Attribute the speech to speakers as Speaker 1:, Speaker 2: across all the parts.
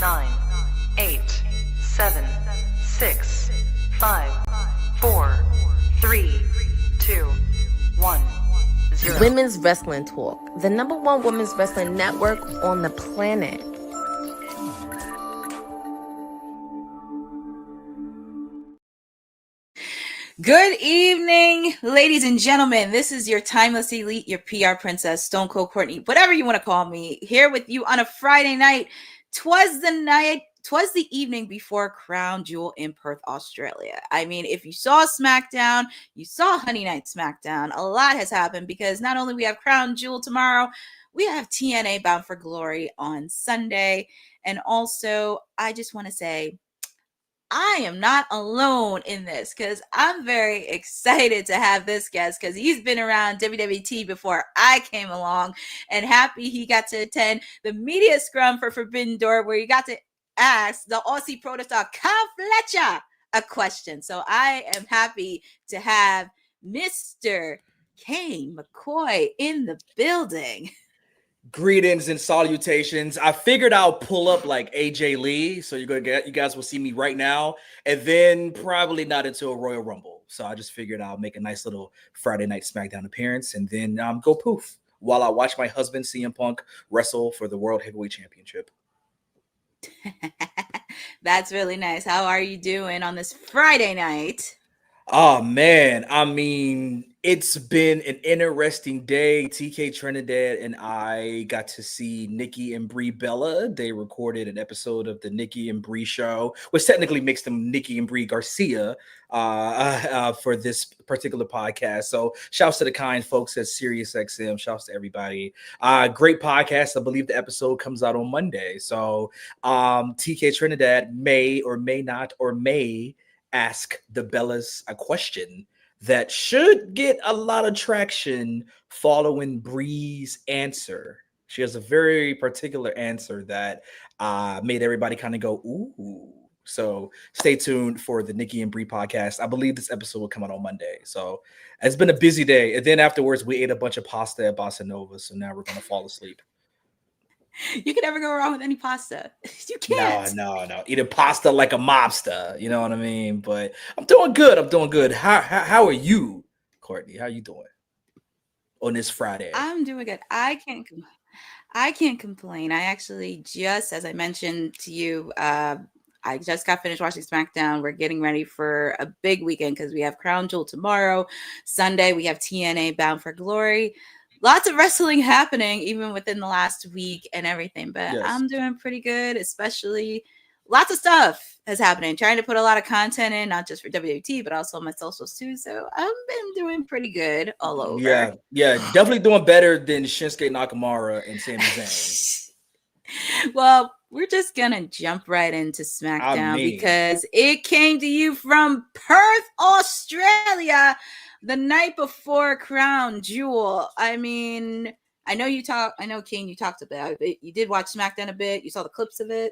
Speaker 1: 9, 8, 7, 6, 5, 4, 3, 2, 1, 0.
Speaker 2: Women's Wrestling Talk, the #1 women's wrestling network on the planet.
Speaker 3: Good evening, ladies and gentlemen. This is your timeless elite, your PR princess, Stone Cold Courtney, whatever you want to call me, here with you on a Friday night. Twas the evening before Crown Jewel in Perth, Australia. I mean, if you saw SmackDown, you saw Honey Night SmackDown. A lot has happened because not only we have Crown Jewel tomorrow, we have TNA Bound for Glory on Sunday. And also, I just want to say, I am not alone in this because I'm very excited to have this guest because he's been around WWT before I came along, and happy he got to attend the media scrum for Forbidden Door where he got to ask the Aussie protostar Kyle Fletcher a question. So I am happy to have Mr. Kane McCoy in the building.
Speaker 4: Greetings and salutations. I figured I'll pull up like AJ Lee, so you guys will see me right now, and then probably not until a Royal Rumble. So I just figured I'll make a nice little Friday night SmackDown appearance, and then go poof while I watch my husband CM Punk wrestle for the World Heavyweight Championship.
Speaker 3: That's really nice. How are you doing on this Friday night?
Speaker 4: Oh man, I mean, it's been an interesting day. TK Trinidad and I got to see Nikki and Brie Bella. They recorded an episode of the Nikki and Brie show, which technically makes them Nikki and Brie Garcia for this particular podcast. So shouts to the kind folks at SiriusXM. Shouts to everybody. Great podcast. I believe the episode comes out on Monday. So TK Trinidad may or may not or may ask the Bellas a question that should get a lot of traction following Brie's answer. She has a very particular answer that made everybody kind of go, ooh. So stay tuned for the Nikki and Brie podcast. I believe this episode will come out on Monday. So it's been a busy day. And then afterwards, we ate a bunch of pasta at Bossa Nova. So now we're going to fall asleep.
Speaker 3: You can never go wrong with any pasta. You can't.
Speaker 4: No. Eating pasta like a mobster. You know what I mean? But I'm doing good. How are you, Courtney? How are you doing on this Friday?
Speaker 3: I'm doing good. I can't complain. I actually just, as I mentioned to you, I just got finished watching SmackDown. We're getting ready for a big weekend because we have Crown Jewel tomorrow. Sunday, we have TNA Bound for Glory. Lots of wrestling happening even within the last week and everything, but yes. I'm doing pretty good, especially lots of stuff is happening. Trying to put a lot of content in, not just for WWT, but also my socials too. So I've been doing pretty good all over.
Speaker 4: Yeah, definitely doing better than Shinsuke Nakamura and Sami Zayn.
Speaker 3: Well, we're just going to jump right into SmackDown because it came to you from Perth, Australia, the night before Crown Jewel. I mean, I know King, you talked about it. You did watch SmackDown a bit. You saw the clips of it.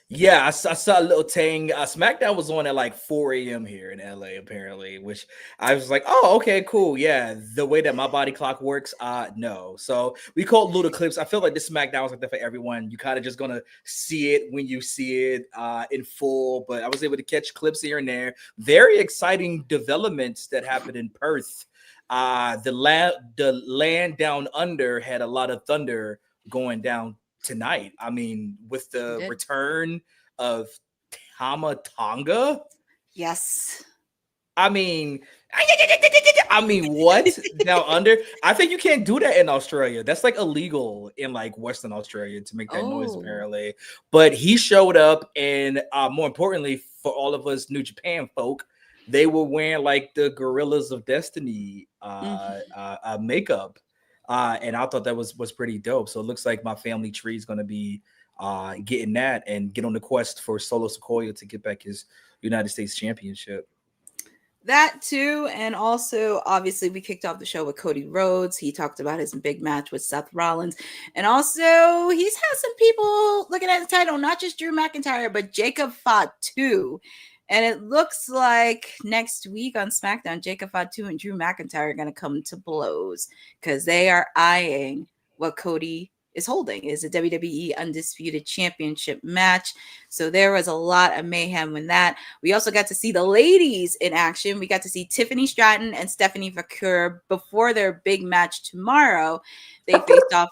Speaker 4: Yeah, I saw a little thing. SmackDown was on at like 4 a.m. here in LA, apparently, which I was like, oh, okay, cool. Yeah, the way that my body clock works, no. So we called little clips. I feel like this SmackDown was like that for everyone. You kind of just gonna see it when you see it in full. But I was able to catch clips here and there. Very exciting developments that happened in Perth. The land down under had a lot of thunder going down tonight. I mean, with the return of Tama Tonga.
Speaker 3: Yes.
Speaker 4: I mean, what? Down under? I think you can't do that in Australia. That's like illegal in like Western Australia to make that noise, apparently. But he showed up, and more importantly, for all of us New Japan folk, they were wearing like the Gorillas of Destiny makeup. And I thought that was pretty dope. So it looks like my family tree is going to be getting that and get on the quest for Solo Sikoa to get back his United States Championship.
Speaker 3: That too. And also, obviously, we kicked off the show with Cody Rhodes. He talked about his big match with Seth Rollins. And also, he's had some people looking at the title, not just Drew McIntyre, but Jacob Fatu. And it looks like next week on SmackDown, Jacob Fatu and Drew McIntyre are going to come to blows because they are eyeing what Cody is holding. Is a WWE Undisputed Championship match. So there was a lot of mayhem in that. We also got to see the ladies in action. We got to see Tiffany Stratton and Stephanie McClure before their big match tomorrow. They faced off.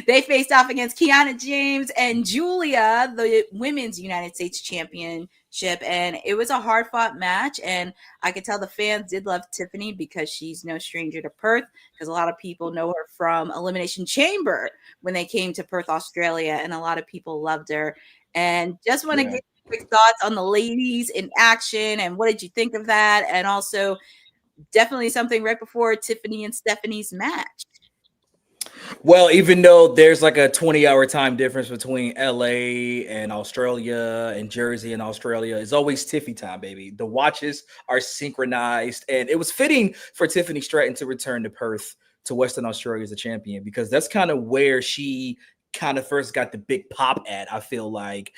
Speaker 3: They faced off against Kiana James and Julia, the women's United States Championship, and it was a hard-fought match. And I could tell the fans did love Tiffany because she's no stranger to Perth, because a lot of people know her from Elimination Chamber when they came to Perth, Australia, and a lot of people loved her. And just want to get quick thoughts on the ladies in action, and what did you think of that? And also, definitely something right before Tiffany and Stephanie's match.
Speaker 4: Well, even though there's like a 20-hour time difference between LA and Australia and Jersey and Australia, it's always Tiffy time, baby. The watches are synchronized, and it was fitting for Tiffany Stratton to return to Perth, to Western Australia as a champion, because that's kind of where she kind of first got the big pop at, I feel like,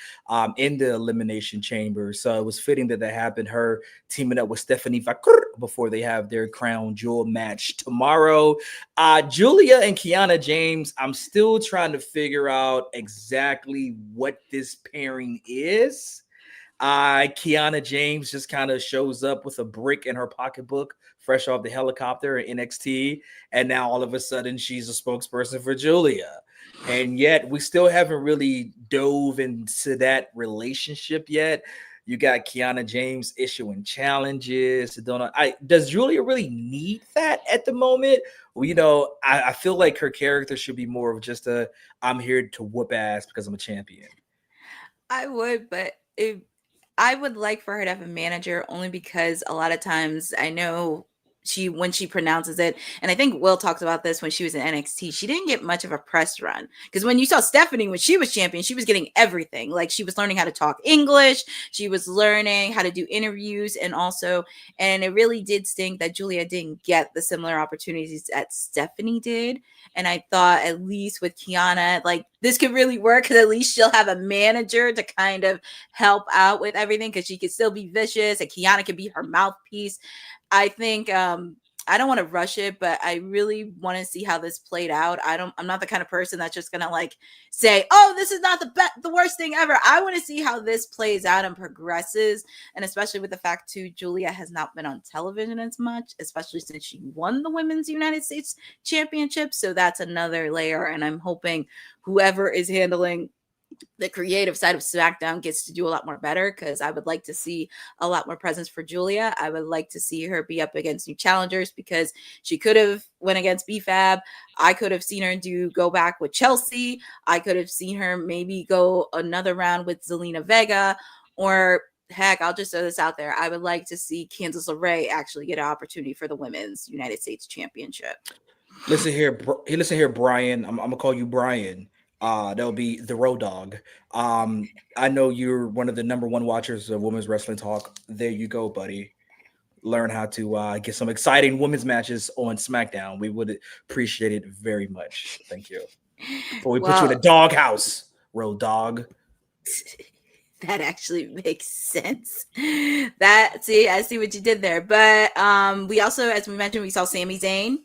Speaker 4: in the Elimination Chamber. So it was fitting that happened, her teaming up with Stephanie McClure before they have their crown jewel match tomorrow. Julia and Kiana James, I'm still trying to figure out exactly what this pairing is. Kiana James just kind of shows up with a brick in her pocketbook, fresh off the helicopter in NXT, and now all of a sudden she's a spokesperson for Julia. And yet we still haven't really dove into that relationship yet. You got Kiana James issuing challenges. Does Julia really need that at the moment? Well, you know, I feel like her character should be more of just I'm here to whoop ass because I'm a champion.
Speaker 3: I would, but I would like for her to have a manager, only because a lot of times I know when she pronounces it, and I think Will talked about this when she was in NXT, she didn't get much of a press run, because when you saw Stephanie when she was champion, she was getting everything. Like, she was learning how to talk English, she was learning how to do interviews, and it really did stink that Julia didn't get the similar opportunities that Stephanie did. And I thought, at least with Kiana, like, this could really work, because at least she'll have a manager to kind of help out with everything, because she could still be vicious and Kiana could be her mouthpiece. I think I don't want to rush it, but I really want to see how this played out. I'm not the kind of person that's just gonna like say, "Oh, this is not the worst thing ever." I want to see how this plays out and progresses, and especially with the fact too, Julia has not been on television as much, especially since she won the Women's United States Championship. So that's another layer, and I'm hoping whoever is handling the creative side of SmackDown gets to do a lot more better, because I would like to see a lot more presence for Julia. I would like to see her be up against new challengers, because she could have went against BFAB. I could have seen her go back with Chelsea. I could have seen her maybe go another round with Zelina Vega, or heck, I'll just throw this out there. I would like to see Candice LeRae actually get an opportunity for the Women's United States Championship.
Speaker 4: Listen here, Brian. I'm gonna call you Brian. That'll be the Road Dog. I know you're one of the number one watchers of Women's Wrestling Talk. There you go, buddy. Learn how to get some exciting women's matches on SmackDown. We would appreciate it very much. Thank you. Before we put you in a doghouse, Road Dog.
Speaker 3: That actually makes sense. I see what you did there. But we also, as we mentioned, we saw Sami Zayn.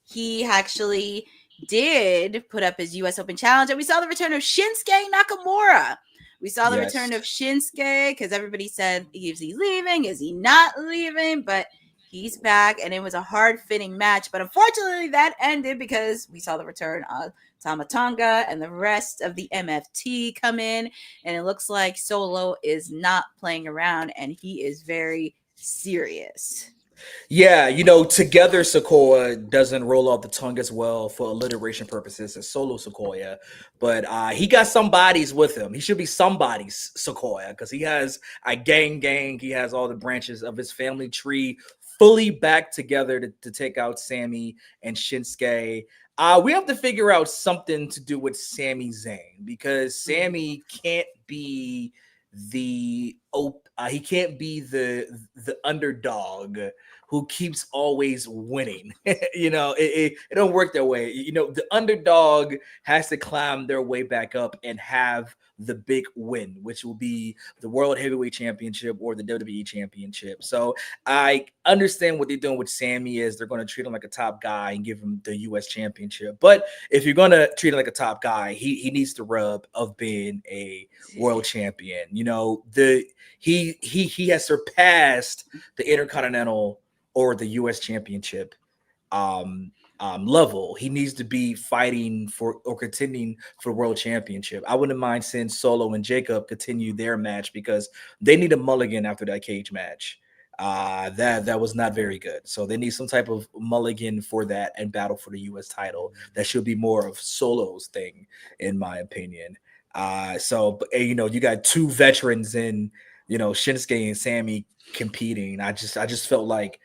Speaker 3: He actually did put up his US Open Challenge, and we saw the return of Shinsuke Nakamura. We saw the return of Shinsuke, because everybody said, is he leaving? Is he not leaving? But he's back, and it was a hard-fitting match. But unfortunately, that ended because we saw the return of Tama Tonga and the rest of the MFT come in, and it looks like Solo is not playing around, and he is very serious.
Speaker 4: Yeah, you know, Together Sequoia doesn't roll off the tongue as well for alliteration purposes as Solo Sequoia, but he got some bodies with him. He should be somebody's Sequoia, because he has a gang. He has all the branches of his family tree fully back together to take out Sami and Shinsuke. We have to figure out something to do with Sami Zayn, because Sami can't be the underdog who keeps always winning. It don't work that way. The underdog has to climb their way back up and have the big win, which will be the World Heavyweight Championship or the WWE Championship. So I understand what they're doing with Sammy is they're going to treat him like a top guy and give him the U.S. Championship. But if you're going to treat him like a top guy, he needs the rub of being a world champion. He has surpassed the Intercontinental or the U.S. Championship level. He needs to be fighting for or contending for world championship. I wouldn't mind seeing Solo and Jacob continue their match because they need a mulligan after that cage match. That was not very good. So they need some type of mulligan for that and battle for the U.S. title. That should be more of Solo's thing, in my opinion. You got two veterans in, Shinsuke and Sammy competing. I just felt like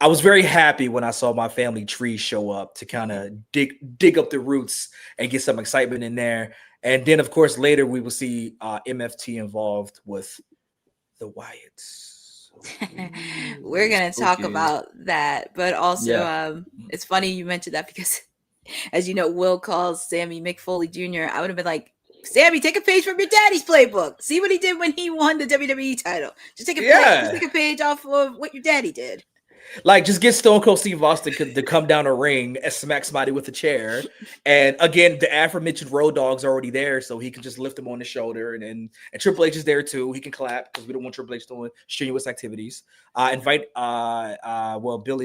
Speaker 4: I was very happy when I saw my family tree show up to kind of dig up the roots and get some excitement in there. And then, of course, later we will see MFT involved with the Wyatts.
Speaker 3: We're going to talk about that. But also, it's funny you mentioned that because, as you know, Will calls Sammy Mick Foley Jr. I would have been like, Sammy, take a page from your daddy's playbook. See what he did when he won the WWE title. Just take a page off of what your daddy did.
Speaker 4: Like, just get Stone Cold Steve Austin to come down a ring and smack somebody with a chair. And again, the aforementioned Road Dogg's already there, so he can just lift him on the shoulder. And Triple H is there too. He can clap because we don't want Triple H doing strenuous activities. Billy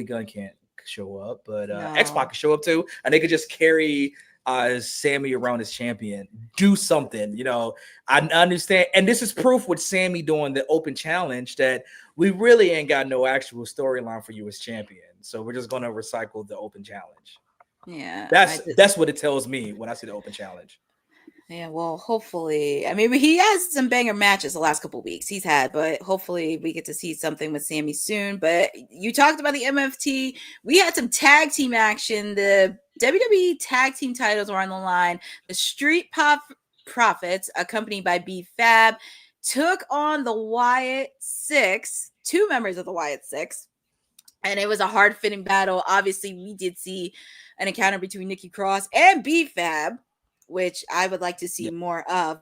Speaker 4: Gunn can't show up, but X-Pac can show up too. And they could just carry Sammy around as champion. Do something. I understand. And this is proof with Sammy doing the open challenge that we really ain't got no actual storyline for you as champion. So we're just going to recycle the open challenge.
Speaker 3: Yeah.
Speaker 4: That's what it tells me when I see the open challenge.
Speaker 3: Yeah, well, hopefully. I mean, he has some banger matches the last couple of weeks he's had, but hopefully we get to see something with Sammy soon. But you talked about the MFT. We had some tag team action. The WWE tag team titles were on the line. The Street Profits, accompanied by B-Fab, took on the Wyatt Six, two members of the Wyatt Six. And it was a hard-fitting battle. Obviously, we did see an encounter between Nikki Cross and B-Fab, which I would like to see more of.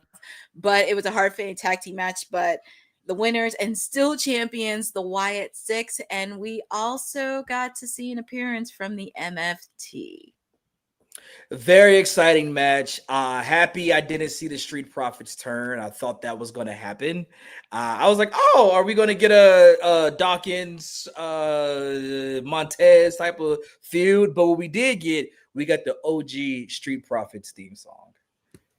Speaker 3: But it was a hard-fitting tag team match. But the winners and still champions, the Wyatt Six. And we also got to see an appearance from the MFT.
Speaker 4: Very exciting match. Happy I didn't see the Street Profits turn. I thought that was going to happen. I was like, oh, are we going to get a Dawkins, Montez type of feud? But what we did get, we got the OG Street Profits theme song,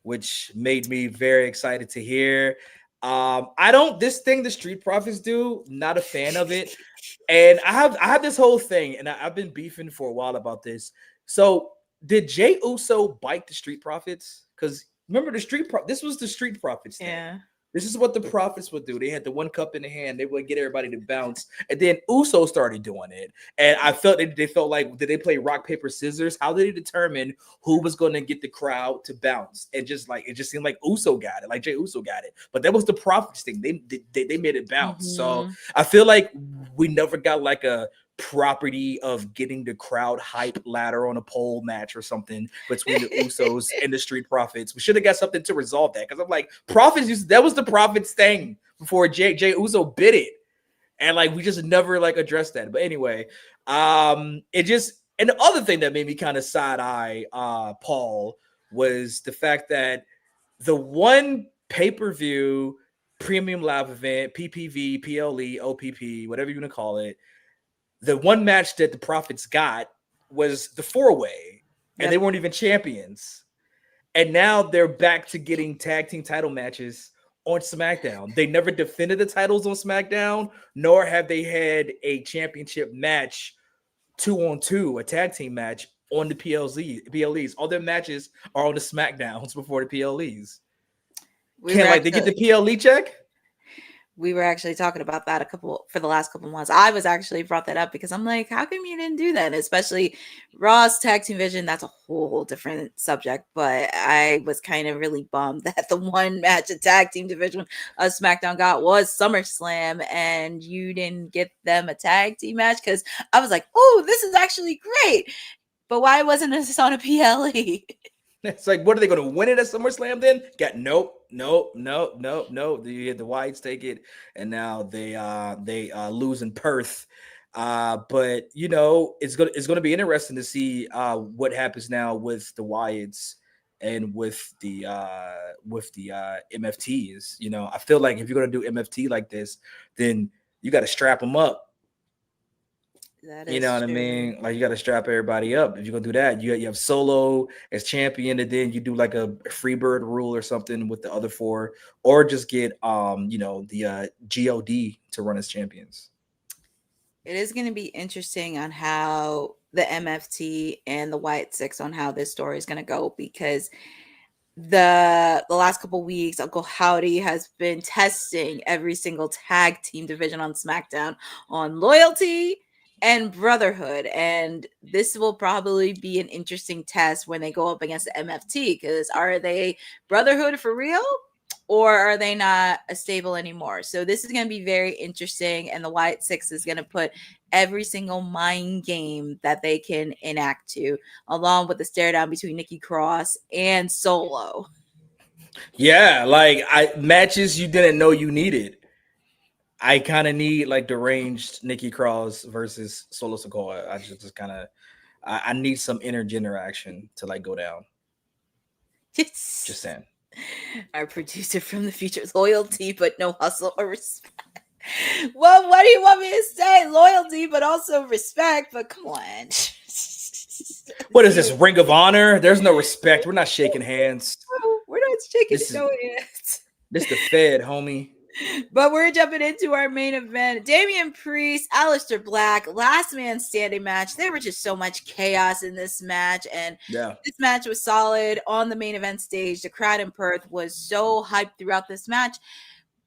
Speaker 4: which made me very excited to hear. The Street Profits do, not a fan of it. And I have this whole thing, and I've been beefing for a while about this. So did Jey Uso bite the Street Profits? Because remember this was the Street Profits thing.
Speaker 3: Yeah.
Speaker 4: This is what the Profits would do. They had the one cup in the hand. They would get everybody to bounce. And then Uso started doing it. And I felt they felt like, did they play rock, paper, scissors? How did they determine who was going to get the crowd to bounce? And it just seemed like Uso got it, like Jey Uso got it. But that was the Profits thing. They made it bounce. Mm-hmm. So I feel like we never got like a property of getting the crowd hype ladder on a pole match or something between the Usos and the Street Profits. We should have got something to resolve that, because I'm like, that was the Profits thing before Jey Uso bit it, and like we just never addressed that. But anyway, and the other thing that made me kind of side eye Paul was the fact that the one pay-per-view premium live event, PPV, PLE, OPP, whatever you want to call it, the one match that the Profits got was the 4-way, and they weren't even champions. And now they're back to getting tag team title matches on SmackDown. They never defended the titles on SmackDown, nor have they had a championship match 2-on-2, a tag team match on the PLEs. All their matches are on the SmackDowns before the PLEs. They get the PLE check?
Speaker 3: We were actually talking about that for the last couple months. I was actually brought that up because I'm like, how come you didn't do that? Especially Raw's tag team vision. That's a whole different subject. But I was kind of really bummed that the one match the tag team division of SmackDown got was SummerSlam, and you didn't get them a tag team match, because I was like, oh, this is actually great. But why wasn't this on a PLE?
Speaker 4: It's like, what are they going to win it at SummerSlam then? Nope. You had the Whites take it, and now they lose in Perth. But you know, it's gonna be interesting to see what happens now with the Wyatts and with the MFTs. You know, I feel like if you're gonna do MFT like this, then you got to strap them up. You know what
Speaker 3: true.
Speaker 4: I mean? Like, you got to strap everybody up. If you're gonna do that, you have Solo as champion, and then you do like a Freebird rule or something with the other four, or just get the God to run as champions.
Speaker 3: It is going to be interesting on how the MFT and the White Six, on how this story is going to go, because the last couple weeks, Uncle Howdy has been testing every single tag team division on SmackDown on loyalty and brotherhood, and this will probably be an interesting test when they go up against the MFT, because are they brotherhood for real, or are they not a stable anymore? So this is going to be very interesting, and the White Six is going to put every single mind game that they can enact to, along with the stare down between Nikki Cross and Solo.
Speaker 4: Yeah, like matches you didn't know you needed. I kind of need like deranged Nikki Cross versus Solo Sikoa. I just kind of I need some intergender action to like go down.
Speaker 3: It's
Speaker 4: Just saying.
Speaker 3: Our producer from the future, loyalty but no hustle or respect. Well, what do you want me to say? Loyalty but also respect, but come on.
Speaker 4: What is this, Ring of Honor? There's no respect. We're not shaking hands.
Speaker 3: We're not shaking
Speaker 4: This is-
Speaker 3: no hands.
Speaker 4: This the Fed, homie.
Speaker 3: But we're jumping into our main event. Damian Priest, Aleister Black, last man standing match. There was just so much chaos in this match, and this match was solid on the main event stage. The crowd in Perth was so hyped throughout this match,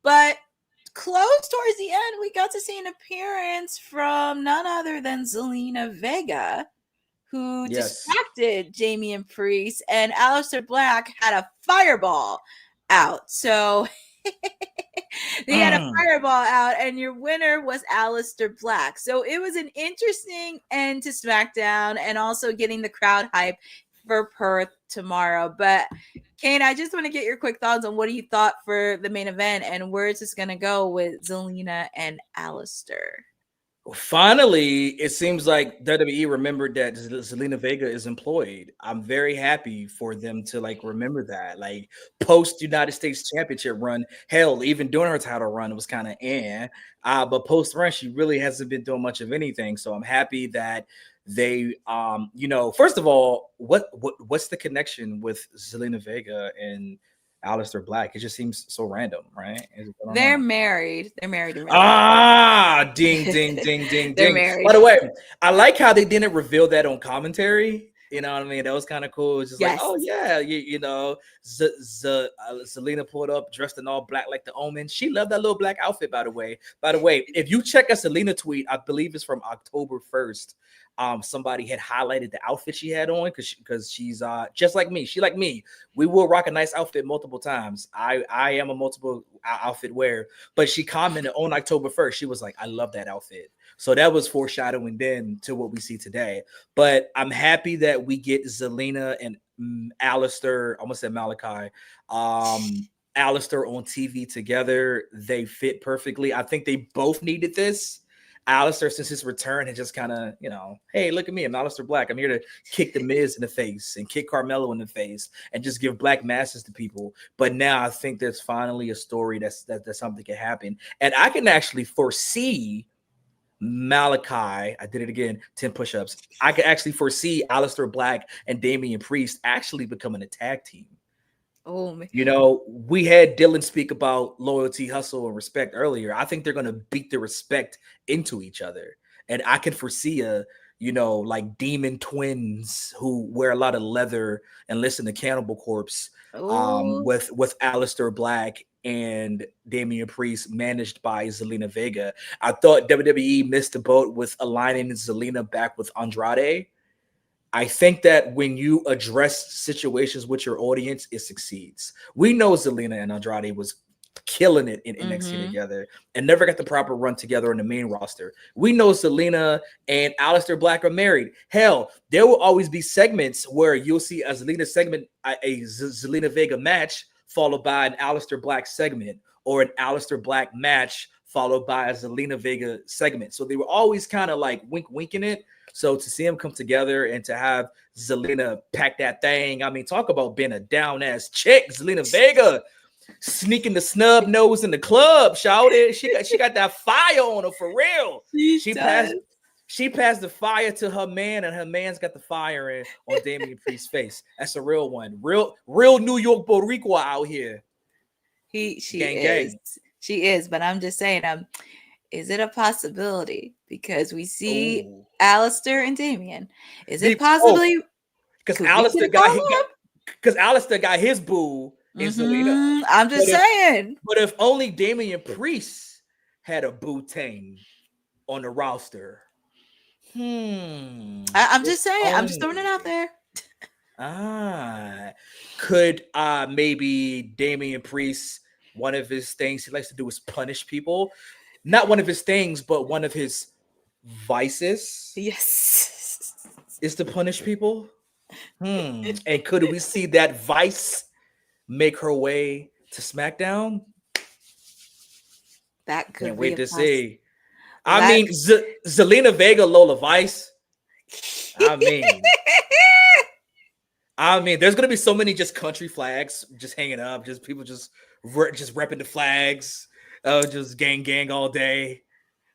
Speaker 3: but close towards the end, we got to see an appearance from none other than Zelina Vega, who distracted Damian Priest, and Aleister Black had a fireball out. So they had a fireball out, and your winner was Aleister Black. So it was an interesting end to SmackDown, and also getting the crowd hype for Perth tomorrow. But Kane, I just want to get your quick thoughts on what you thought for the main event, and where is this going to go with Zelina and Aleister?
Speaker 4: Finally, it seems like WWE remembered that Zelina Vega is employed. I'm very happy for them to like remember that. Like, post United States Championship run, hell, even during her title run, it was kind of but post run, she really hasn't been doing much of anything. So I'm happy that they, first of all, what's the connection with Zelina Vega and Aleister Black? It just seems so random, right?
Speaker 3: They're married. They're married.
Speaker 4: Ding, ding, ding, ding,
Speaker 3: They're
Speaker 4: ding.
Speaker 3: married.
Speaker 4: By the way, I like how they didn't reveal that on commentary. You know what I mean? That was kind of cool. It's just like, oh yeah, Zelina pulled up dressed in all black like the Omen. She loved that little black outfit, by the way. If you check a Zelina tweet, I believe it's from October 1st. Somebody had highlighted the outfit she had on because she's just like me. She like me. We will rock a nice outfit multiple times. I am a multiple outfit wearer, but she commented on October 1st. She was like, I love that outfit. So that was foreshadowing then to what we see today. But I'm happy that we get Zelina and Aleister, I almost said Malachi, Aleister on TV together. They fit perfectly. I think they both needed this. Aleister, since his return, had just kind of, hey, look at me, I'm Aleister Black. I'm here to kick the Miz in the face and kick Carmelo in the face and just give black masses to people. But now I think there's finally a story that something can happen. And I can actually foresee Malachi, I did it again, 10 push-ups. I can actually foresee Aleister Black and Damian Priest actually becoming a tag team.
Speaker 3: Oh, man.
Speaker 4: We had Dylan speak about loyalty, hustle, and respect earlier. I think they're going to beat the respect into each other. And I can foresee a like demon twins who wear a lot of leather and listen to Cannibal Corpse,
Speaker 3: Ooh.
Speaker 4: with Aleister Black and Damian Priest, managed by Zelina Vega. I thought WWE missed the boat with aligning Zelina back with Andrade. I think that when you address situations with your audience, it succeeds. We know Zelina and Andrade was killing it in NXT together and never got the proper run together on the main roster. We know Zelina and Aleister Black are married. Hell, there will always be segments where you'll see a Zelina segment, a Zelina Vega match, followed by an Aleister Black segment, or an Aleister Black match followed by a Zelina Vega segment. So they were always kind of like winking it. So to see them come together and to have Zelina pack that thing, I mean, talk about being a down-ass chick. Zelina Vega sneaking the snub nose in the club, shouted. She got that fire on her for real. She passed the fire to her man, and her man's got the fire in on Damian Priest's face. That's a real one. Real New York Boricua out here.
Speaker 3: She is, but I'm just saying, is it a possibility? Because we see Aleister and Damian. Is it possibly
Speaker 4: because Aleister got his boo in Zelina?
Speaker 3: I'm just saying.
Speaker 4: But if only Damian Priest had a boo tang on the roster.
Speaker 3: I'm just saying. I'm just throwing it out there.
Speaker 4: Could maybe Damian Priest, one of his things he likes to do is punish people? Not one of his things, but one of his vices.
Speaker 3: Yes.
Speaker 4: Is to punish people. And could we see that vice make her way to SmackDown?
Speaker 3: That could
Speaker 4: Can't wait to see. I mean, Zelina Vega, Lola Vice. I mean, there's gonna be so many just country flags just hanging up, just people just repping the flags, just gang all day.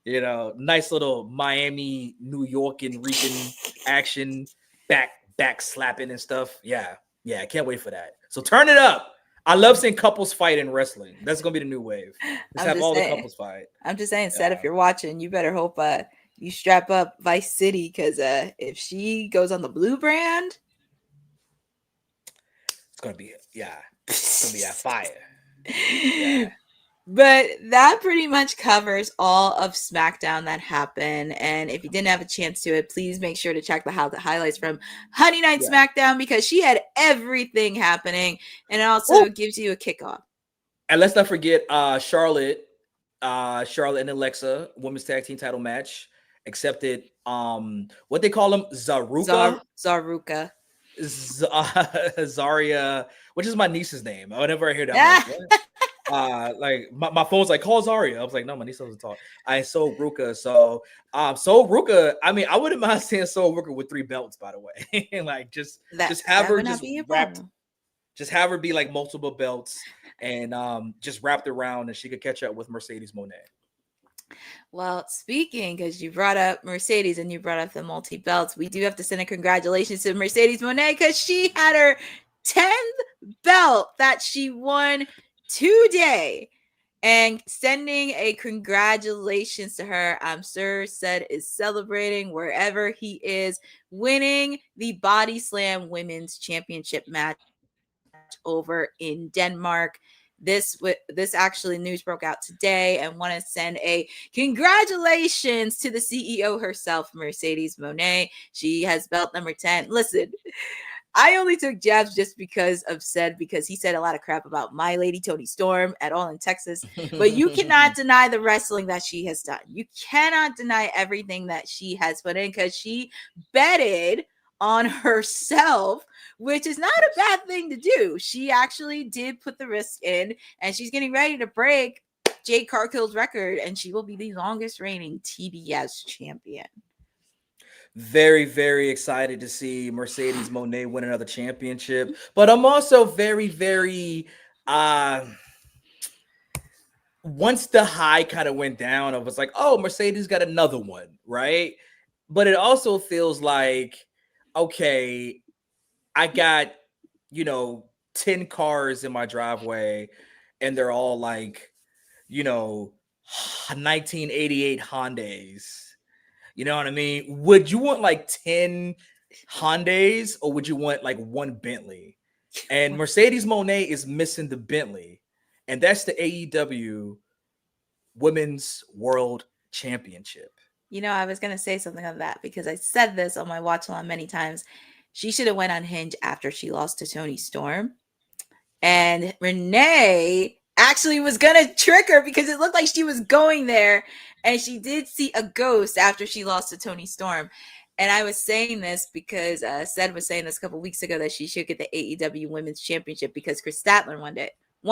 Speaker 4: Nice little Miami, New York, and Rican action, back slapping and stuff. Yeah, I can't wait for that. So turn it up. I love seeing couples fight in wrestling. That's gonna be the new wave. Let's have all the couples fight.
Speaker 3: I'm just saying, Seth, if you're watching, you better hope you strap up Vice City, because if she goes on the blue brand,
Speaker 4: it's gonna be a fire. Yeah.
Speaker 3: But that pretty much covers all of SmackDown that happened. And if you didn't have a chance to it, please make sure to check the highlights from Honey Night SmackDown, because she had everything happening, and it also gives you a kickoff.
Speaker 4: And let's not forget Charlotte and Alexa women's tag team title match accepted. What they call them, Zaruka. Zaria, which is my niece's name. Whenever I hear that, like my phone's like, call Zaria. I was like, no, my niece doesn't talk. I Soul Ruka. So Ruka, I mean, I wouldn't mind seeing Soul Ruka with 3 belts, by the way. Like just have her just wrapped, just have her be like multiple belts, and just wrapped around, and she could catch up with Mercedes Moné.
Speaker 3: Well, speaking, because you brought up Mercedes and you brought up the multi-belts, we do have to send a congratulations to Mercedes Moné, because she had her 10th belt that she won today, and sending a congratulations to her. I'm sure Ced is celebrating wherever he is, winning the Body Slam Women's Championship match over in Denmark. This actually news broke out today, and want to send a congratulations to the CEO herself, Mercedes Moné. She has belt number 10. Listen, I only took jabs just because of Ced, because he said a lot of crap about my lady Toni Storm at All in Texas. But you cannot deny the wrestling that she has done. You cannot deny everything that she has put in, because she betted on herself, which is not a bad thing to do. She actually did put the risk in, and she's getting ready to break Jade Cargill's record, and she will be the longest reigning TBS champion.
Speaker 4: Very, very excited to see Mercedes Moné win another championship. But I'm also very, very once the high kind of went down, I was like, oh, Mercedes got another one, right? But it also feels like, okay, I got, 10 cars in my driveway, and they're all like, 1988 Hondas. You know what I mean? Would you want like 10 Hyundais or would you want like one Bentley? And Mercedes Moné is missing the Bentley. And that's the AEW Women's World Championship.
Speaker 3: You know, I was going to say something on that because I said this on my watch along many times. She should have went on Hinge after she lost to Toni Storm. And Renee actually was going to trick her because it looked like she was going there. And she did see a ghost after she lost to Toni Storm. And I was saying this because Ced was saying this a couple weeks ago that she should get the AEW Women's Championship because Chris Statler won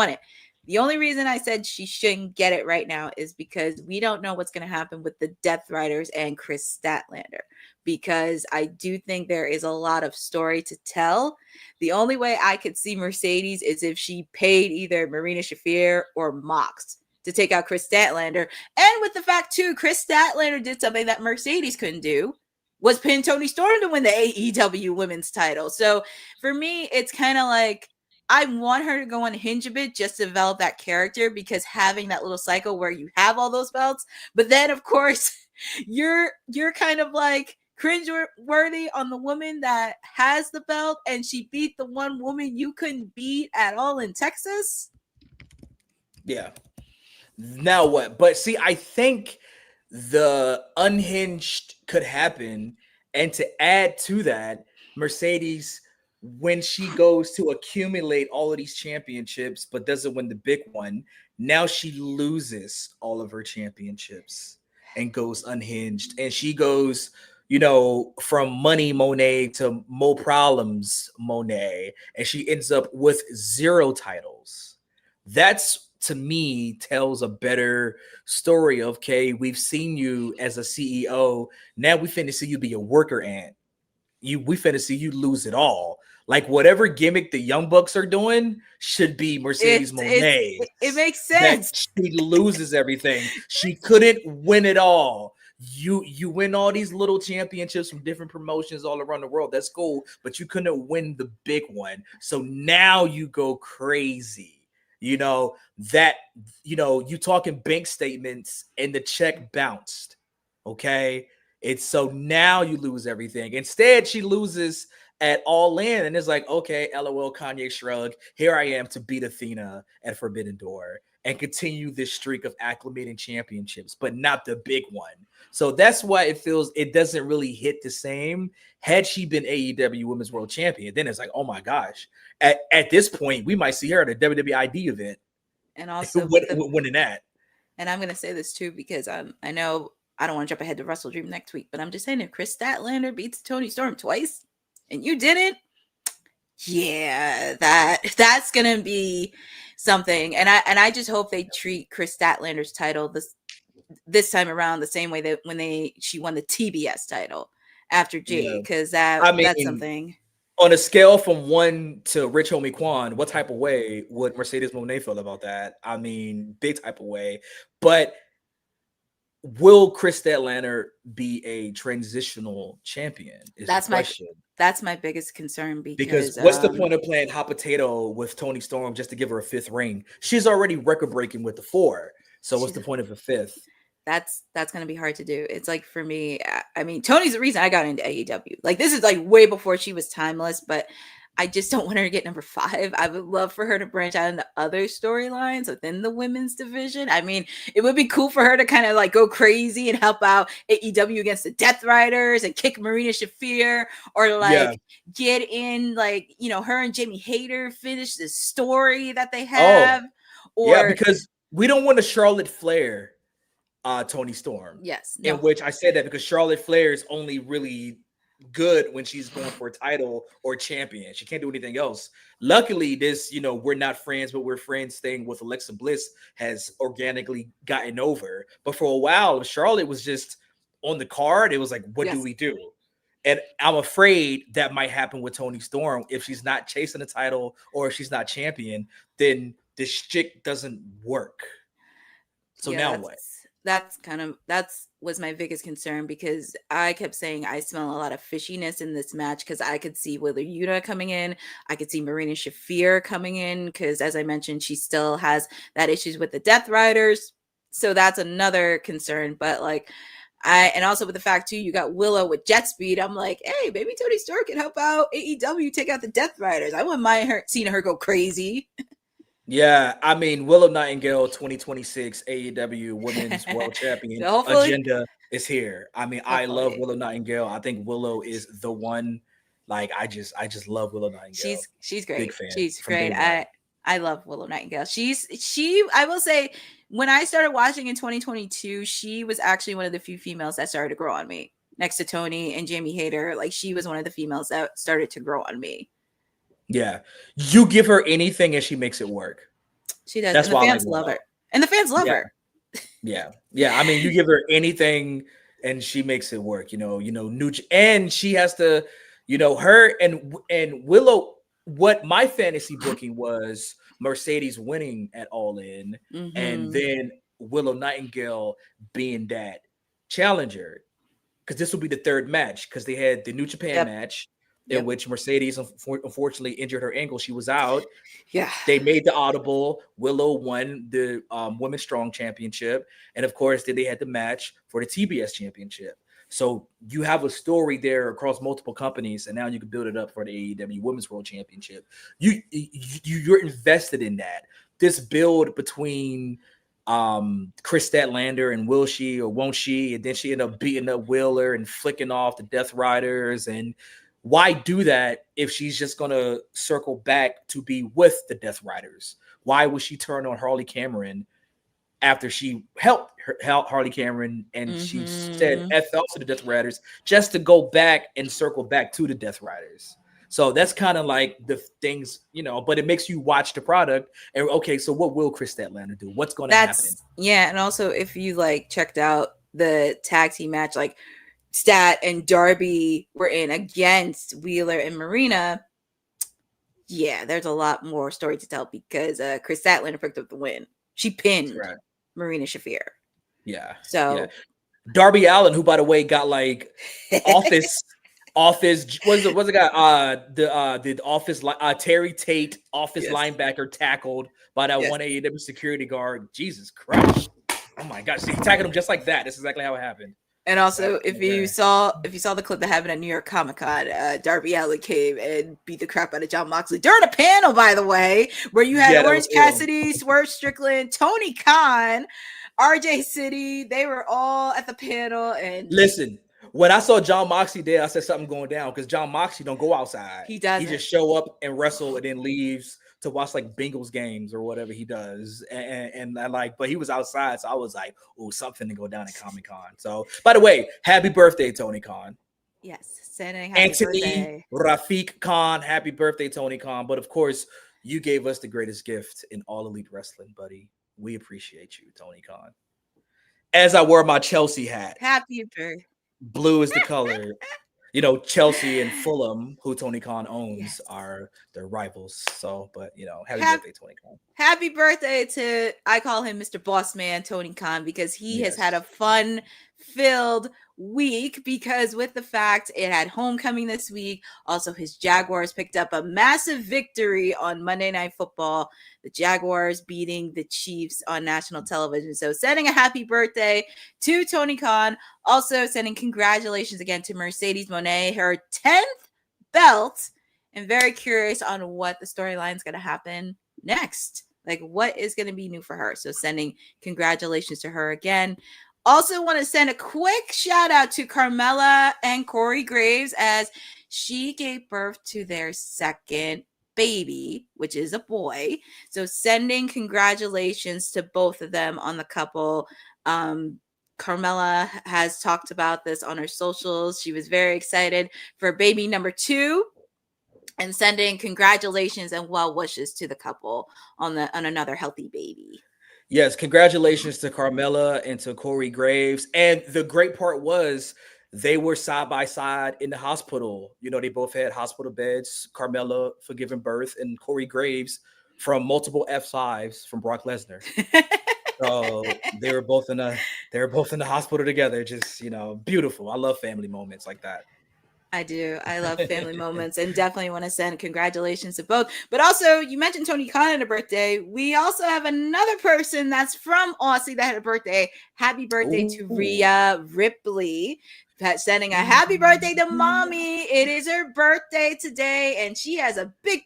Speaker 3: it. The only reason I said she shouldn't get it right now is because we don't know what's going to happen with the Death Riders and Chris Statlander, because I do think there is a lot of story to tell. The only way I could see Mercedes is if she paid either Marina Shafir or Mox to take out Chris Statlander. And with the fact, too, Chris Statlander did something that Mercedes couldn't do, was pin Toni Storm to win the AEW Women's title. So for me, it's kind of like, I want her to go on Hinge a bit just to develop that character, because having that little cycle where you have all those belts, but then of course you're kind of like cringe worthy on the woman that has the belt and she beat the one woman you couldn't beat at all in Texas.
Speaker 4: Yeah. Now what? But see, I think the unhinged could happen. And to add to that, Mercedes, when she goes to accumulate all of these championships but doesn't win the big one, now she loses all of her championships and goes unhinged. And she goes, you know, from money Monet to Mo Problems Monet, and she ends up with 0 titles. That's, to me, tells a better story of, okay, we've seen you as a CEO. Now we finna see you be a worker ant. We finna see you lose it all. Like whatever gimmick the Young Bucks are doing should be Mercedes Moné.
Speaker 3: It makes sense.
Speaker 4: She loses everything. She couldn't win it all. You win all these little championships from different promotions all around the world. That's cool, but you couldn't win the big one. So now you go crazy. You know, that, you know, you talking bank statements and the check bounced. Okay. It's so now you lose everything. Instead, she loses at All In, and it's like, okay, LOL, Kanye shrug. Here I am to beat Athena at Forbidden Door and continue this streak of acclimating championships, but not the big one. So that's why it doesn't really hit the same. Had she been AEW Women's World Champion, then it's like, oh my gosh. At this point, we might see her at a WWID event.
Speaker 3: And also
Speaker 4: winning that.
Speaker 3: And I'm going to say this too, because I know I don't want to jump ahead to Wrestle Dream next week, but I'm just saying, if Chris Statlander beats Toni Storm twice and you didn't, yeah, that's going to be something. And I just hope they treat Chris Statlander's title this time around the same way that when she won the TBS title after Jade, because that's something.
Speaker 4: On a scale from 1 to Rich Homie Quan, what type of way would Mercedes Moné feel about that? I mean, big type of way. But will Chris Statlander be a transitional champion?
Speaker 3: That's my biggest concern,
Speaker 4: because what's the point of playing hot potato with Toni Storm just to give her a 5th ring? She's already record breaking with the 4. So what's the point of a 5th?
Speaker 3: That's going to be hard to do. It's like, for me, I mean, Toni's the reason I got into AEW. Like, this is like way before she was timeless, but I just don't want her to get number 5. I would love for her to branch out into other storylines within the women's division. I mean, it would be cool for her to kind of like go crazy and help out AEW against the Death Riders and kick Marina Shafir, or like get in, like, you know, her and Jamie Hayter finish the story that they have.
Speaker 4: Because we don't want a Charlotte Flair Toni Storm.
Speaker 3: Yes.
Speaker 4: In which I said that because Charlotte Flair is only really good when she's going for a title or champion. She can't do anything else. Luckily, this, you know, we're not friends, but we're friends thing with Alexa Bliss has organically gotten over. But for a while, Charlotte was just on the card. It was like, what do we do? And I'm afraid that might happen with Toni Storm. If she's not chasing the title or if she's not champion, then this chick doesn't work. So now what?
Speaker 3: That was my biggest concern, because I kept saying I smell a lot of fishiness in this match, because I could see Wheeler Yuta coming in. I could see Marina Shafir coming in, because as I mentioned, she still has that issues with the Death Riders. So that's another concern. But like, And also with the fact too, you got Willow with jet speed. I'm like, hey, maybe Tony Storm can help out AEW take out the Death Riders. I wouldn't mind seeing her go crazy.
Speaker 4: Yeah, I mean, Willow Nightingale 2026 AEW Women's World Champion
Speaker 3: So hopefully,
Speaker 4: agenda is here. I mean, I love
Speaker 3: hopefully.
Speaker 4: Willow Nightingale. I think Willow is the one. Like, I just love Willow Nightingale.
Speaker 3: She's great.
Speaker 4: Big fan.
Speaker 3: She's
Speaker 4: from
Speaker 3: great.
Speaker 4: day one.
Speaker 3: I love Willow Nightingale. I will say, when I started watching in 2022, she was actually one of the few females that started to grow on me. Next to Tony and Jamie Hayter, like she was one of the females that started to grow on me.
Speaker 4: Yeah, you give her anything and she makes it work.
Speaker 3: She does.
Speaker 4: That's
Speaker 3: and the
Speaker 4: why
Speaker 3: fans
Speaker 4: I like
Speaker 3: love her. And the fans love her.
Speaker 4: Yeah. I mean, you give her anything and she makes it work. And she has to, her and Willow. What my fantasy booking was Mercedes winning at All In, and then Willow Nightingale being that challenger, because this will be the third match, because they had the New Japan match in which Mercedes unfortunately injured her ankle. She was out.
Speaker 3: Yeah.
Speaker 4: They made the audible. Willow won the Women's Strong Championship. And of course, then they had the match for the TBS Championship. So you have a story there across multiple companies, and now you can build it up for the AEW Women's World Championship. You're invested in that. This build between Chris Statlander and will she or won't she, and then she ended up beating up Wheeler and flicking off the Death Riders. And why do that if she's just gonna circle back to be with the Death Riders? Why would she turn on Harley Cameron after she helped Harley Cameron and she said F off to the Death Riders just to go back and circle back to the Death Riders? So that's kind of like the things, but it makes you watch the product and okay, so what will Chris Statlander do? What's going to happen?
Speaker 3: Yeah, and also if you checked out the tag team match, Stat and Darby were in against Wheeler and Marina. Yeah, there's a lot more story to tell because Chris Statlander picked up the win. She pinned Marina Shafir.
Speaker 4: Yeah.
Speaker 3: So
Speaker 4: Darby Allin, who by the way got office, what's the guy? The office Terry Tate office linebacker tackled by that one AEW security guard. Jesus Christ! Oh my gosh, he tackled him just like that. That's exactly how it happened.
Speaker 3: And also, if you saw the clip that happened at New York Comic Con, Darby Allin came and beat the crap out of Jon Moxley during a panel, by the way, where you had Orange Cassidy, Swerve Strickland, Tony Khan, RJ City. They were all at the panel. And
Speaker 4: listen, when I saw Jon Moxley there, I said something going down because Jon Moxley don't go outside.
Speaker 3: He doesn't.
Speaker 4: He just show up and wrestle and then leaves to watch Bengals games or whatever he does. And but he was outside. So I was like, oh, something to go down at Comic-Con. So by the way, happy birthday, Tony Khan.
Speaker 3: Yes. Sending happy birthday.
Speaker 4: Rafiq Khan, happy birthday, Tony Khan. But of course, you gave us the greatest gift in all elite wrestling, buddy. We appreciate you, Tony Khan. As I wore my Chelsea hat.
Speaker 3: Happy birthday.
Speaker 4: Blue is the color. Chelsea and Fulham, who Tony Khan owns, are their rivals. So, but happy birthday, Tony Khan.
Speaker 3: Happy birthday to, I call him Mr. Boss Man, Tony Khan, because he has had a fun-filled week because with the fact it had homecoming this week, also his Jaguars picked up a massive victory on Monday Night Football, the Jaguars beating the Chiefs on national television. So sending a happy birthday to Tony Khan, also sending congratulations again to Mercedes Moné, her 10th belt, and very curious on what the storyline is going to happen next. What is going to be new for her? So sending congratulations to her again. Also want to send a quick shout out to Carmella and Corey Graves as she gave birth to their second baby, which is a boy. So sending congratulations to both of them on the couple. Carmella has talked about this on her socials. She was very excited for baby number 2 and sending congratulations and well wishes to the couple on another healthy baby.
Speaker 4: Yes, congratulations to Carmella and to Corey Graves. And the great part was they were side by side in the hospital. They both had hospital beds. Carmella for giving birth, and Corey Graves from multiple F5s from Brock Lesnar. So they were both in the hospital together. Just beautiful. I love family moments like that.
Speaker 3: I do. I love family moments and definitely want to send congratulations to both. But also, you mentioned Tony Khan had a birthday. We also have another person that's from Aussie that had a birthday. Happy birthday to Rhea Ripley. Sending a happy birthday to mommy. It is her birthday today, and she has a big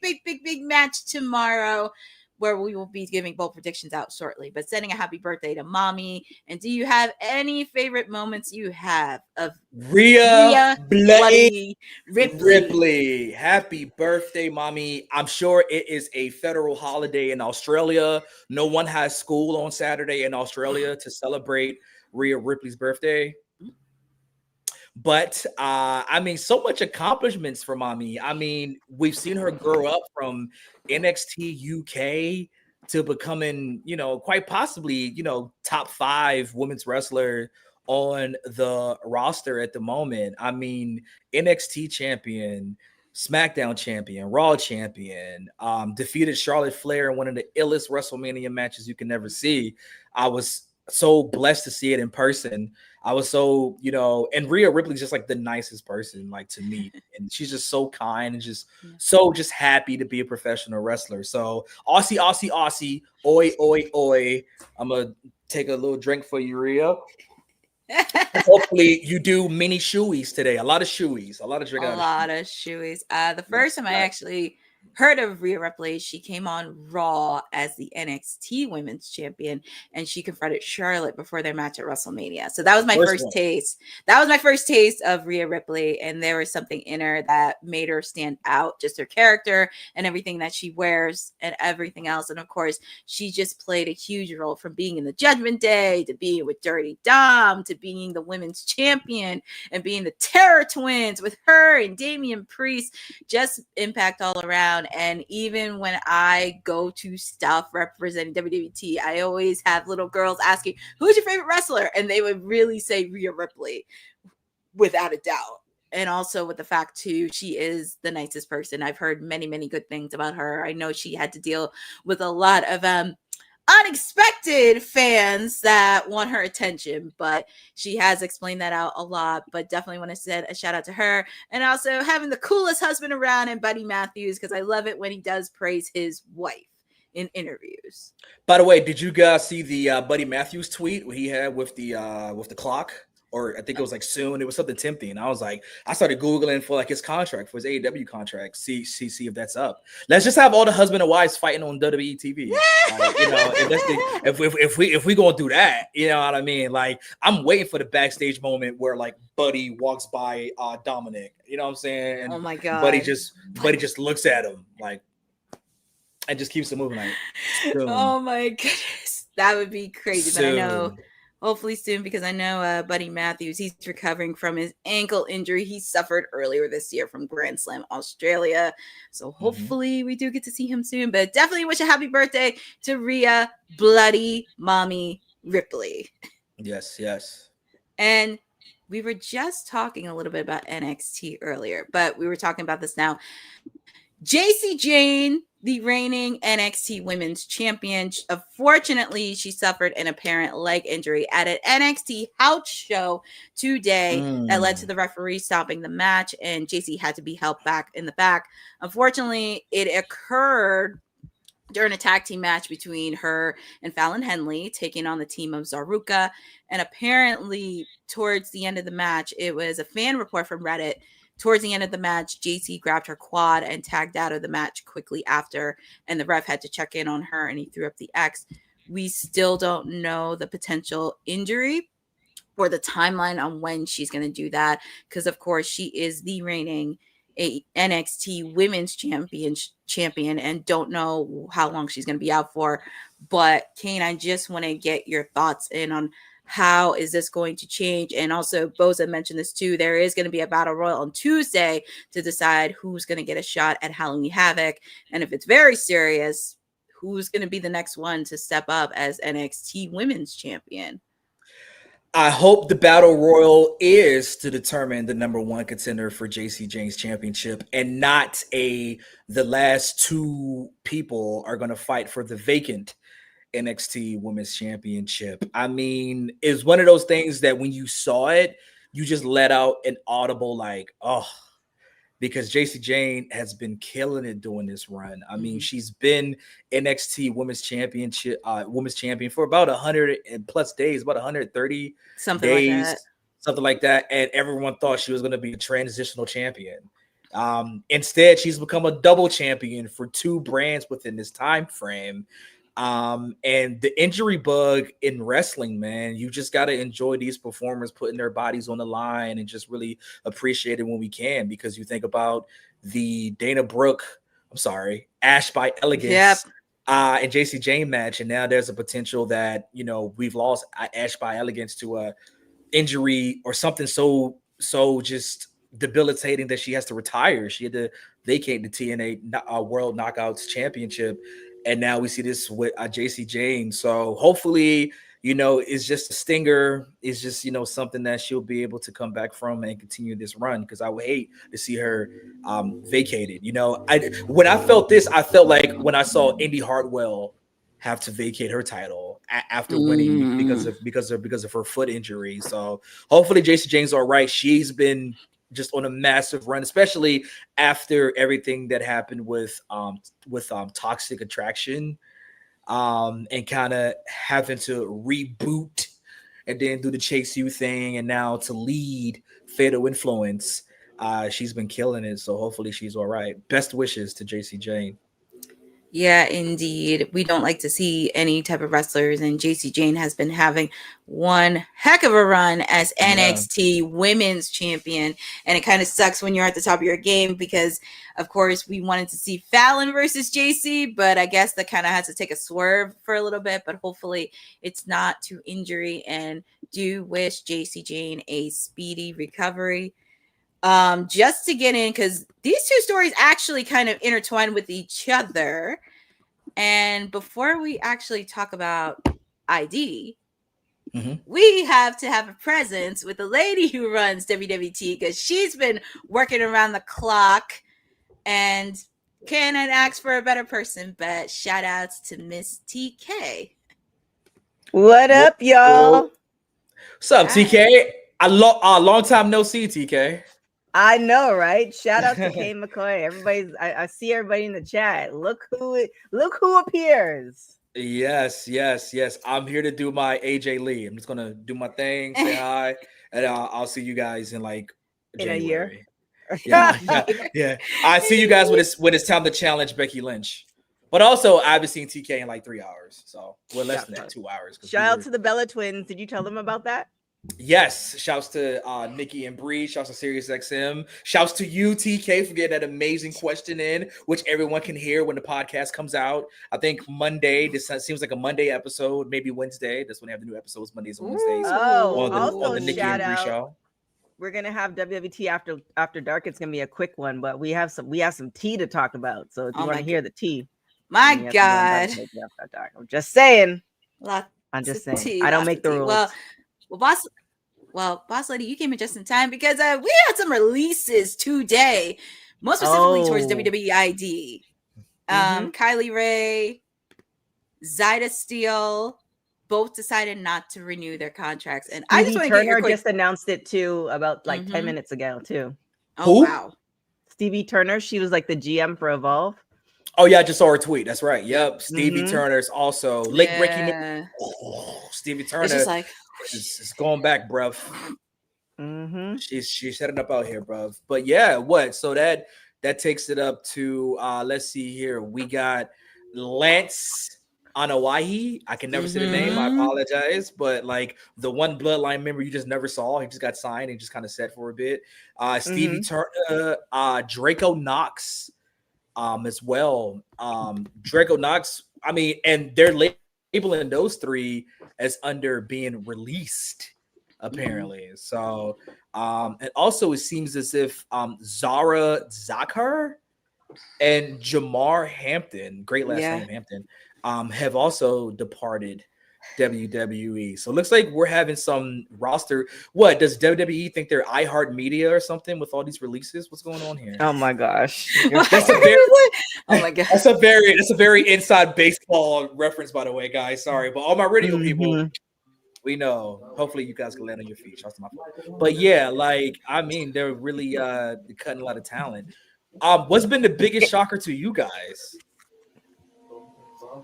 Speaker 3: match tomorrow where we will be giving both predictions out shortly. But sending a happy birthday to mommy. And do you have any favorite moments you have of
Speaker 4: Rhea
Speaker 3: Bloody
Speaker 4: Ripley? Happy birthday, mommy. I'm sure it is a federal holiday in Australia. No one has school on Saturday in Australia to celebrate Rhea Ripley's birthday. But I mean, so much accomplishments for mommy. I mean, we've seen her grow up from NXT UK to becoming, you know, quite possibly, you know, top 5 women's wrestler on the roster at the moment. I mean, NXT champion, SmackDown champion, Raw champion, defeated Charlotte Flair in one of the illest WrestleMania matches you can never see. I was so blessed to see it in person. I was so, you know, and Rhea Ripley's just like the nicest person like to meet, and she's just so kind and just so just happy to be a professional wrestler. So Aussie, oi, oi, oi. I'm gonna take a little drink for you, Rhea. Hopefully you do mini shoeies today. A lot of shoeies, a lot of drink.
Speaker 3: A lot of shoeies. The first time I actually heard of Rhea Ripley, she came on Raw as the NXT Women's Champion, and she confronted Charlotte before their match at WrestleMania. So that was my first taste. That was my first taste of Rhea Ripley, and there was something in her that made her stand out, just her character and everything that she wears and everything else. And of course, she just played a huge role from being in the Judgment Day to being with Dirty Dom to being the Women's Champion and being the Terror Twins with her and Damian Priest. Just impact all around. And even when I go to stuff representing WWT, I always have little girls asking, who's your favorite wrestler? And they would really say Rhea Ripley, without a doubt. And also with the fact, too, she is the nicest person. I've heard many good things about her. I know she had to deal with a lot of unexpected fans that want her attention, but she has explained that out a lot. But definitely want to send a shout out to her, and also having the coolest husband around in Buddy Matthews, because I love it when he does praise his wife in interviews.
Speaker 4: By the way, did you guys see the Buddy Matthews tweet he had with the clock? Or I think it was like soon. It was something tempting. I was like, I started Googling for like his contract, for his AEW contract. See if that's up. Let's just have all the husband and wives fighting on WWE TV. Like, you know, if we gonna do that, you know what I mean? Like, I'm waiting for the backstage moment where like Buddy walks by Dominic. You know what I'm saying? And
Speaker 3: oh my god,
Speaker 4: Buddy just looks at him like, and just keeps it moving. Like, soon.
Speaker 3: Oh my goodness, that would be crazy. Soon. But I know. Hopefully soon, because I know Buddy Matthews, he's recovering from his ankle injury he suffered earlier this year from Grand Slam Australia. So hopefully we do get to see him soon. But definitely wish a happy birthday to Rhea Bloody Mommy Ripley.
Speaker 4: Yes.
Speaker 3: And we were just talking a little bit about NXT earlier, but we were talking about this now. Jacy Jayne, the reigning NXT Women's Champion. Unfortunately, she suffered an apparent leg injury at an NXT house show today that led to the referee stopping the match, and Jacy had to be helped back in the back. Unfortunately, it occurred during a tag team match between her and Fallon Henley, taking on the team of Zaruka. And apparently, towards the end of the match, it was a fan report from Reddit. Towards the end of the match, Jacy grabbed her quad and tagged out of the match quickly after, and the ref had to check in on her, and he threw up the X. We still don't know the potential injury or the timeline on when she's going to do that, because, of course, she is the reigning NXT Women's Champion and don't know how long she's going to be out for. But, Kane, I just want to get your thoughts in on how is this going to change? And also, Boza mentioned this too. There is going to be a battle royal on Tuesday to decide who's going to get a shot at Halloween Havoc. And if it's very serious, who's going to be the next one to step up as NXT Women's Champion?
Speaker 4: I hope the battle royal is to determine the number one contender for Jacy Jayne's championship, and not the last two people are going to fight for the vacant NXT Women's Championship. I mean, it's one of those things that when you saw it, you just let out an audible like, oh, because JC Jane has been killing it doing this run. I mean, she's been NXT Women's Champion for about 100 and plus days, about 130
Speaker 3: Something
Speaker 4: days,
Speaker 3: like that.
Speaker 4: something like that. And everyone thought she was going to be a transitional champion. Instead, she's become a double champion for 2 brands within this time frame. And the injury bug in wrestling, man, you just got to enjoy these performers putting their bodies on the line and just really appreciate it when we can, because you think about the Ash by Elegance and JC Jane match, and now there's a potential that, you know, we've lost Ash by Elegance to a injury or something so just debilitating that she has to retire. She had to vacate the TNA World Knockouts Championship. And now we see this with JC Jane. So hopefully, you know, it's just a stinger. It's just, you know, something that she'll be able to come back from and continue this run, because I would hate to see her vacated. You know, when I felt this, I felt like when I saw Indy Hartwell have to vacate her title after winning because of her foot injury. So hopefully JC Jane's all right. She's been just on a massive run, especially after everything that happened with Toxic Attraction, and kind of having to reboot and then do the Chase U thing, and now to lead Fatal Influence. She's been killing it, so hopefully she's all right. Best wishes to JC Jane.
Speaker 3: Yeah, indeed. We don't like to see any type of wrestlers, and JC Jane has been having one heck of a run as NXT Women's Champion, and it kind of sucks when you're at the top of your game, because, of course, we wanted to see Fallon versus JC, but I guess that kind of has to take a swerve for a little bit, but hopefully it's not to injury, and do wish JC Jane a speedy recovery. Just to get in, because these 2 stories actually kind of intertwine with each other. And before we actually talk about ID, we have to have a presence with the lady who runs WWT, because she's been working around the clock, and cannot ask for a better person, but shout outs to Miss TK.
Speaker 5: What up, y'all?
Speaker 4: What's up, TK? Long time no see, TK.
Speaker 5: I know, right? Shout out to Kay McCoy. I see everybody in the chat. Look who appears.
Speaker 4: Yes. I'm here to do my AJ Lee. I'm just gonna do my thing, say hi, and I'll see you guys in like January.
Speaker 5: In a year.
Speaker 4: Yeah. I see you guys when it's time to challenge Becky Lynch. But also, I haven't seen TK in like 3 hours, so we're less than that, 2 hours.
Speaker 5: Shout out to the Bella twins. Did you tell them about that?
Speaker 4: Yes, shouts to Nikki and Bree, shouts to SiriusXM, shouts to you, TK, for getting that amazing question in, which everyone can hear when the podcast comes out. I think Monday, this seems like a Monday episode, maybe Wednesday. That's when they have the new episodes, Mondays and Wednesdays. On the Nikki and Bree show.
Speaker 5: We're gonna have WWT after dark. It's gonna be a quick one, but we have some tea to talk about. So if you want to hear the tea,
Speaker 3: my God,
Speaker 5: I'm just saying.
Speaker 3: I'm
Speaker 5: just saying. I don't make the rules.
Speaker 3: Well, boss lady, you came in just in time, because we had some releases today, most specifically towards WWE ID. Kylie Ray, Zyda Steele, both decided not to renew their contracts, and I just want to get your quick...
Speaker 5: just announced it too about 10 minutes ago too.
Speaker 3: Oh, wow.
Speaker 5: Stevie Turner, she was like the GM for Evolve.
Speaker 4: Oh yeah, I just saw her tweet. That's right. Yep, Stevie Turner's also Ricky. Stevie Turner.
Speaker 3: It's just like
Speaker 4: it's going back, bruv. She's setting up out here, bruv. But yeah, what? So that takes it up to let's see here. We got Lance Anoa'i. I can never say the name. I apologize, but like the one Bloodline member you just never saw. He just got signed and just kind of set for a bit. Stevie Turner, Draco Knox. As well. Draco Knox, I mean, and they're labeling those 3 as under being released, apparently. So, and also it seems as if Zara Zakar and Jamar Hampton, great last name Hampton, have also departed WWE. So it looks like we're having some roster. What does WWE think they're iHeartMedia or something with all these releases? What's going on here?
Speaker 5: Oh my gosh.
Speaker 4: That's a very
Speaker 3: that's
Speaker 4: inside baseball reference, by the way, guys. Sorry, but all my radio people, We know. Hopefully you guys can land on your feet. Trust my fault. But yeah, like I mean, they're really cutting a lot of talent. What's been the biggest shocker to you guys?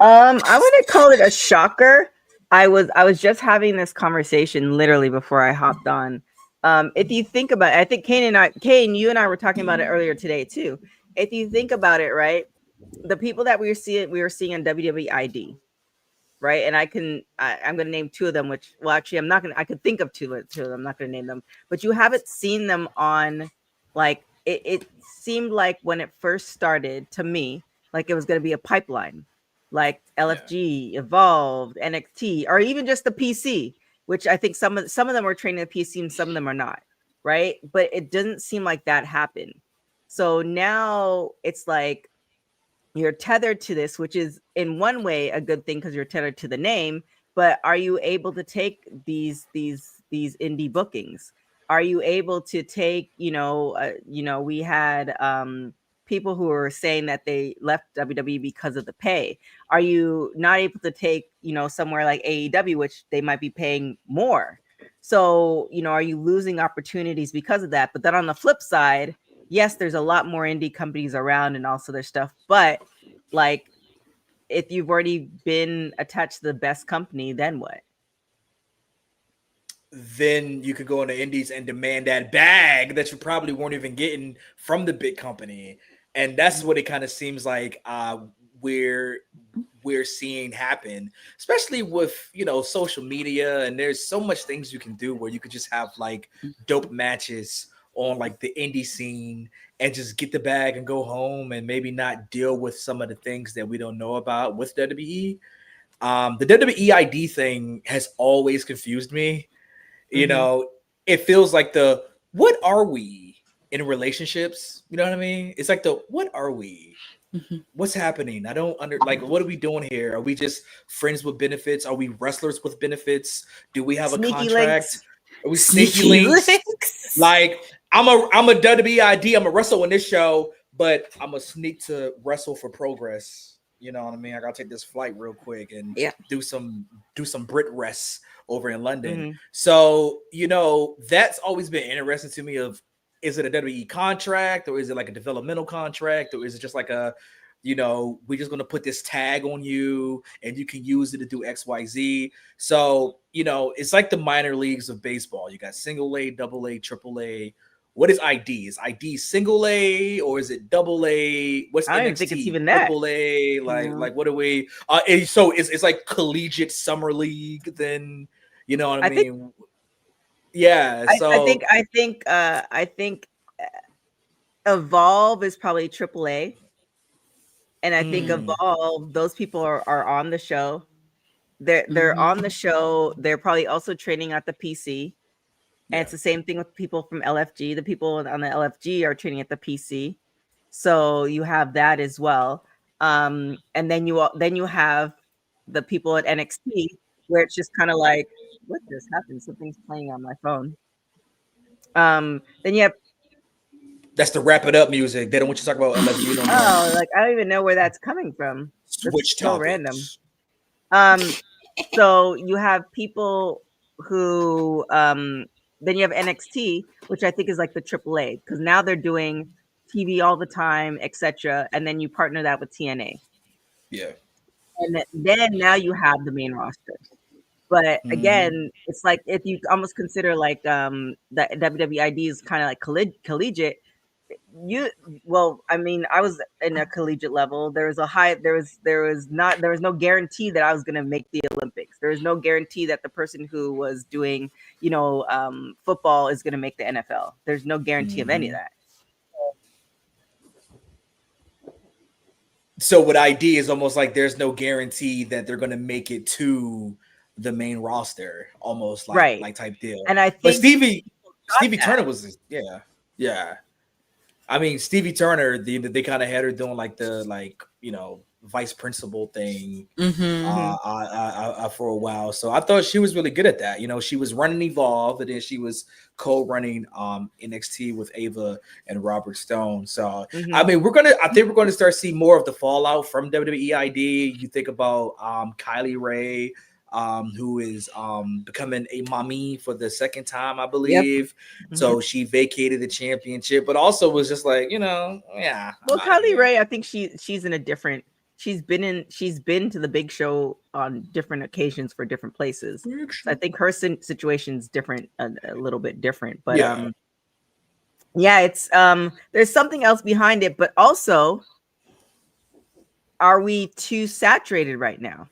Speaker 5: I wouldn't call it a shocker. I was just having this conversation literally before I hopped on. If you think about it, I think Kane, you and I were talking about it earlier today too. If you think about it, right, the people that we were seeing on WWID, right? And I'm going to name two of them, which, well, actually, I could think of two of them. I'm not going to name them, but you haven't seen them on, like, it seemed like when it first started to me, like it was going to be a pipeline, like LFG, Evolved, NXT, or even just the PC, which I think some of them are training the PC and some of them are not, right? But it doesn't seem like that happened. So now it's like, you're tethered to this, which is in one way a good thing because you're tethered to the name. But are you able to take these indie bookings? Are you able to take, we had people who were saying that they left WWE because of the pay. Are you not able to take, somewhere like AEW, which they might be paying more? So, are you losing opportunities because of that? But then on the flip side, yes, there's a lot more indie companies around and also their stuff, but like if you've already been attached to the best company, then what?
Speaker 4: Then you could go into indies and demand that bag that you probably weren't even getting from the big company. And that's what it kind of seems like we're seeing happen, especially with, social media. And there's so much things you can do where you could just have like dope matches on like the indie scene and just get the bag and go home and maybe not deal with some of the things that we don't know about with WWE. The WWE ID thing has always confused me. It feels like what are we in relationships? You know what I mean? It's like what are we? What's happening? I don't what are we doing here? Are we just friends with benefits? Are we wrestlers with benefits? Do we have
Speaker 5: sneaky
Speaker 4: a contract?
Speaker 5: Links.
Speaker 4: Are we sneaky links? Like I'm a WWE ID. I'm a wrestle in this show, but I'm a sneak to wrestle for Progress. You know what I mean? I gotta take this flight real quick and do some Brit rests over in London. So that's always been interesting to me. Is it a WWE contract or is it like a developmental contract or is it just like we're just gonna put this tag on you and you can use it to do XYZ. So it's like the minor leagues of baseball. You got single A, double A, triple A. What is ID? Is ID single A or is it double A? What's
Speaker 5: I don't
Speaker 4: NXT?
Speaker 5: think it's even that.
Speaker 4: Triple A? Like what are we? So it's like collegiate summer league. Then you know what I mean? Yeah. So
Speaker 5: I think Evolve is probably triple A, and I think Evolve. Those people are on the show. They're on the show. They're probably also training at the PC. And it's the same thing with people from LFG. The people on the LFG are training at the PC, so you have that as well. And then you have the people at NXT, where it's just kind of like, what just happened? Something's playing on my phone. Then you have
Speaker 4: that's the wrap it up music. They don't want you to talk about LFG no more.
Speaker 5: like I don't even know where that's coming from.
Speaker 4: Switch
Speaker 5: so
Speaker 4: topics.
Speaker 5: Random. So you have people who then you have NXT, which I think is like the AAA, because now they're doing TV all the time, etc. And then you partner that with TNA.
Speaker 4: Yeah.
Speaker 5: And then now you have the main roster. But again, it's like if you almost consider like the WWID is kind of like collegiate. I was in a collegiate level. There was no guarantee that I was going to make the Olympics. There was no guarantee that the person who was doing, football is going to make the NFL. There's no guarantee of any of that.
Speaker 4: So with ID is almost like there's no guarantee that they're going to make it to the main roster, almost like like type deal.
Speaker 5: And I think
Speaker 4: but Stevie Turner was yeah. I mean, Stevie Turner, they kind of had her doing like the vice principal thing for a while. So I thought she was really good at that. She was running Evolve and then she was co-running NXT with Ava and Robert Stone. So I mean, I think we're gonna start seeing more of the fallout from WWE ID. You think about Kylie Ray, who is becoming a mommy for the second time, I believe.
Speaker 5: Yep.
Speaker 4: So she vacated the championship, but also was just like, yeah.
Speaker 5: Well, Kylie Ray, I think she's in a different. She's been to the big show on different occasions for different places. So I think her situation's different, a little bit different. But yeah, it's there's something else behind it. But also, are we too saturated right now?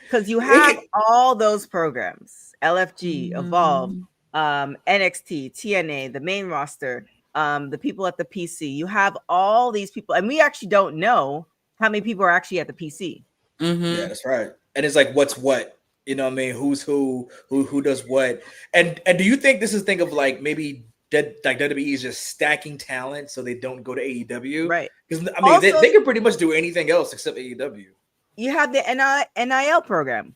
Speaker 5: Because you have all those programs, LFG, Evolve, NXT, TNA, the main roster, the people at the PC. You have all these people, and we actually don't know how many people are actually at the PC.
Speaker 4: Yeah, that's right. And it's like, what's what? You know what I mean? Who's who does what? And do you think this is thing of like maybe that like WWE is just stacking talent so they don't go to AEW?
Speaker 5: Right.
Speaker 4: Because I mean, also, they can pretty much do anything else except AEW.
Speaker 5: You have the NIL program.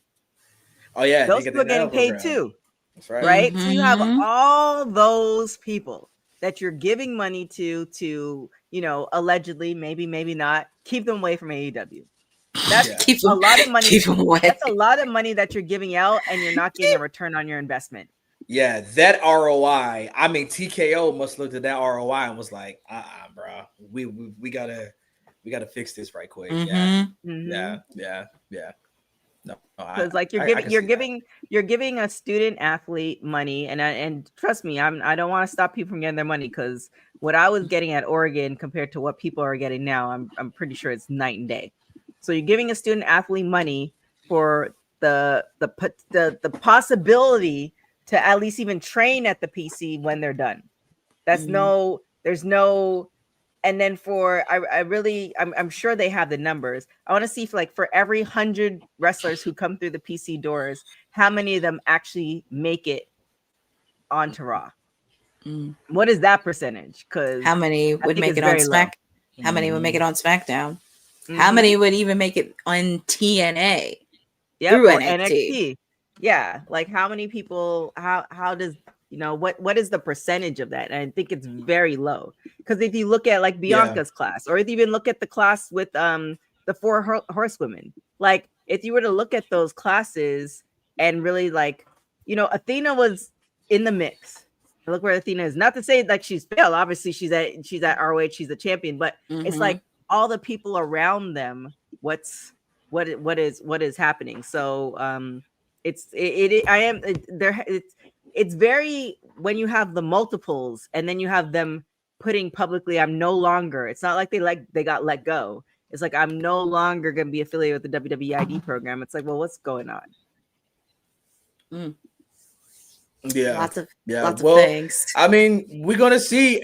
Speaker 4: Oh yeah,
Speaker 5: those people are getting paid too.
Speaker 4: That's right.
Speaker 5: Right. So you have all those people that you're giving money to allegedly, maybe not, keep them away from AEW. That's a lot of money. That's a lot of money that you're giving out, and you're not getting a return on your investment.
Speaker 4: Yeah, that ROI. I mean, TKO must look at that ROI and was like, bro, we gotta fix this right quick. Yeah. No,
Speaker 5: because like you're giving a student athlete money, and trust me, I don't want to stop people from getting their money, because what I was getting at Oregon compared to what people are getting now, I'm pretty sure it's night and day. So you're giving a student athlete money for the possibility to at least even train at the PC when they're done. There's no. And then I'm sure they have the numbers. I want to see for every 100 wrestlers who come through the PC doors, how many of them actually make it onto Raw? What is that percentage? Because
Speaker 3: how many would make it on Smack? How many would make it on SmackDown? How many would even make it on TNA?
Speaker 5: Through NXT. Yeah, like how many people? How does what is the percentage of that? And I think it's very low, because if you look at like Bianca's class, or if you even look at the class with the 4 horsewomen, like if you were to look at those classes and really Athena was in the mix. Look where Athena is. Not to say like she's failed. Obviously, she's at ROH. She's a champion, but it's like all the people around them. What is happening? So it's very, when you have the multiples and then you have them putting publicly, I'm no longer, it's not like they got let go. It's like, I'm no longer going to be affiliated with the WWEID program. It's like, well, what's going on?
Speaker 4: Yeah.
Speaker 3: Lots of things.
Speaker 4: I mean, we're going to see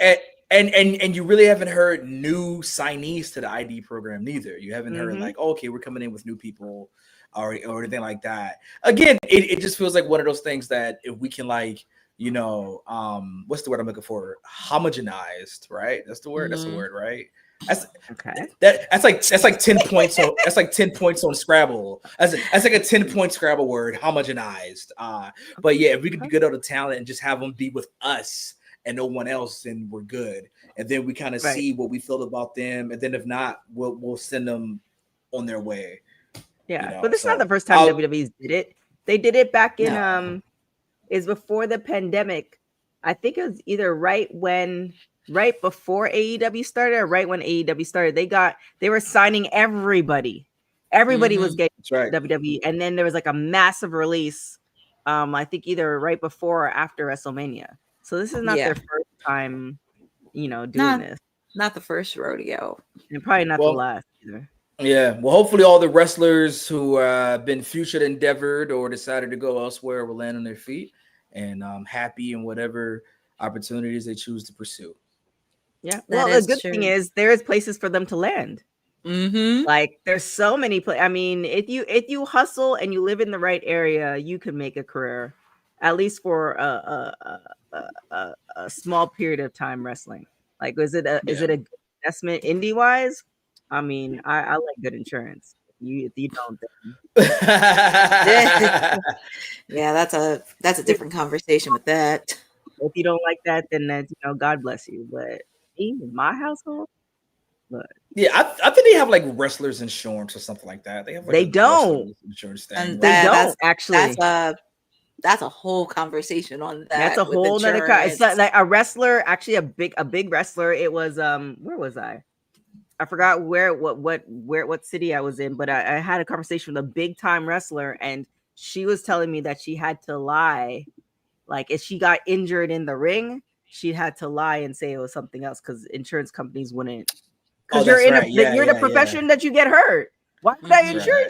Speaker 4: and you really haven't heard new signees to the ID program neither. You haven't heard like, okay, we're coming in with new people or anything like that. Again, it just feels like one of those things that if we can what's the word I'm looking for? Homogenized, right? That's the word. That's the word, right? That's okay. That's like 10 points. So that's like 10 points on Scrabble. That's like a 10-point Scrabble word, homogenized. But yeah, if we could get all the talent and just have them be with us and no one else, then we're good. And then we kind of see what we feel about them. And then if not, we'll send them on their way.
Speaker 5: Yeah, but this is not the first time WWE did it. They did it back in is before the pandemic. I think it was either right before AEW started or right when AEW started. They were signing everybody. Everybody was getting WWE, and then there was like a massive release. I think either right before or after WrestleMania. So this is not their first time, doing this.
Speaker 3: Not the first rodeo,
Speaker 5: and probably not the last either.
Speaker 4: Yeah, well, hopefully all the wrestlers who been future endeavored or decided to go elsewhere will land on their feet and happy in whatever opportunities they choose to pursue.
Speaker 5: Yeah, well, the good thing is there is places for them to land. Like there's so many places. I mean, if you hustle and you live in the right area, you can make a career, at least for a small period of time wrestling. Like, is it a good investment indie wise? I mean, I like good insurance. If you don't,
Speaker 3: yeah, that's a different conversation with that.
Speaker 5: If you don't like that, then that's God bless you. But in my household, But
Speaker 4: Yeah, I think they have like wrestlers insurance or something like that. They have like
Speaker 5: they
Speaker 4: a
Speaker 5: don't.
Speaker 4: wrestlers insurance thing.
Speaker 3: And
Speaker 5: They
Speaker 4: right?
Speaker 5: don't actually.
Speaker 3: that's a whole conversation on
Speaker 5: That's
Speaker 3: that
Speaker 5: a
Speaker 3: with
Speaker 5: whole nother. It's
Speaker 3: insurance.
Speaker 5: like a wrestler, actually a big wrestler. It was where was I? I forgot what city I was in, but I had a conversation with a big time wrestler, and she was telling me that she had to lie. Like if she got injured in the ring, she had to lie and say it was something else because insurance companies wouldn't. Because
Speaker 4: Oh, that's right.
Speaker 5: you're in a profession that you get hurt. Why would I insure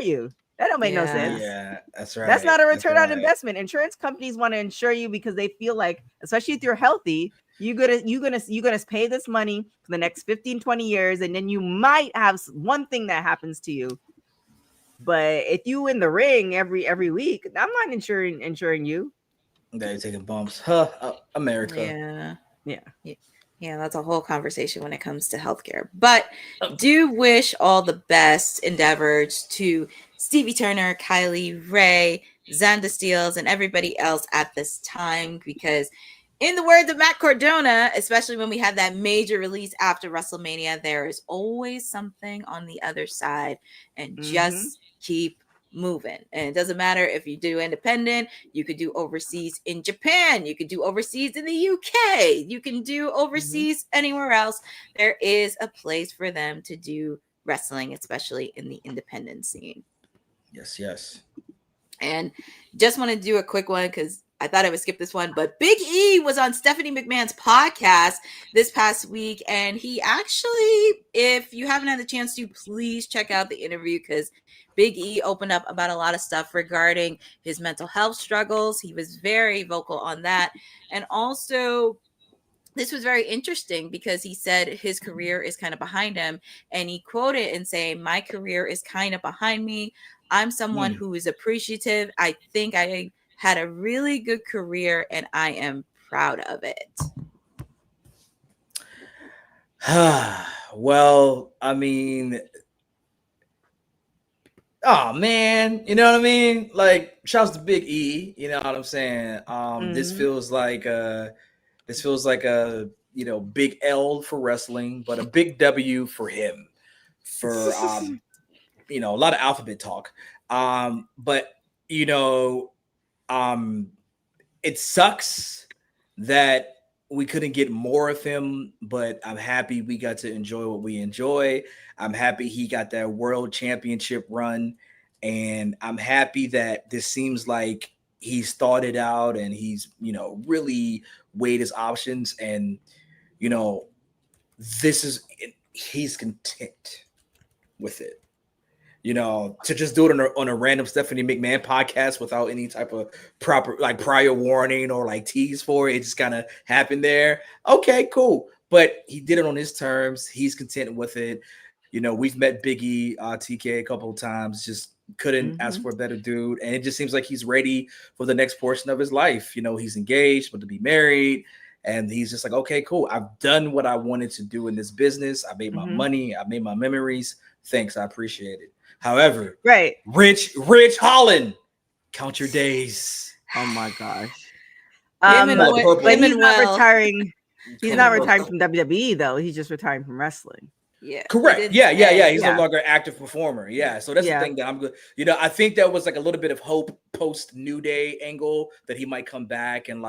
Speaker 5: you? That don't make no sense.
Speaker 4: Yeah, that's right.
Speaker 5: That's not a return on investment. Insurance companies want to insure you because they feel like, especially if you're healthy, you're gonna pay this money for the next 15, 20 years, and then you might have one thing that happens to you. But if you in the ring every week, I'm not insuring you.
Speaker 4: They're taking bumps. Huh, America.
Speaker 3: Yeah, that's a whole conversation when it comes to healthcare. But do wish all the best endeavors to Stevie Turner, Kylie Ray, Xanda Steels, and everybody else at this time, because in the words of Matt Cardona, especially when we had that major release after WrestleMania, there is always something on the other side, and just keep moving. And it doesn't matter if you do independent, you could do overseas in Japan, you could do overseas in the UK, you can do overseas anywhere else. There is a place for them to do wrestling, especially in the independent scene.
Speaker 4: Yes.
Speaker 3: And just want to do a quick one because I thought I would skip this one, but Big E was on Stephanie McMahon's podcast this past week, and he actually, if you haven't had the chance to, please check out the interview, because Big E opened up about a lot of stuff regarding his mental health struggles. He was very vocal on that. And also, this was very interesting because he said his career is kind of behind him, and he quoted and saying, "My career is kind of behind me. I'm someone who is appreciative. I think I had a really good career, and I am proud of it."
Speaker 4: Well, I mean, oh man, you know what I mean? Like, shouts to Big E, you know what I'm saying? This feels like a big L for wrestling, but a big W for him. For a lot of alphabet talk. But it sucks that we couldn't get more of him, but I'm happy we got to enjoy what we enjoy. I'm happy he got that world championship run, and I'm happy that this seems like he started out and he's, really weighed his options, and, he's content with it. To just do it on a random Stephanie McMahon podcast without any type of proper prior warning or tease for it. It just kind of happened there. Okay, cool. But he did it on his terms. He's content with it. We've met Biggie, TK a couple of times, just couldn't ask for a better dude. And it just seems like he's ready for the next portion of his life. He's engaged, but to be married. And he's just like, okay, cool. I've done what I wanted to do in this business. I made my money. I made my memories. Thanks. I appreciate it. However, Rich Holland, count your days.
Speaker 5: Oh my gosh.
Speaker 3: But
Speaker 5: he's not retiring. He's not retiring from WWE though. He's just retiring from wrestling.
Speaker 3: Yeah.
Speaker 4: Correct. Yeah. He's no longer an active performer. Yeah. So that's the thing that I'm good. I think that was a little bit of hope post New Day angle that he might come back, and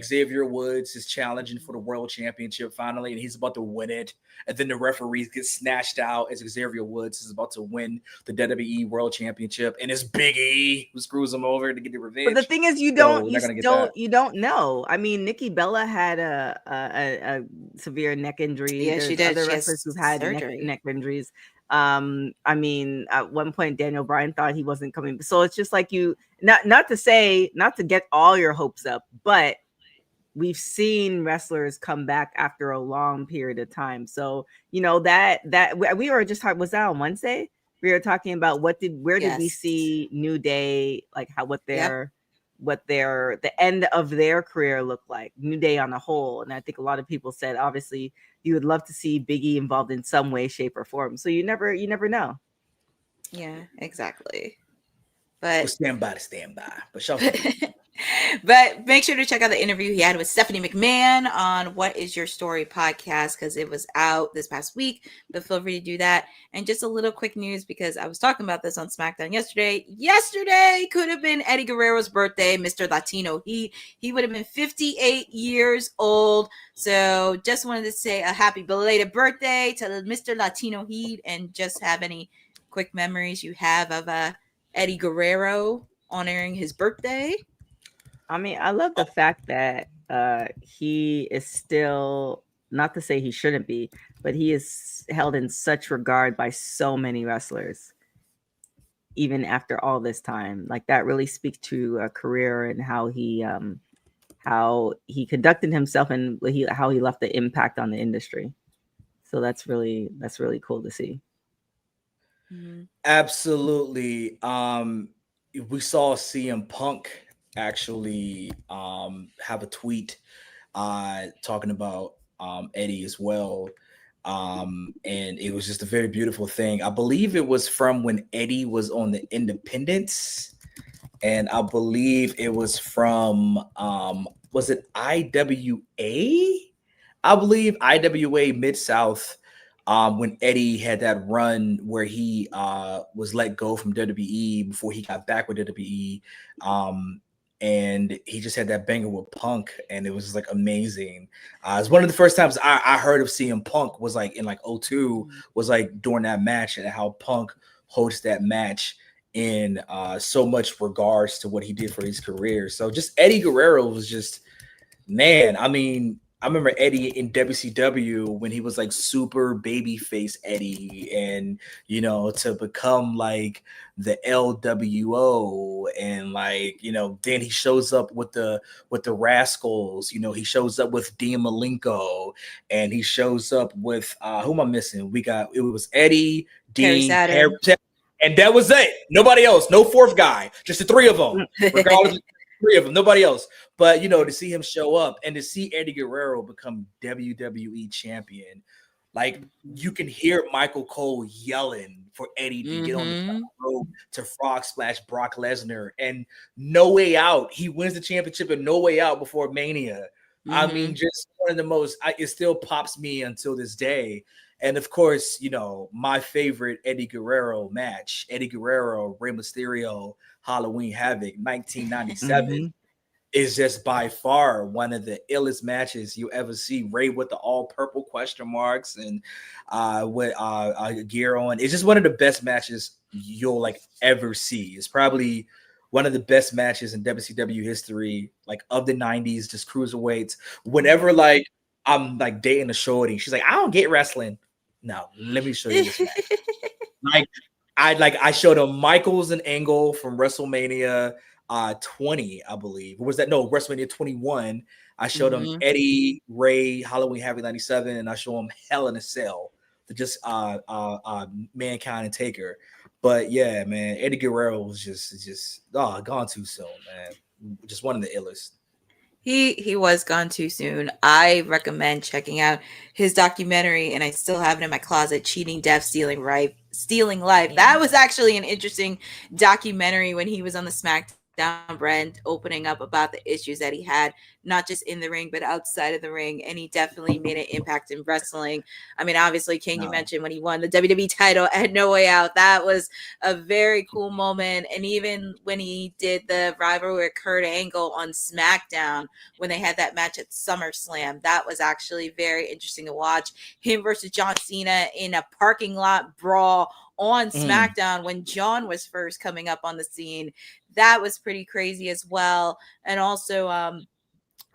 Speaker 4: Xavier Woods is challenging for the world championship finally, and he's about to win it. And then the referees get snatched out as Xavier Woods is about to win the WWE World Championship, and it's Big E who screws him over to get the revenge.
Speaker 5: But the thing is, you don't know. I mean, Nikki Bella had a severe neck injury.
Speaker 3: Yeah, she did.
Speaker 5: Other wrestlers who've had neck injuries. I mean, at one point, Daniel Bryan thought he wasn't coming. So it's just like not to get all your hopes up, but we've seen wrestlers come back after a long period of time. So, that we were just talking, was that on Wednesday? We were talking about where did we see New Day, the end of their career look like, New Day on a whole. And I think a lot of people said, obviously, you would love to see Big E involved in some way, shape, or form. So you never know.
Speaker 3: Yeah, exactly. But
Speaker 4: stand by. But
Speaker 3: But make sure to check out the interview he had with Stephanie McMahon on What Is Your Story podcast, because it was out this past week. But feel free to do that. And just a little quick news, because I was talking about this on SmackDown yesterday. Yesterday could have been Eddie Guerrero's birthday, Mr. Latino Heat. He would have been 58 years old. So just wanted to say a happy belated birthday to Mr. Latino Heat, and just have any quick memories you have of Eddie Guerrero honoring his birthday.
Speaker 5: I mean, I love the fact that he is still, not to say he shouldn't be, but he is held in such regard by so many wrestlers, even after all this time. Like, that really speaks to a career and how he conducted himself, and how he left the impact on the industry. So that's really cool to see.
Speaker 4: Absolutely. We saw CM Punk actually have a tweet talking about Eddie as well. And it was just a very beautiful thing. I believe it was from when Eddie was on the Independents, and I believe it was from was it IWA? I believe IWA Mid-South, when Eddie had that run where he was let go from WWE before he got back with WWE. And he just had that banger with Punk, and it was just like amazing. It's one of the first times I heard of CM Punk was like in like 02, was like during that match, and how Punk hosts that match in so much regards to what he did for his career. So just Eddie Guerrero was just, man, I mean, I remember Eddie in WCW when he was like super babyface Eddie, and you know, to become like the LWO, and like, you know, then he shows up with the Rascals, you know, he shows up with Dean Malenko, and he shows up with who am I missing? It was Eddie, Dean, Harry, and that was it. Nobody else, no fourth guy, just the three of them, regardless. Three of them, nobody else. But you know, to see him show up and to see Eddie Guerrero become WWE champion, like you can hear Michael Cole yelling for Eddie to get on the top rope to frog splash Brock Lesnar, and No Way Out, he wins the championship in No Way Out before Mania. I mean, just one of the most. It still pops me until this day. And of course, you know, my favorite Eddie Guerrero match, Eddie Guerrero, Rey Mysterio, Halloween Havoc, 1997, is just by far one of the illest matches you ever see. Rey with the all purple question marks, and with gear on. It's just one of the best matches you'll like ever see. It's probably one of the best matches in WCW history, like of the 90s, just cruiserweights. Whenever like I'm like dating a shorty, she's like, I don't get wrestling. No, let me show you this match. I showed him Michaels and Angle from WrestleMania 20, I believe. Or was that WrestleMania 21? I showed him Eddie, Rey, Halloween Havoc 97, and I showed him Hell in a Cell to just Mankind and Taker. But yeah, man, Eddie Guerrero was just gone too soon, man. Just one of the illest.
Speaker 3: He was gone too soon. I recommend checking out his documentary, and I still have it in my closet, Cheating Death, Stealing Life. That was actually an interesting documentary when he was on the SmackDown brand, opening up about the issues that he had, not just in the ring, but outside of the ring. And he definitely made an impact in wrestling. I mean, obviously, you mentioned when he won the WWE title at No Way Out, that was a very cool moment. And even when he did the rivalry with Kurt Angle on SmackDown, when they had that match at SummerSlam, that was actually very interesting to watch. Him versus John Cena in a parking lot brawl on SmackDown when John was first coming up on the scene. That was pretty crazy as well. And also,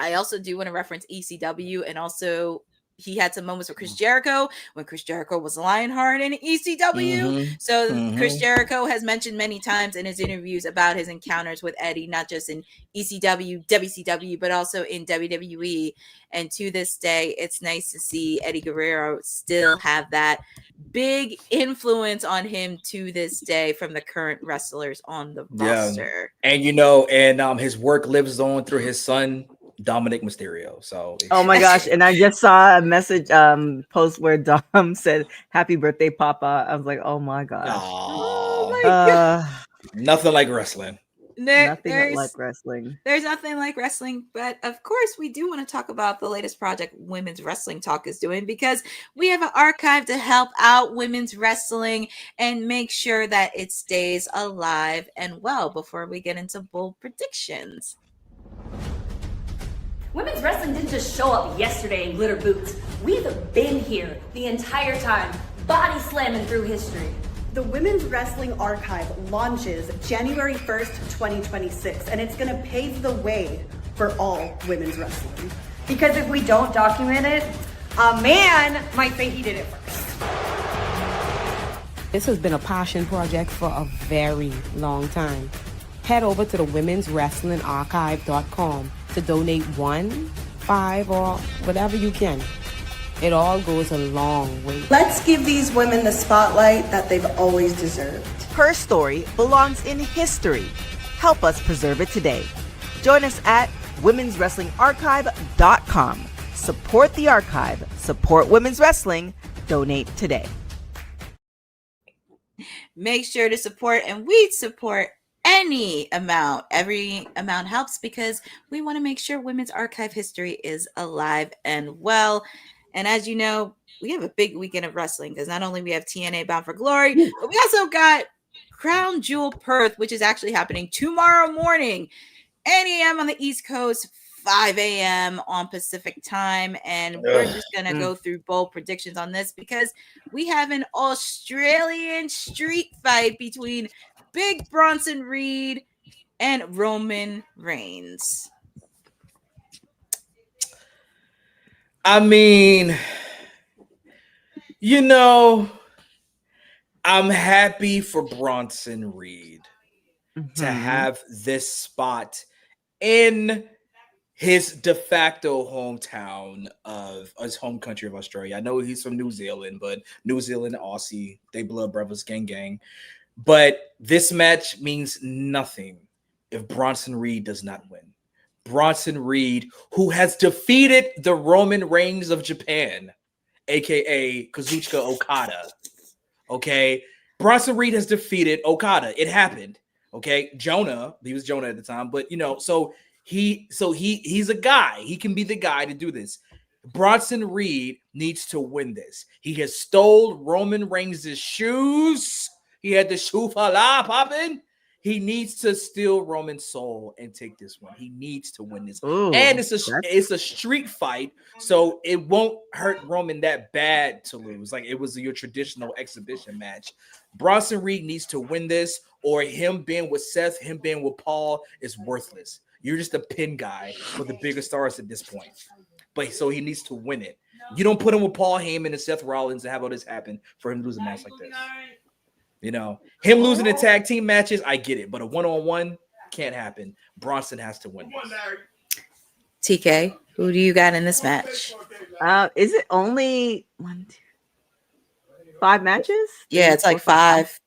Speaker 3: I also do want to reference ECW, and also he had some moments with Chris Jericho when Chris Jericho was Lionheart in ECW. So Chris Jericho has mentioned many times in his interviews about his encounters with Eddie, not just in ECW, WCW, but also in WWE. And to this day, it's nice to see Eddie Guerrero still have that big influence on him to this day from the current wrestlers on the roster.
Speaker 4: And you know, and his work lives on through his son, Dominic Mysterio. So
Speaker 5: oh my gosh, and I just saw a message post where Dom said happy birthday Papa. I was like, oh my gosh.
Speaker 3: Oh my God.
Speaker 4: Nothing like wrestling.
Speaker 5: Nothing like wrestling.
Speaker 3: There's nothing like wrestling, but of course we do want to talk about the latest project Women's Wrestling Talk is doing, because we have an archive to help out women's wrestling and make sure that it stays alive and well before we get into bold predictions.
Speaker 6: Women's wrestling didn't just show up yesterday in glitter boots. We've been here the entire time, body slamming through history.
Speaker 7: The Women's Wrestling Archive launches January 1st, 2026, and it's going to pave the way for all women's wrestling.
Speaker 6: Because if we don't document it, a man might say he did it first.
Speaker 8: This has been a passion project for a very long time. Head over to the womenswrestlingarchive.com to donate 1, 5, or whatever you can. It all goes a long way.
Speaker 7: Let's give these women the spotlight that they've always deserved.
Speaker 5: Her story belongs in history. Help us preserve it today. Join us at womenswrestlingarchive.com. Support the archive. Support women's wrestling. Donate today.
Speaker 3: Make sure to support, and we support any amount. Every amount helps, because we want to make sure women's archive history is alive and well. And as you know, we have a big weekend of wrestling, because not only we have TNA Bound for Glory, but we also got Crown Jewel Perth, which is actually happening tomorrow morning, 8 a.m. on the East Coast, 5 a.m. on Pacific time. And we're just going to go through bold predictions on this, because we have an Australian street fight between Big Bronson Reed and Roman Reigns.
Speaker 4: I mean, you know, I'm happy for Bronson Reed to have this spot in his de facto hometown of his home country of Australia. I know he's from New Zealand, but New Zealand, Aussie, they blood brothers, gang, gang. But this match means nothing if Bronson Reed does not win. Bronson Reed, who has defeated the Roman Reigns of Japan, aka Kazuchika Okada. Okay, Bronson Reed has defeated Okada. It happened. Okay, Jonah, he was Jonah at the time, but you know, so he's a guy. He can be the guy to do this. Bronson Reed needs to win this. He has stole Roman Reigns' shoes. He had the shoe fala popping. He needs to steal Roman's soul and take this one. He needs to win this.
Speaker 5: Ooh,
Speaker 4: and it's a street fight, so it won't hurt Roman that bad to lose. Like it was your traditional exhibition match. Bronson Reed needs to win this, or him being with Seth, him being with Paul is worthless. You're just a pin guy for the bigger stars at this point. But so he needs to win it. You don't put him with Paul Heyman and Seth Rollins and have all this happen for him to lose a match like this. You know, him losing the tag team matches, I get it, but a one-on-one can't happen. Bronson has to win this.
Speaker 3: TK, who do you got in this match?
Speaker 5: Is it only 5 matches?
Speaker 3: Yeah, it's like 5.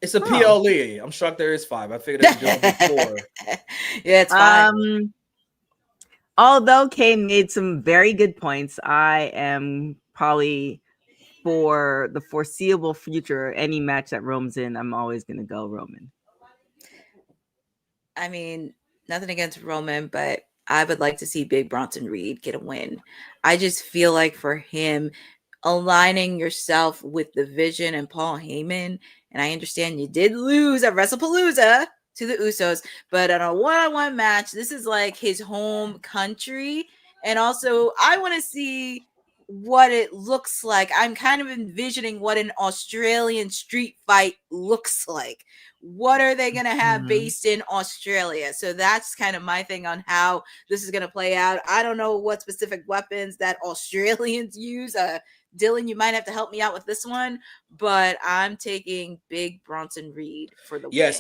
Speaker 4: It's a PLE. I'm shocked there is 5. I figured it was before.
Speaker 3: Yeah, it's 5.
Speaker 5: Although Kane made some very good points, I am probably for the foreseeable future, any match that Roman's in, I'm always going to go Roman.
Speaker 3: I mean, nothing against Roman, but I would like to see Big Bronson Reed get a win. I just feel like for him, aligning yourself with the Vision and Paul Heyman, and I understand you did lose at WrestlePalooza to the Usos, but on a one-on-one match, this is like his home country. And also, I want to see what it looks like. I'm kind of envisioning what an Australian street fight looks like. What are they going to have based in Australia? So that's kind of my thing on how this is going to play out. I don't know what specific weapons that Australians use. Dylan, you might have to help me out with this one, but I'm taking Big Bronson Reed for the
Speaker 4: win.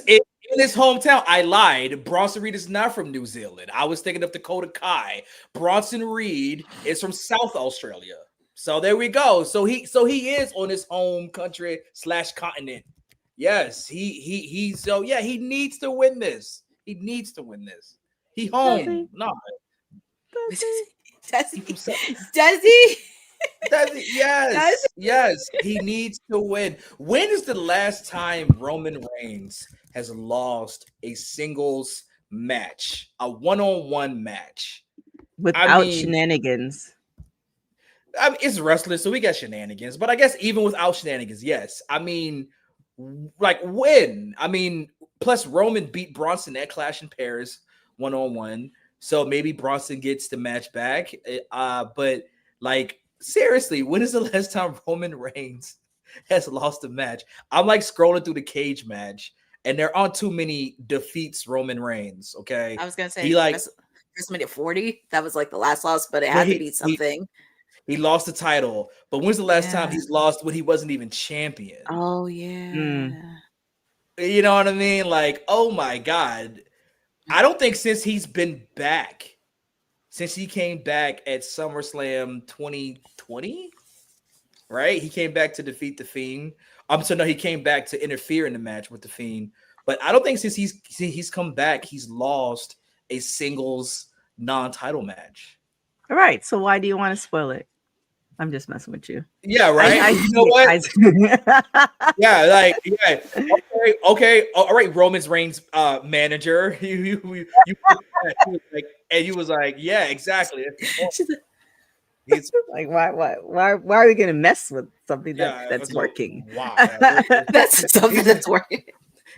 Speaker 4: In his hometown. I lied. Bronson Reed is not from New Zealand. I was thinking of Dakota Kai. Bronson Reed is from South Australia. So there we go. So he is on his home country / continent. Yes, he needs to win this. He needs to win this. He home. No.
Speaker 3: Does he?
Speaker 4: Yes. He needs to win. When is the last time Roman Reigns has lost a singles match, a one-on-one match.
Speaker 5: Without shenanigans.
Speaker 4: I mean, it's wrestling, so we got shenanigans. But I guess even without shenanigans, yes. I mean, like when? I mean, plus Roman beat Bronson at Clash in Paris one-on-one. So maybe Bronson gets the match back. But like, seriously, when is the last time Roman Reigns has lost a match? I'm like scrolling through the cage match, and there aren't too many defeats Roman Reigns. Okay.
Speaker 3: I was going to say,
Speaker 4: he like
Speaker 3: WrestleMania 40. That was like the last loss, but it had to be something.
Speaker 4: He lost the title, but when's the last time he's lost when he wasn't even champion?
Speaker 3: Oh, yeah.
Speaker 4: You know what I mean? Like, oh my God. I don't think since he's been back, since he came back at SummerSlam 2020, right? He came back to defeat The Fiend. No, he came back to interfere in the match with The Fiend. But I don't think since he's come back, he's lost a singles non-title match.
Speaker 5: All right. So why do you want to spoil it? I'm just messing with you.
Speaker 4: Yeah, right. You know what? Yeah, like, yeah. Okay. All right, Roman Reigns manager. You and he was like, yeah, exactly.
Speaker 5: He's like, why are we gonna mess with something that's working?
Speaker 4: Wow,
Speaker 3: that's something that's working.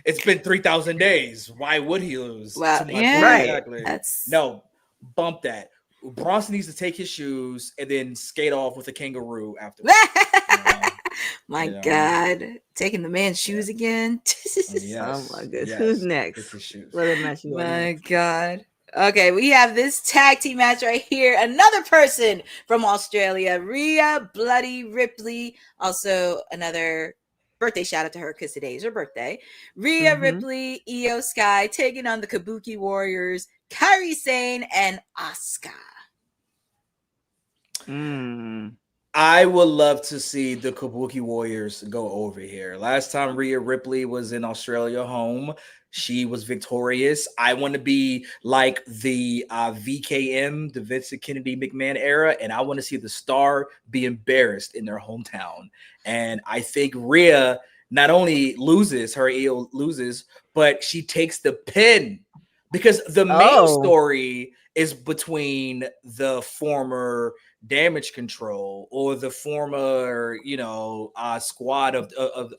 Speaker 4: It's been 3,000 days. Why would he lose?
Speaker 3: Wow, yeah,
Speaker 5: right.
Speaker 4: Exactly. No, bump that. Bronson needs to take his shoes and then skate off with a kangaroo after.
Speaker 3: My God, taking the man's shoes again.
Speaker 4: Yes.
Speaker 5: Oh my goodness. Yes. Who's next?
Speaker 3: My God. Okay, we have this tag team match right here. Another person from Australia, Rhea Bloody Ripley. Also, another birthday shout out to her because today is her birthday. Rhea Ripley, Io Sky taking on the Kabuki Warriors, Kairi Sane and Asuka.
Speaker 4: I would love to see the Kabuki Warriors go over here. Last time Rhea Ripley was in Australia home, she was victorious. I want to be like the VKM, the Vincent Kennedy McMahon era, and I want to see the Star be embarrassed in their hometown. And I think Rhea not only loses, but she takes the pin. Because the main story is between the former Damage Control or the former, squad of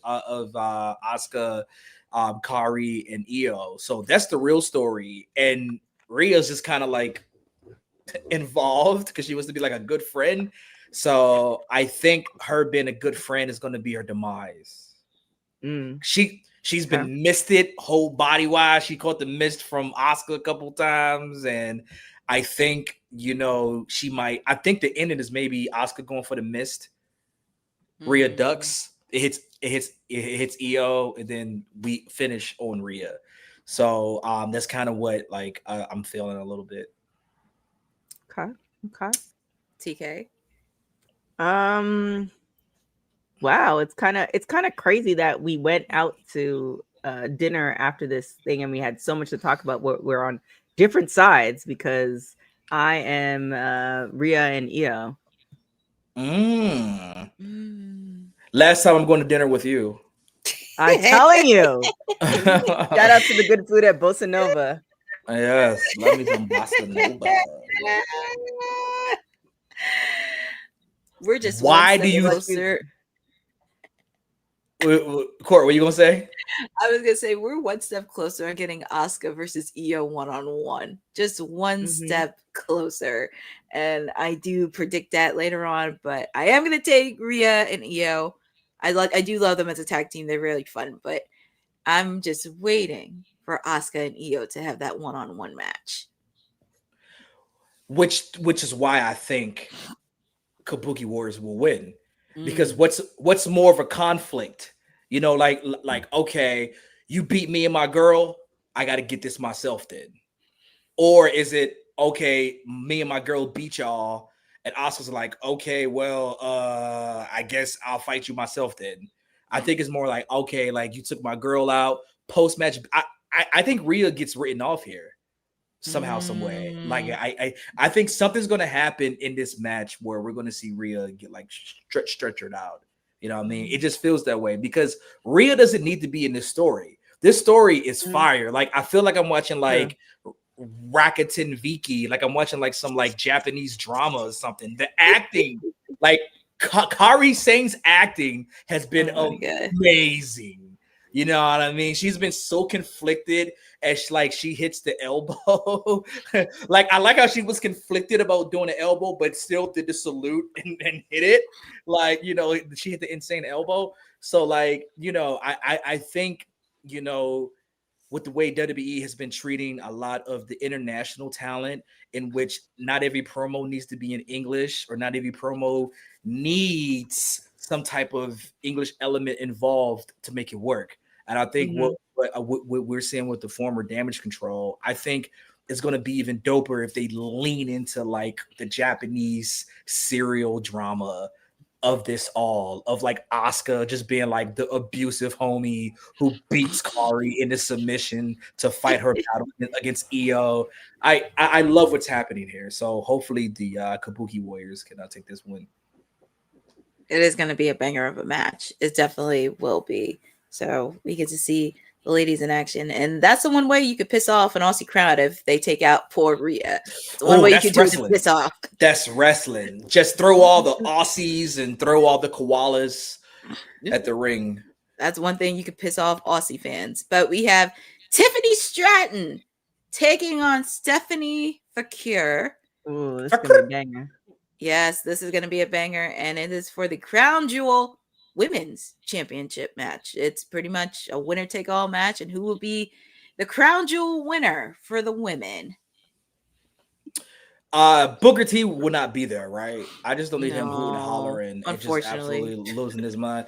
Speaker 4: Asuka, Kairi, and Io. So that's the real story. And Rhea's just kind of like involved because she wants to be like a good friend. So I think her being a good friend is going to be her demise. She's been misted whole body wise. She caught the mist from Asuka a couple times, and I think she might. I think the ending is maybe Asuka going for the mist. Rhea ducks. It hits Io, and then we finish on Rhea. So that's kind of what I'm feeling a little bit.
Speaker 5: Okay.
Speaker 3: TK.
Speaker 5: Wow, it's kind of crazy that we went out to dinner after this thing and we had so much to talk about. We're on different sides because I am Rhea and Io.
Speaker 4: Last time I'm going to dinner with you.
Speaker 5: I'm telling you. Shout out to the good food at Bossa Nova.
Speaker 4: Yes, love me some Bossa Nova.
Speaker 3: We're just
Speaker 4: why do you
Speaker 3: closer.
Speaker 4: Court, what are you gonna say?
Speaker 3: I was gonna say we're one step closer on getting Asuka versus Io one-on-one. Just one step closer. And I do predict that later on, but I am gonna take Rhea and Io. I do love them as a tag team. They're really fun, but I'm just waiting for Asuka and Io to have that one-on-one match.
Speaker 4: Which is why I think Kabuki Warriors will win. Because what's more of a conflict, like okay, you beat me and my girl, I got to get this myself then, or is it okay, me and my girl beat y'all, and Asuka's like, okay, well, I guess I'll fight you myself then. I think it's more like, okay, like you took my girl out post match. I think Rhea gets written off here somehow, some way. Like I think something's gonna happen in this match where we're gonna see Rhea get like stretchered out. You know what I mean? It just feels that way because Rhea doesn't need to be in this story. This story is fire. Like I feel like I'm watching like Rakuten Viki, like I'm watching like some like Japanese drama or something. The acting, like Kari Sane's acting has been amazing. You know what I mean? She's been so conflicted as she hits the elbow. Like I like how she was conflicted about doing the elbow, but still did the salute and hit it. Like, you know, she hit the insane elbow. So like, you know, I think, you know, with the way WWE has been treating a lot of the international talent, in which not every promo needs to be in English, or not every promo needs some type of English element involved to make it work. And I think what we're seeing with the former Damage Control, I think it's going to be even doper if they lean into like the Japanese serial drama of this all, of like Asuka just being like the abusive homie who beats Kari into submission to fight her battle against Io. I love what's happening here. So hopefully the Kabuki Warriors can take this win.
Speaker 3: It is going to be a banger of a match. It definitely will be. So we get to see the ladies in action, and that's the one way you could piss off an Aussie crowd if they take out poor Rhea. The one way you could do is piss off.
Speaker 4: That's wrestling. Just throw all the Aussies and throw all the koalas at the ring.
Speaker 3: That's one thing you could piss off Aussie fans. But we have Tiffany Stratton taking on Stephanie Fakir.
Speaker 5: Ooh, this is gonna be a banger.
Speaker 3: Yes, this is going to be a banger, and it is for the Crown Jewel Women's Championship match. It's pretty much a winner-take-all match, and who will be the Crown Jewel winner for the women?
Speaker 4: Booker T will not be there, right? I just don't need him hooting and hollering and just
Speaker 3: unfortunately.
Speaker 4: absolutely losing his mind.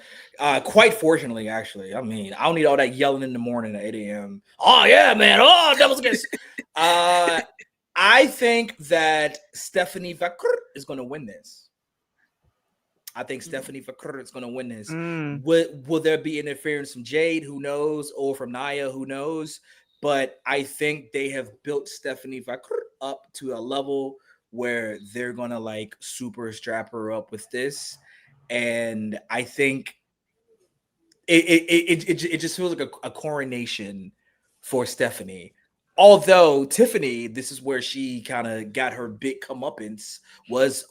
Speaker 4: Quite fortunately, actually. I mean, I don't need all that yelling in the morning at 8 a.m. Oh, yeah, man. Oh, Devil's against. I think that Stephanie Fakir is going to win this. I think Stephanie Fakir is going to win this. Will there be interference from Jade? Who knows? Or from Nia? Who knows? But I think they have built Stephanie Fakir up to a level where they're going to like super strap her up with this. And I think it just feels like a coronation for Stephanie. Although Tiffany, this is where she kind of got her big comeuppance, was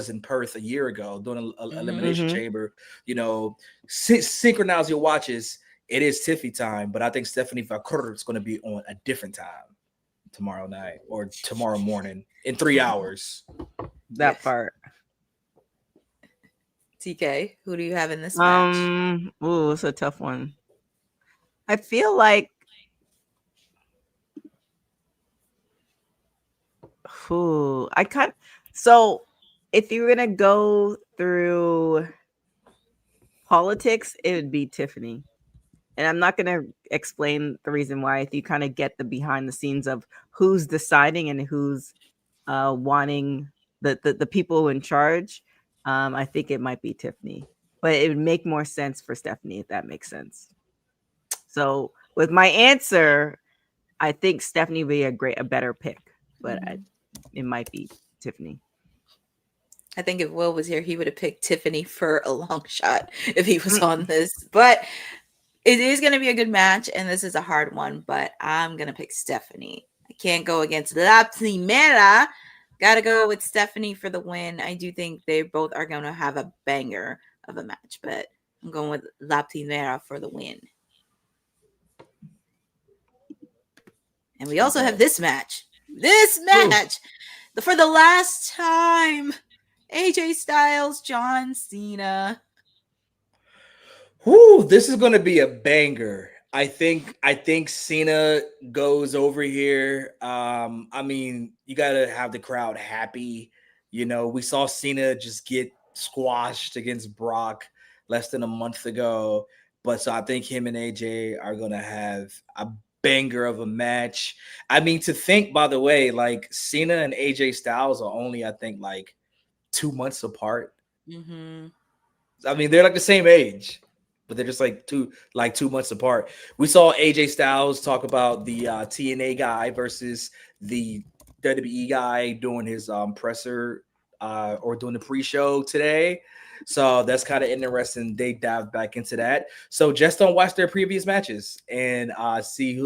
Speaker 4: in Perth a year ago doing an elimination chamber. You know, synchronize your watches. It is Tiffy time, but I think Stephanie Fakir is going to be on a different time tomorrow night or tomorrow morning in 3 hours.
Speaker 5: That part.
Speaker 3: TK, who do you have in this match?
Speaker 5: Ooh, it's a tough one. I feel like so if you were gonna go through politics, it would be Tiffany. And I'm not gonna explain the reason why. If you kind of get the behind the scenes of who's deciding and who's wanting the people in charge, I think it might be Tiffany. But it would make more sense for Stephanie, if that makes sense. So with my answer, I think Stephanie would be a better pick, but it might be Tiffany.
Speaker 3: I think if Will was here, he would have picked Tiffany for a long shot if he was on this. But it is going to be a good match, and this is a hard one, but I'm going to pick Stephanie. I can't go against La Primera. Got to go with Stephanie for the win. I do think they both are going to have a banger of a match, but I'm going with La Primera for the win. And we also have this match. For the last time, AJ Styles, John Cena.
Speaker 4: Whoo, this is going to be a banger. I think Cena goes over here. I mean, you got to have the crowd happy. You know, we saw Cena just get squashed against Brock less than a month ago. But so I think him and AJ are going to have a banger of a match. I mean, to think, by the way, like Cena and AJ Styles are only, I think, like 2 months apart. I mean, they're like the same age, but they're just like 2 months apart. We saw AJ Styles talk about the TNA guy versus the WWE guy doing his presser or doing the pre-show today. So that's kind of interesting. They dive back into that. So just don't watch their previous matches and see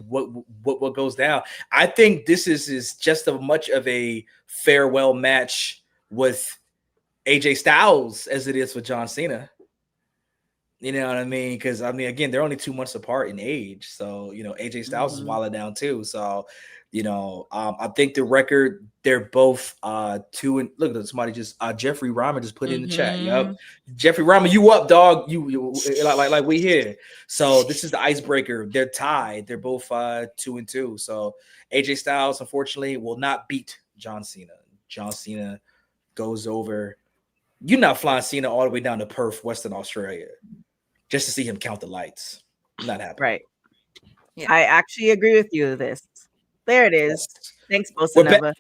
Speaker 4: what goes down. I think this is just as much of a farewell match with AJ Styles as it is with John Cena. You know what I mean? Because I mean, again, they're only 2 months apart in age. So, AJ Styles is wilding down too. So, I think the record, they're both 2 and look, somebody just Jeffrey Rahman just put in the chat. Yep. Jeffrey Rahman, you up, dog. You like we here. So this is the icebreaker. They're tied. They're both 2 and 2. So AJ Styles, unfortunately, will not beat John Cena. John Cena goes over. You're not flying Cena all the way down to Perth, Western Australia, just to see him count the lights. Not happening.
Speaker 5: Right.
Speaker 3: Yeah.
Speaker 5: I actually agree with you with this. There it is.
Speaker 4: Yes.
Speaker 5: Thanks, Bosanova.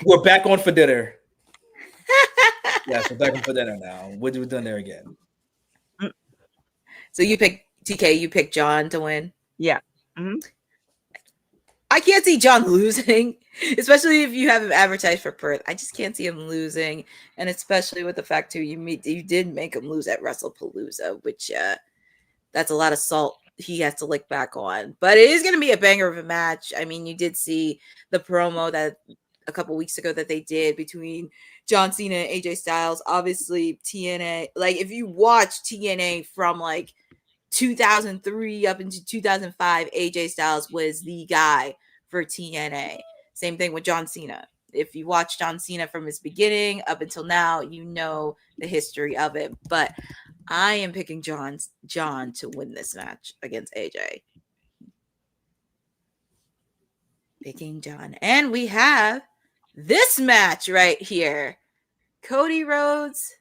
Speaker 4: We're back on for dinner. Yes, we're back on for dinner now. We're done there again.
Speaker 3: So you pick TK, you pick John to win.
Speaker 5: Yeah. Mm-hmm.
Speaker 3: I can't see John losing, especially if you have him advertised for Perth. I just can't see him losing, and especially with the fact too you did make him lose at WrestlePalooza, which that's a lot of salt he has to lick back on. But it is going to be a banger of a match. I mean, you did see the promo that a couple weeks ago that they did between John Cena and AJ Styles. Obviously, TNA. Like if you watch TNA from like 2003 up into 2005, AJ Styles was the guy for TNA. Same thing with John Cena. If you watch John Cena from his beginning up until now, you know the history of it. But I am picking John to win this match against AJ. Picking John. And we have this match right here. Cody Rhodes,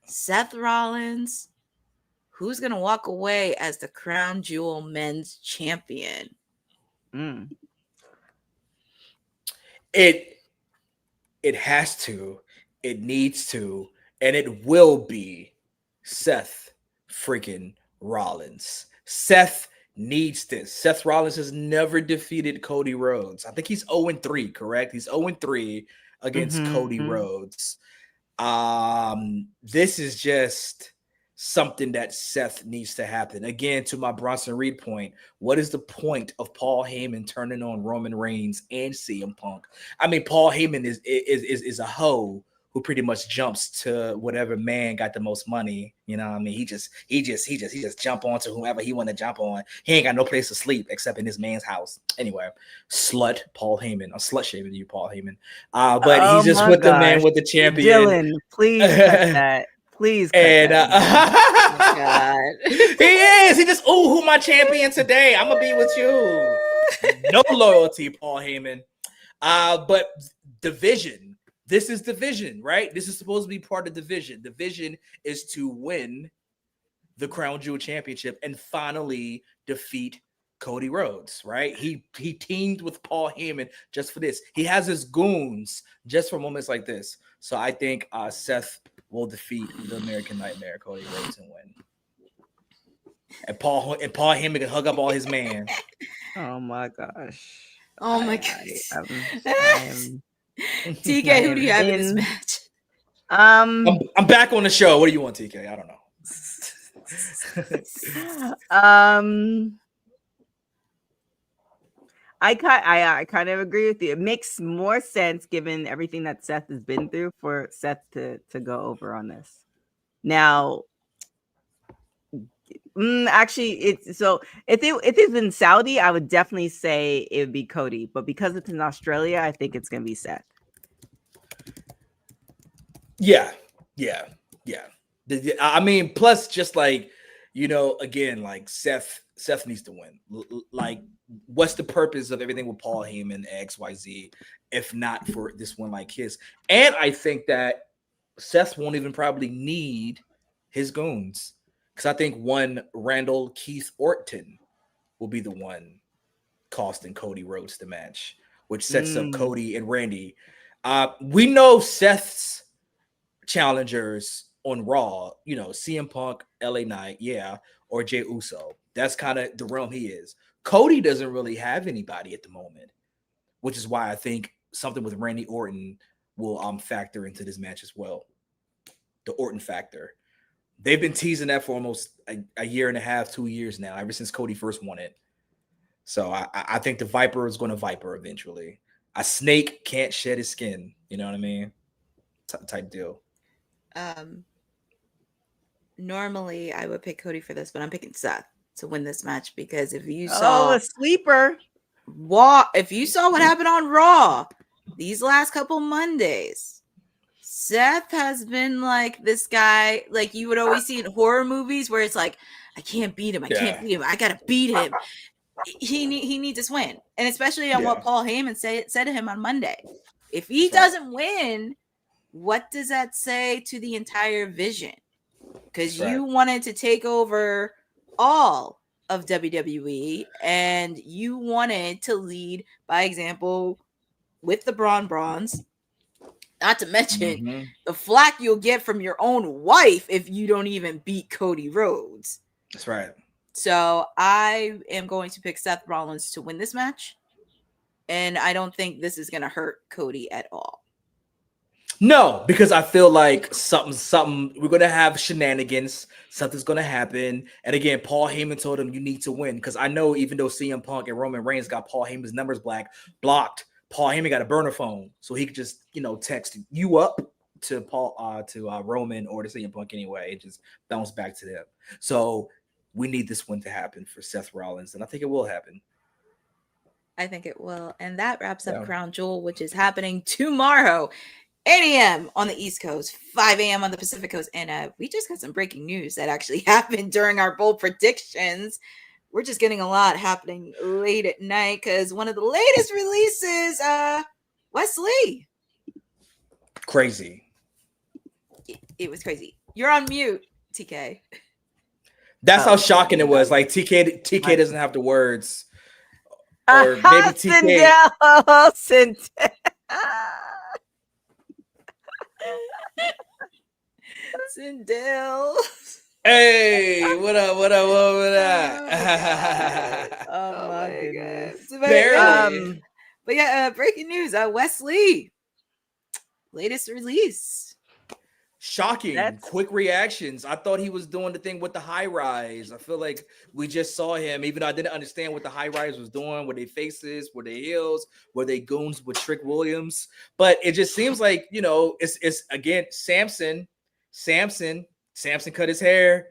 Speaker 3: Seth Rollins. Who's going to walk away as the Crown Jewel Men's Champion?
Speaker 4: It has to, it needs to, and it will be Seth freaking Rollins. Seth needs this. Seth Rollins has never defeated Cody Rhodes. I think he's 0-3, correct? He's 0-3 against Cody Rhodes. This is just something that Seth needs to happen. Again, to my Bronson Reed point, what is the point of Paul Heyman turning on Roman Reigns and CM Punk? I mean, Paul Heyman is a hoe who pretty much jumps to whatever man got the most money. You know what I mean? He just jump on to whoever he want to jump on. He ain't got no place to sleep except in his man's house. Anyway, slut Paul Heyman. I'm slut shaming you, Paul Heyman. But he's just with the man with the champion.
Speaker 5: Dylan, please cut that. Please cut that.
Speaker 3: Oh God.
Speaker 4: He is. He just, who my champion today? I'm gonna be with you. No loyalty, Paul Heyman. But division. This is division, right? This is supposed to be part of division. Division is to win the Crown Jewel Championship and finally defeat Cody Rhodes, right? He teamed with Paul Heyman just for this. He has his goons just for moments like this. So I think Seth will defeat the American Nightmare, Cody Rhodes, and win. And Paul Heyman can hug up all his man.
Speaker 5: Oh my gosh.
Speaker 3: Oh my gosh.
Speaker 5: I
Speaker 3: TK, who do you have in this match?
Speaker 5: am
Speaker 4: I'm back on the show. What do you want, TK? I don't know.
Speaker 5: I kind of agree with you. It makes more sense given everything that Seth has been through for Seth to go over on this. Now, actually, it's so if it's in Saudi, I would definitely say it would be Cody, but because it's in Australia, I think it's gonna be Seth.
Speaker 4: Yeah. I mean, plus just like, again, like Seth needs to win. Like, what's the purpose of everything with Paul Heyman, XYZ, if not for this one like his? And I think that Seth won't even probably need his goons. Because I think one Randall Keith Orton will be the one costing Cody Rhodes the match, which sets up Cody and Randy. We know Seth's challengers on Raw, CM Punk, LA Knight, or Jey Uso. That's kind of the realm he is. Cody doesn't really have anybody at the moment, which is why I think something with Randy Orton will factor into this match as well. The Orton factor. They've been teasing that for almost a year and a half, 2 years now, ever since Cody first won it. So I think the Viper is going to Viper eventually. A snake can't shed his skin. You know what I mean? Type deal.
Speaker 3: Normally I would pick Cody for this, but I'm picking Seth to win this match because if you saw
Speaker 5: a sleeper,
Speaker 3: if you saw what happened on Raw these last couple Mondays, Seth has been like this guy, like you would always see in horror movies where it's like, I can't beat him. I can't beat him. I got to beat him. He needs this win. And especially on what Paul Heyman said to him on Monday. If he doesn't win, what does that say to the entire vision? Because you wanted to take over all of WWE and you wanted to lead by example with the Brawns. Not to mention the flack you'll get from your own wife if you don't even beat Cody Rhodes.
Speaker 4: That's right.
Speaker 3: So I am going to pick Seth Rollins to win this match. And I don't think this is going to hurt Cody at all.
Speaker 4: No, because I feel like something we're going to have shenanigans. Something's going to happen. And again, Paul Heyman told him you need to win. Because I know even though CM Punk and Roman Reigns got Paul Heyman's numbers blocked, Paul Heyman got a burner phone, so he could just, text you up to Roman or to CM Punk anyway, and just bounce back to them. So we need this one to happen for Seth Rollins, and I think it will happen.
Speaker 3: I think it will, and that wraps up Crown Jewel, which is happening tomorrow, 8 a.m. on the East Coast, 5 a.m. on the Pacific Coast, and we just got some breaking news that actually happened during our bold predictions. We're just getting a lot happening late at night because one of the latest releases, Wesley.
Speaker 4: Crazy.
Speaker 3: It was crazy. You're on mute, TK.
Speaker 4: That's how shocking it was. Like TK doesn't have the words. Or maybe TK.
Speaker 3: Sindel.
Speaker 4: Hey, what up?
Speaker 5: Oh my goodness.
Speaker 3: But yeah, breaking news. Wesley, latest release.
Speaker 4: Shocking. Quick reactions. I thought he was doing the thing with the high rise. I feel like we just saw him, even though I didn't understand what the high rise was doing. Were they faces? Were they heels? Were they goons with Trick Williams? But it just seems like, it's again, Samson cut his hair.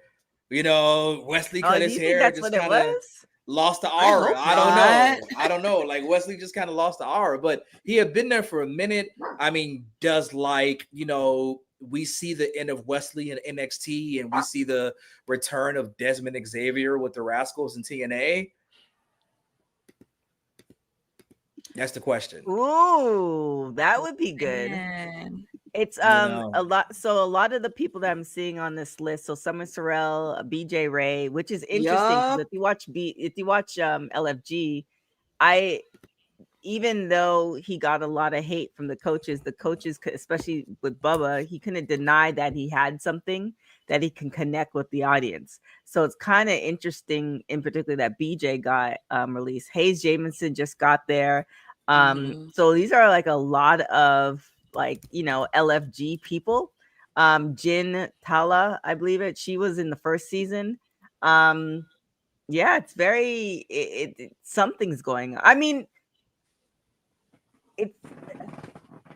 Speaker 4: Wesley cut his hair.
Speaker 5: That's what it was?
Speaker 4: Lost the aura. I don't know. Like Wesley just kind of lost the aura, but he had been there for a minute. I mean, we see the end of Wesley in NXT and we see the return of Desmond Xavier with the Rascals in TNA. That's the question.
Speaker 5: Ooh, that would be good. Man. It's a lot. So a lot of the people that I'm seeing on this list. So Summer Sorrell, BJ Ray, which is interesting. If you watch LFG, even though he got a lot of hate from the coaches, especially with Bubba, he couldn't deny that he had something that he can connect with the audience. So it's kind of interesting, in particular, that BJ got released. Hayes Jamison just got there. So these are like a lot of LFG people. Jin Tala, I believe it. She was in the first season. It's very something's going on. I mean,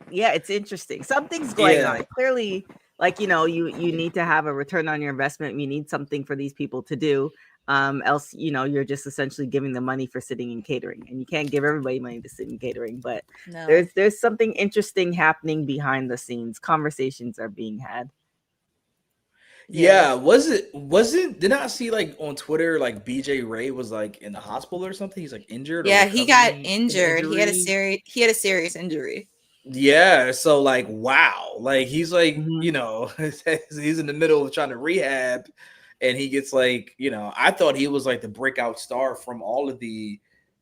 Speaker 5: it's interesting. Something's going on. Clearly, you need to have a return on your investment. You need something for these people to do. Else, you're just essentially giving them money for sitting in catering, and you can't give everybody money to sit in catering. But there's something interesting happening behind the scenes. Conversations are being had.
Speaker 4: Yeah, did I see on Twitter BJ Ray was in the hospital or something? He's injured.
Speaker 3: Yeah, he got injured. He had a serious injury.
Speaker 4: Yeah, so wow. He's he's in the middle of trying to rehab and he gets I thought he was the breakout star from all of the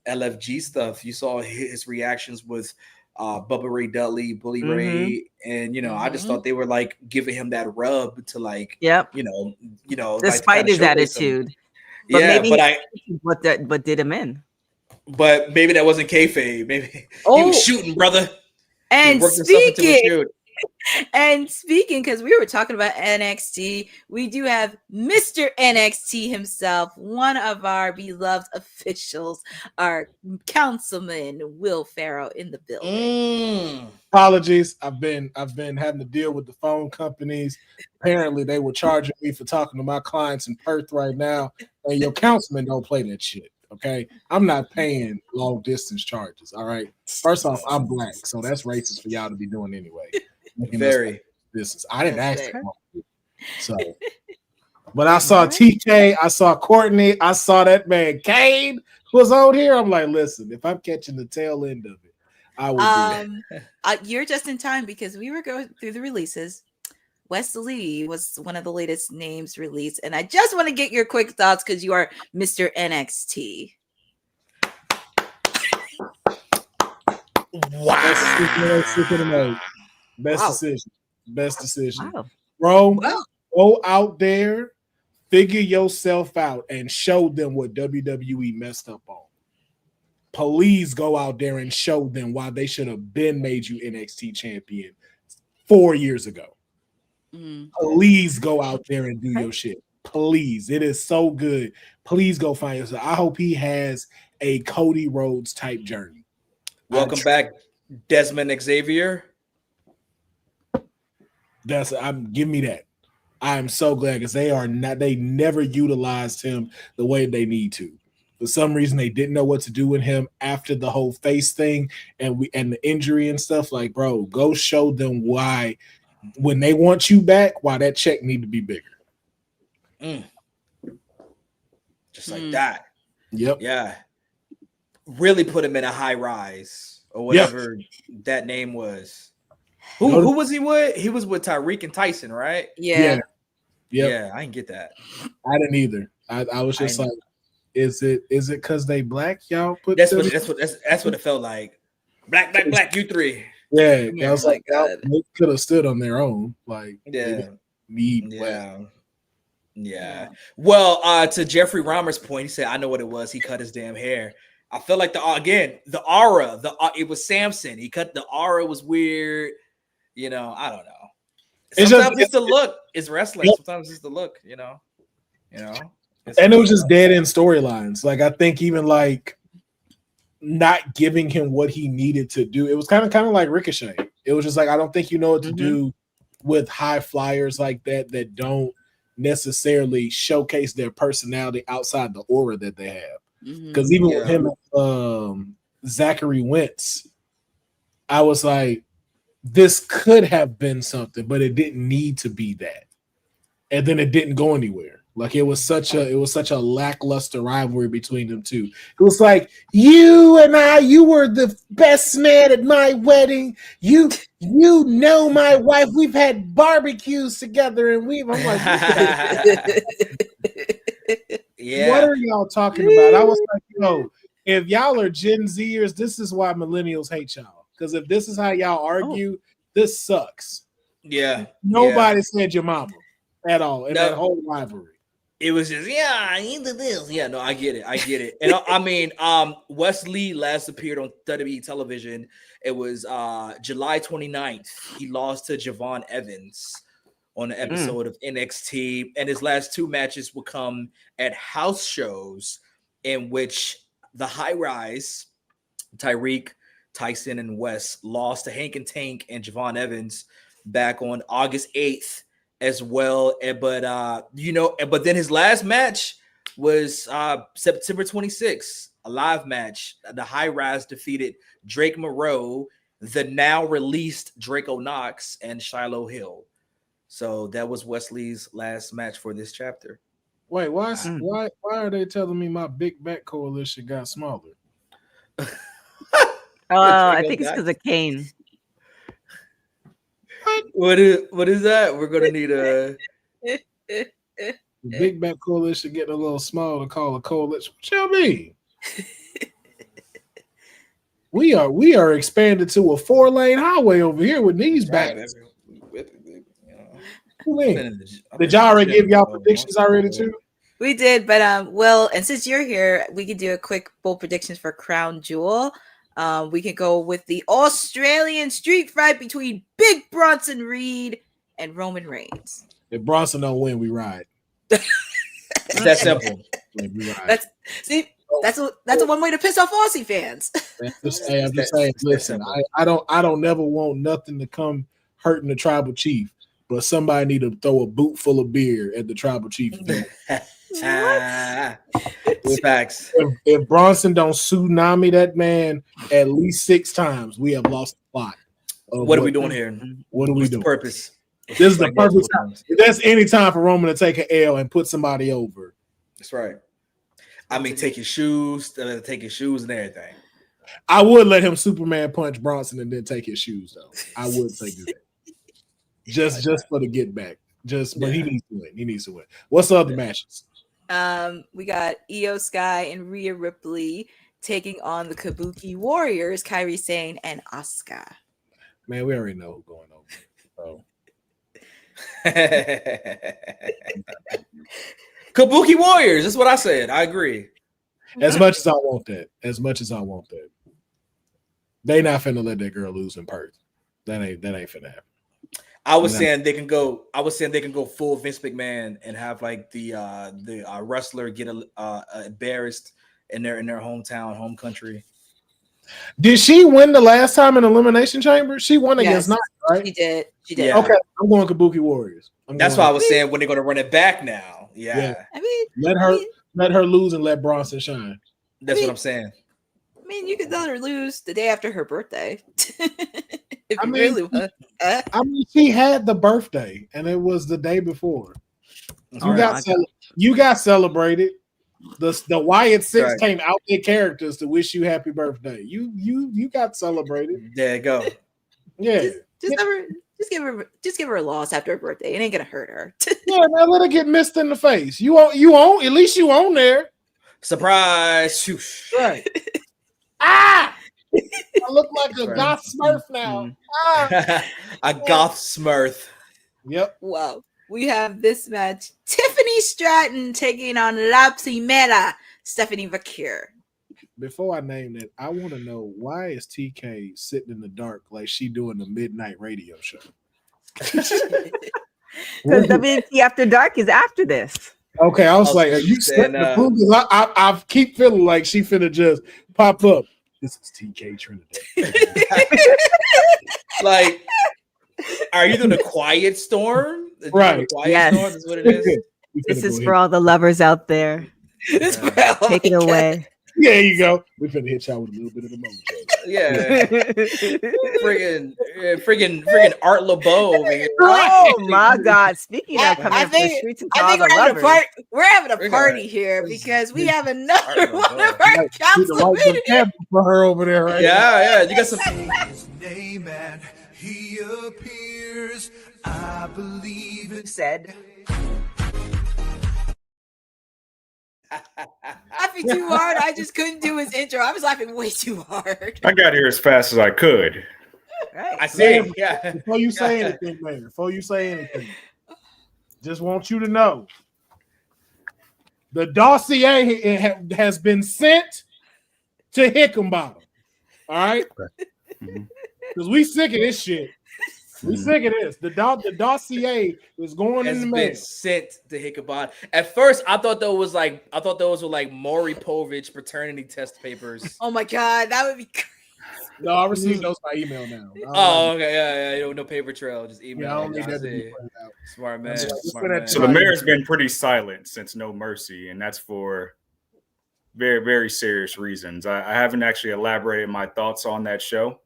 Speaker 4: LFG stuff. You saw his reactions with Bubba Ray Dudley, Bully Ray, and I just thought they were giving him that rub to
Speaker 5: despite his attitude. But but did him in.
Speaker 4: But maybe that wasn't kayfabe. Maybe he was shooting, brother.
Speaker 3: And
Speaker 4: Work yourself into a
Speaker 3: speaking,
Speaker 4: feud.
Speaker 3: because we were talking about NXT, we do have Mr. NXT himself, one of our beloved officials, our councilman Will Ferrell in the building.
Speaker 9: Apologies. I've been having to deal with the phone companies. Apparently, they were charging me for talking to my clients in Perth right now, and your councilman don't play that shit. Okay, I'm not paying long distance charges. All right. First off, I'm black, so that's racist for y'all to be doing anyway.
Speaker 4: Very.
Speaker 9: This is I didn't
Speaker 3: That's
Speaker 9: ask
Speaker 3: fair.
Speaker 9: for it. So, but I saw TK, I saw Courtney, I saw that man Kane was on here. I'm like, listen, if I'm catching the tail end of it, I will be.
Speaker 3: You're just in time because we were going through the releases. Wesley was one of the latest names released, and I just want to get your quick thoughts because you are Mr. NXT.
Speaker 9: Wow. Best
Speaker 3: Wow.
Speaker 9: decision. Best decision.
Speaker 5: Wow.
Speaker 9: Bro,
Speaker 3: Wow.
Speaker 9: go out there, figure yourself out, and show them what WWE messed up on. Please go out there and show them why they should have been made you NXT champion 4 years ago. Please go out there and do your shit. Please. It is so good. Please go find yourself. I hope he has a Cody Rhodes type journey.
Speaker 4: Welcome back, Desmond Xavier.
Speaker 9: Give me that. I am so glad because they never utilized him the way they need to. For some reason, they didn't know what to do with him after the whole face thing and the injury and stuff. Like, bro, go show them why when they want you back, why that check need to be bigger.
Speaker 4: Just like that.
Speaker 9: Yep.
Speaker 4: Yeah. Really put him in a high rise or whatever that name was. Who was he with? He was with Tyreek and Tyson, right?
Speaker 3: Yeah.
Speaker 4: Yeah, I didn't get that.
Speaker 9: I didn't either. I was just like, is it because they black? Y'all put
Speaker 4: that's what it felt like. Black, you three.
Speaker 9: Yeah,
Speaker 3: Yeah,
Speaker 9: I was like, they could have stood on their own. Like,
Speaker 4: Yeah.
Speaker 9: Yeah.
Speaker 4: Well, to Jeffrey Romer's point, he said, I know what it was. He cut his damn hair. I felt like the aura, it was Samson. He cut the aura was weird. You know, I don't know. Sometimes it's the look. It's wrestling. Sometimes it's the look, you know.
Speaker 9: And it was just dead end storylines. Like, I think even like not giving him what he needed to do. It was kind of like Ricochet. It was just like, I don't think you know what to do with high flyers like that don't necessarily showcase their personality outside the aura that they have. Because even with him, Zachary Wentz, I was like, this could have been something, but it didn't need to be that. And then it didn't go anywhere. Like it was such a lackluster rivalry between them two. It was like, you and I, you were the best man at my wedding. You know my wife. We've had barbecues together, and I'm like, what are y'all talking about? I was like, yo, if y'all are Gen Zers, this is why millennials hate y'all. Because if this is how y'all argue, this sucks.
Speaker 4: Yeah.
Speaker 9: Nobody said your mama at all in that whole rivalry.
Speaker 4: It was just, I need this. Yeah, no, I get it. And I mean, Wesley last appeared on WWE television. It was July 29th. He lost to Javon Evans on an episode of NXT. And his last two matches would come at house shows in which the High Rise, Tyreek, Tyson, and Wes lost to Hank and Tank and Javon Evans back on August 8th. As well, but then his last match was September 26th, a live match. The High Rise defeated Drake Moreau, the now released Draco Knox, and Shiloh Hill. So that was Wesley's last match for this chapter.
Speaker 9: Wait, why are they telling me my big back coalition got smaller?
Speaker 5: I think it's because of Kane.
Speaker 4: What is that? We're gonna need a
Speaker 9: the big back coalition getting a little small to call a coalition. What y'all mean? we are expanded to a 4-lane highway over here with these backs. Did y'all already give y'all predictions already too?
Speaker 3: We did, but Will, and since you're here, we could do a quick bold predictions for Crown Jewel. We can go with the Australian street fight between Big Bronson Reed and Roman Reigns.
Speaker 9: If Bronson don't win, we ride.
Speaker 4: It's that simple.
Speaker 9: We ride.
Speaker 3: That's a one way to piss off Aussie fans.
Speaker 9: I'm just saying. Listen, I don't never want nothing to come hurting the tribal chief, but somebody need to throw a boot full of beer at the tribal chief.
Speaker 4: Facts.
Speaker 9: If Bronson don't tsunami that man at least 6 times, we have lost the plot.
Speaker 4: What are we doing here?
Speaker 9: What are we doing?
Speaker 4: Purpose.
Speaker 9: This is the perfect time. If there's any time for Roman to take an L and put somebody over.
Speaker 4: That's right. I mean, take his shoes and everything.
Speaker 9: I would let him Superman punch Bronson and then take his shoes, though. I would take that. Just for the get back. But he needs to win. He needs to win. What's the other matches?
Speaker 3: We got Io Sky and Rhea Ripley taking on the Kabuki Warriors, Kairi Sane and Asuka.
Speaker 9: Man, we already know who's going over.
Speaker 4: Kabuki Warriors. That's what I said. I agree.
Speaker 9: As much as I want that. They not finna let that girl lose in Perth. That ain't finna happen.
Speaker 4: I was saying they can go full Vince McMahon and have like the wrestler get embarrassed in their hometown, home country.
Speaker 9: Did she win the last time in Elimination Chamber? She won against Nia, right?
Speaker 3: She did.
Speaker 4: Yeah.
Speaker 9: Okay, I'm going Kabuki Warriors.
Speaker 4: That's why I was saying when they're going to run it back now. Yeah.
Speaker 3: I mean,
Speaker 9: let her lose and let Bronson shine.
Speaker 4: That's what I'm saying.
Speaker 3: I mean, you could let her lose the day after her birthday. Really want.
Speaker 9: I mean, she had the birthday, and it was the day before. You got celebrated. The Wyatt Six came out their characters to wish you happy birthday. You got celebrated.
Speaker 4: There you go.
Speaker 9: Yeah.
Speaker 3: Just give her a loss after her birthday. It ain't gonna hurt her.
Speaker 9: Yeah, man, let her get missed in the face. You own at least you own there.
Speaker 4: Surprise.
Speaker 9: Right. I look like a goth smurf now.
Speaker 4: A goth smurf.
Speaker 9: Yep.
Speaker 3: Wow. We have this match. Tiffany Stratton taking on La Primera, Stephanie Vaquer.
Speaker 9: Before I name it, I want to know, why is TK sitting in the dark like she doing the midnight radio show?
Speaker 5: Because WWT After Dark is after this.
Speaker 9: Okay, I was like, are you setting the food? I keep feeling like she finna just pop up. This is TK Trinidad.
Speaker 4: Like, are you doing a quiet storm?
Speaker 9: Right.
Speaker 5: Yes.
Speaker 4: Storm is what it is.
Speaker 5: This is for all the lovers out there. Take it away.
Speaker 9: Yeah, you go. We're finna hit y'all with a little bit of the mojo.
Speaker 4: Yeah. friggin' Art LeBeau.
Speaker 5: Oh my God! Speaking of coming up the streets and all the lovers,
Speaker 3: we're having a party here because we have another one of our councilmen
Speaker 9: for her over there, right?
Speaker 4: Yeah. You got some.
Speaker 10: Name and he appears. I believe it
Speaker 5: said.
Speaker 3: Laughing too hard. I just couldn't do his intro. I was laughing way too hard.
Speaker 11: I got here as fast as I could.
Speaker 5: Right.
Speaker 4: I see. Yeah.
Speaker 9: Before you say anything, just want you to know the dossier has been sent to Hickenbottom. All right, because we sick of this shit. We sick of this. The dossier is going in the mail.
Speaker 4: Sent to Hickenbottom. At first, I thought those were like Maury Povich paternity test papers.
Speaker 3: Oh my God, that would be crazy.
Speaker 9: No, I received those by email now.
Speaker 4: Oh, okay, yeah. No paper trail, just email.
Speaker 9: Yeah, I don't need that to be printed out.
Speaker 4: Smart man.
Speaker 11: So the mayor's been pretty silent since No Mercy, and that's for very, very serious reasons. I haven't actually elaborated my thoughts on that show.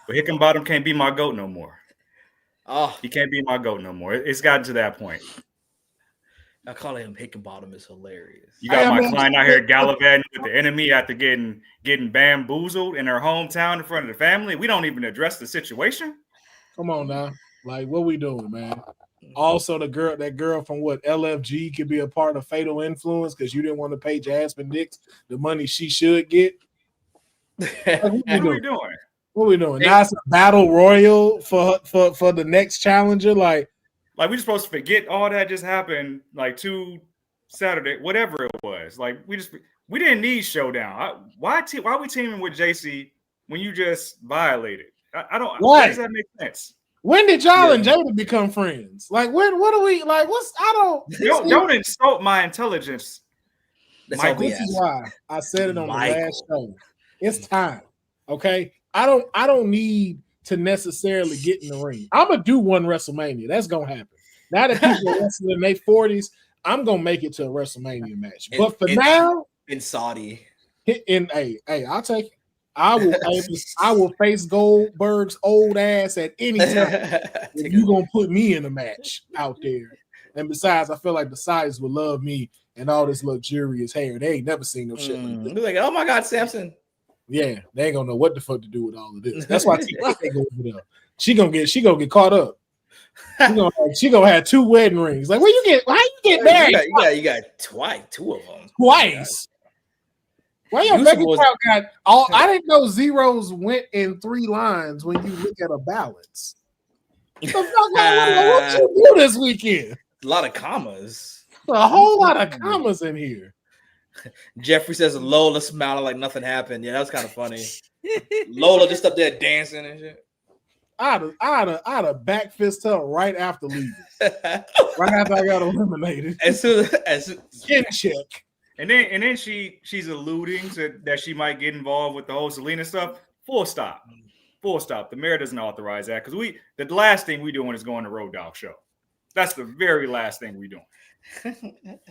Speaker 11: But Hickenbottom can't be my GOAT no more.
Speaker 4: Oh,
Speaker 11: he can't be my GOAT no more. It's gotten to that point.
Speaker 4: I call him Hickenbottom is hilarious.
Speaker 11: You got my client out here gallivanting with the enemy after getting bamboozled in her hometown in front of the family. We don't even address the situation.
Speaker 9: Come on now. Like, what we doing, man? Also, that girl from LFG could be a part of Fatal Influence because you didn't want to pay Jasmine Nix the money she should get. Like, what are we doing? What are we doing? Now it's a battle royal for the next challenger. Like
Speaker 11: we just supposed to forget all that just happened like 2 Saturday, whatever it was. Like we We didn't need showdown. Why are we teaming with JC when you just violated? I don't. Why does that make sense?
Speaker 9: When did y'all and Jada become friends? Like when? What are we like? What's I
Speaker 11: don't insult my intelligence.
Speaker 9: Mike, this is why I said it on the last show. It's time. Okay, I don't need to necessarily get in the ring. I'm gonna do one WrestleMania. That's gonna happen. Now that people are wrestling in their 40s, I'm gonna make it to a WrestleMania match. But for now,
Speaker 4: in Saudi,
Speaker 9: hey, I'll take it. I will face Goldberg's old ass at any time. You gonna put me in a match out there. And besides, I feel like the Saudis would love me and all this luxurious hair. They ain't never seen no shit like this.
Speaker 4: They're like, oh my God, Samson.
Speaker 9: Yeah, they ain't gonna know what the fuck to do with all of this. That's why TK goes over there. She gonna get caught up. She gonna have 2 wedding rings. Like, how you get married?
Speaker 4: You got twice, 2 of them.
Speaker 9: Twice. Why your bank account got all? I didn't know zeros went in 3 lines when you look at a balance. The fuck, what you do this weekend?
Speaker 4: A lot of commas.
Speaker 9: A whole lot of commas in here.
Speaker 4: Jeffrey says Lola smiling like nothing happened. Yeah, that was kind of funny. Lola just up there dancing and shit.
Speaker 9: I'd have back fist her right after leaving. Right after I got eliminated.
Speaker 4: As
Speaker 9: skin check.
Speaker 11: And then she's alluding to that she might get involved with the whole Selena stuff. Full stop. The mayor doesn't authorize that because the last thing we doing is going to Road Dogg show. That's the very last thing we doing.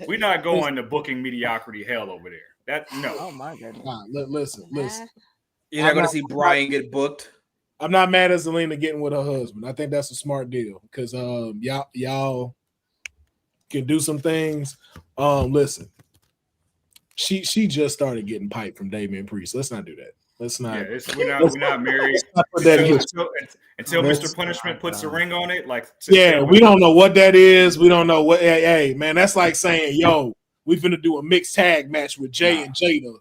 Speaker 11: We're not going to booking mediocrity hell over there. No.
Speaker 5: Oh my goodness.
Speaker 9: Nah, listen.
Speaker 4: You're not going to see Brian get booked.
Speaker 9: I'm not mad at Zelina getting with her husband. I think that's a smart deal because y'all can do some things. Listen, she just started getting piped from Damian Priest. Let's not do that. Let's not.
Speaker 11: Yeah, we're not married until Mr. Punishment puts a ring on it. Like,
Speaker 9: we don't know what that is. We don't know what. Hey, man, that's like saying, yo, we finna do a mixed tag match with Jay and Jada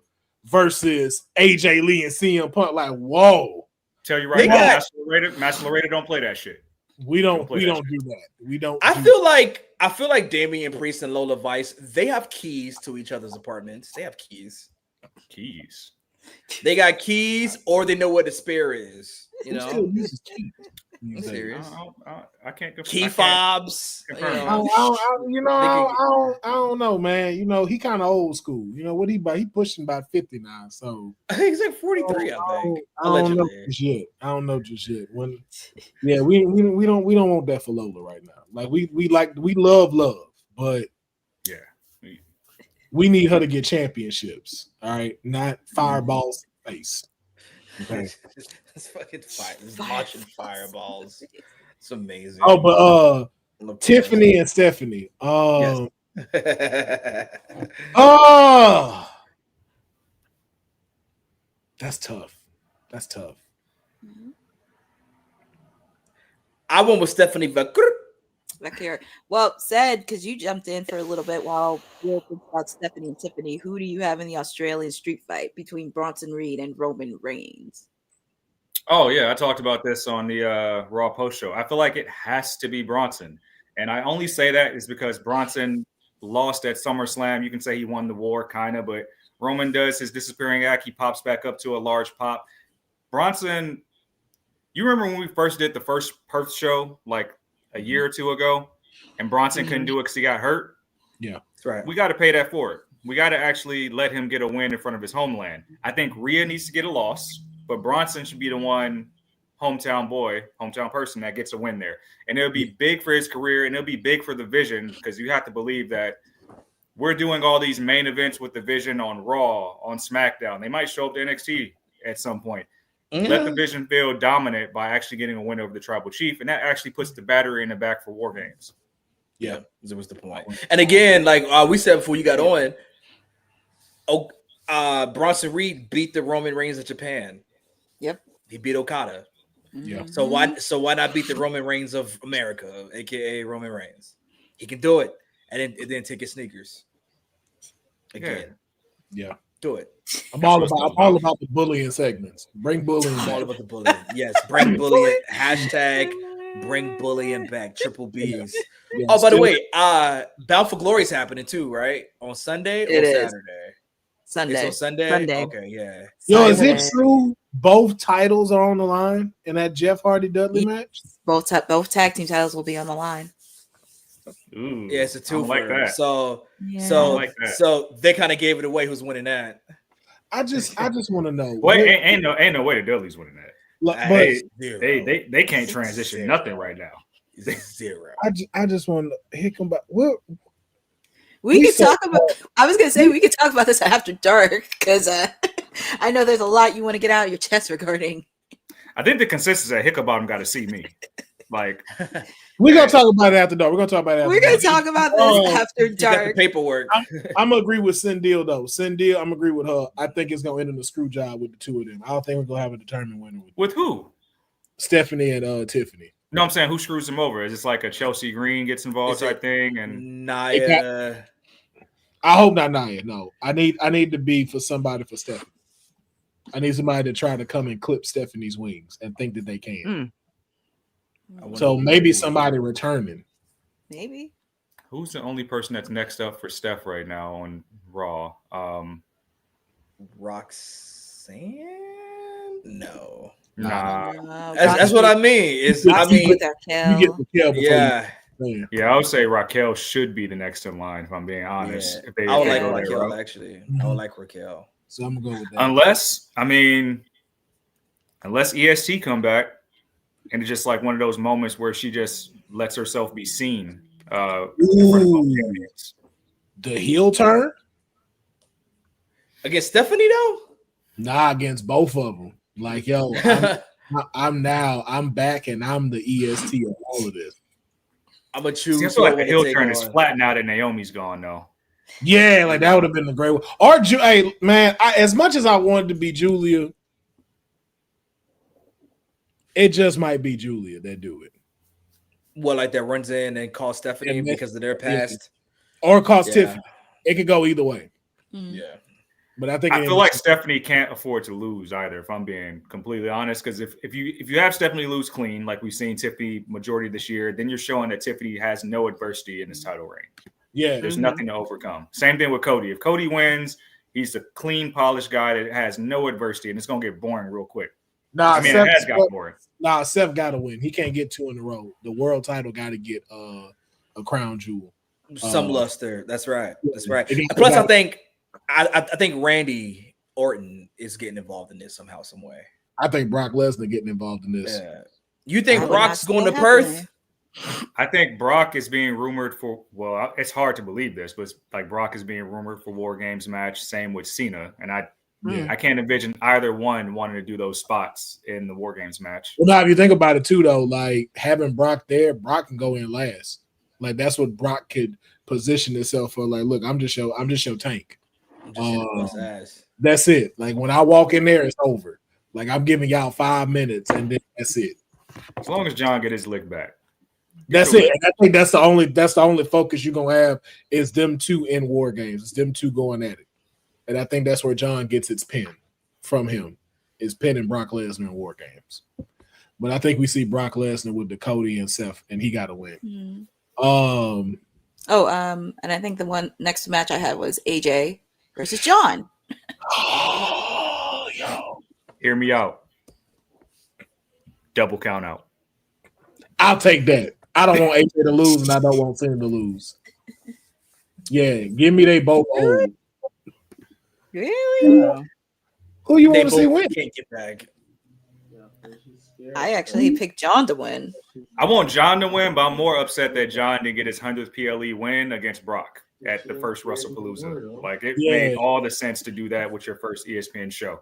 Speaker 9: versus AJ Lee and CM Punk. Like, whoa.
Speaker 11: Tell you right now, Master Laredo don't play that shit.
Speaker 9: We don't do that. We don't.
Speaker 4: I feel like Damian Priest and Lola Vice, they have keys to each other's apartments. They have keys. They got keys, or they know where the spare is. You know, I'm serious.
Speaker 11: I can't confirm.
Speaker 4: Key fobs.
Speaker 9: I don't know, man. You know, he kind of old school. You know what he about? He pushing about 50 now. So
Speaker 4: I think he's like 43. I think.
Speaker 9: I don't know just yet. We don't want that for Lola right now. Like we love, but we need her to get championships. All right, not fireballs face. Okay.
Speaker 4: It's fucking fire. It's launching fireballs. It's amazing.
Speaker 9: Oh, but Tiffany and Stephanie. Yes. That's tough.
Speaker 4: I went with Stephanie Becker.
Speaker 3: Well, said because you jumped in for a little bit while we were thinking about Stephanie and Tiffany. Who do you have in the Australian street fight between Bronson Reed and Roman Reigns?
Speaker 11: Oh yeah, I talked about this on the Raw post show. I feel like it has to be Bronson, and I only say that is because Bronson lost at SummerSlam. You can say he won the war, kind of, but Roman does his disappearing act. He pops back up to a large pop. Bronson, you remember when we first did the first Perth show, like a year or 2 ago, and Bronson couldn't do it because he got hurt?
Speaker 9: Yeah,
Speaker 11: that's right. We got to pay that forward. We got to actually let him get a win in front of his homeland. I think Rhea needs to get a loss, but Bronson should be the one hometown person that gets a win there. And it'll be big for his career, and it'll be big for the Vision, because you have to believe that we're doing all these main events with the Vision on Raw, on SmackDown. They might show up to NXT at some point. Let the Vision feel dominant by actually getting a win over the Tribal Chief, and that actually puts the battery in the back for War Games.
Speaker 4: Yeah, that was the point. And again, like we said before you got on, Bronson Reed beat the Roman Reigns of Japan.
Speaker 3: Yep,
Speaker 4: he beat Okada.
Speaker 9: Yeah.
Speaker 4: So why not beat the Roman Reigns of America, aka Roman Reigns? He can do it, and then take his sneakers. Again,
Speaker 9: yeah.
Speaker 4: Do it.
Speaker 9: I'm all about the bullying segments. Bring bullying back.
Speaker 4: All about the bullying. Yes, bring bullying. Hashtag bring bullying back. Triple B's. Yes. Oh, by the way, Bound for Glory is happening too, right? On Sunday or Saturday?
Speaker 3: Sunday.
Speaker 4: It's on Sunday.
Speaker 5: Sunday.
Speaker 4: Okay, yeah.
Speaker 9: Yo, is
Speaker 3: Sunday.
Speaker 9: it true both titles are on the line in that Jeff Hardy Dudley match?
Speaker 3: Both tag team titles will be on the line.
Speaker 11: Ooh,
Speaker 4: Yeah, it's a
Speaker 11: I don't
Speaker 4: twofer.
Speaker 11: like that.
Speaker 4: So
Speaker 3: Yeah.
Speaker 11: I don't like that.
Speaker 4: so they kind of gave it away. Who's winning that?
Speaker 9: I just want to know.
Speaker 11: Well, ain't no way the Dudley's winning that.
Speaker 9: But
Speaker 11: They can't transition nothing right now.
Speaker 4: Zero.
Speaker 9: I just want to hit them back. Well,
Speaker 3: We could talk about. I was gonna say we could talk about this after dark because I know there's a lot you want to get out of your chest regarding.
Speaker 11: I think the consensus at Hicklebottom got to see me. Like,
Speaker 9: we're gonna talk about it after dark. We're gonna talk about it.
Speaker 3: We're gonna talk about this after
Speaker 4: You got the
Speaker 3: dark.
Speaker 4: paperwork.
Speaker 9: I'm gonna agree with Cindil though. Cindil, I'm gonna agree with her. I think it's gonna end in a screw job with the two of them. I don't think we're gonna have a determined winner
Speaker 11: with who?
Speaker 9: Stephanie and Tiffany.
Speaker 11: No, I'm saying who screws them over? Is this like a Chelsea Green gets involved type thing? And
Speaker 4: Naya.
Speaker 9: I hope not Naya. No, I need to be for somebody for Stephanie. I need somebody to try to come and clip Stephanie's wings and think that they can. So maybe somebody returning.
Speaker 3: Maybe.
Speaker 11: Who's the only person that's next up for Steph right now on Raw?
Speaker 4: Roxanne? No.
Speaker 11: Nah.
Speaker 4: That's what I mean.
Speaker 11: You get
Speaker 9: Raquel
Speaker 11: yeah. I would say Raquel should be the next in line, if I'm being honest.
Speaker 4: Yeah.
Speaker 11: If they,
Speaker 4: I would
Speaker 11: if
Speaker 4: like
Speaker 11: they go that
Speaker 4: Raquel,
Speaker 11: route.
Speaker 4: actually. I would like Raquel.
Speaker 9: So I'm going to go with that.
Speaker 11: Unless EST come back and it's just like one of those moments where she just lets herself be seen. In front of both champions.
Speaker 9: The heel turn?
Speaker 4: Against Stephanie, though?
Speaker 9: Nah, against both of them. Like, yo, I'm back and I'm the EST of all of this.
Speaker 4: I'm going to choose.
Speaker 11: See, I feel like the heel turn is flat now that Naomi's gone, though.
Speaker 9: Yeah, like that would have been the great one. Or, hey, man, as much as I wanted to be Julia, it just might be Julia that do it.
Speaker 4: Well, like that runs in and calls Stephanie because of their past.
Speaker 9: Or calls Tiffany. It could go either way.
Speaker 4: Yeah.
Speaker 9: But I think
Speaker 11: I feel like Stephanie can't afford to lose either, if I'm being completely honest. Because if you have Stephanie lose clean, like we've seen Tiffany majority of this year, then you're showing that Tiffany has no adversity in this title reign.
Speaker 9: Yeah.
Speaker 11: There's nothing to overcome. Same thing with Cody. If Cody wins, he's a clean, polished guy that has no adversity, and it's gonna get boring real quick.
Speaker 9: Nah,
Speaker 11: it has got boring.
Speaker 9: Nah, Seth got to win. He can't get two in a row. The world title got to get a crown jewel.
Speaker 4: Some luster. That's right. That's right. Plus, I think Randy Orton is getting involved in this somehow, some way.
Speaker 9: I think Brock Lesnar getting involved in this.
Speaker 4: Yeah. You think Brock's going to Perth?
Speaker 11: I think Brock is being rumored for. Well, it's hard to believe this, but it's like Brock is being rumored for War Games match. Same with Cena, and I can't envision either one wanting to do those spots in the War Games match.
Speaker 9: Well, now if you think about it too, though, like having Brock there, Brock can go in last. Like that's what Brock could position himself for. Like, look, I'm just your tank. That's it. Like when I walk in there, it's over. Like I'm giving y'all 5 minutes, and then that's it.
Speaker 11: As long as John get his lick back.
Speaker 9: That's it. And I think that's the only focus you're gonna have is them two in War Games. It's them two going at it. And I think that's where John gets its pin from him, is pinning Brock Lesnar in War Games. But I think we see Brock Lesnar with the Cody and Seth, and he got to win.
Speaker 3: And I think the one next match I had was AJ versus John.
Speaker 9: Oh, yo.
Speaker 11: Hear me out. Double count out.
Speaker 9: I'll take that. I don't want AJ to lose, and I don't want Finn to lose. Yeah, give me they both old.
Speaker 3: Really?
Speaker 9: Who you want to see win?
Speaker 4: Can't get back.
Speaker 3: I actually picked John to win.
Speaker 11: I want John to win, but I'm more upset that John didn't get his 100th PLE win against Brock at the first WrestlePalooza. Like it made all the sense to do that with your first ESPN show.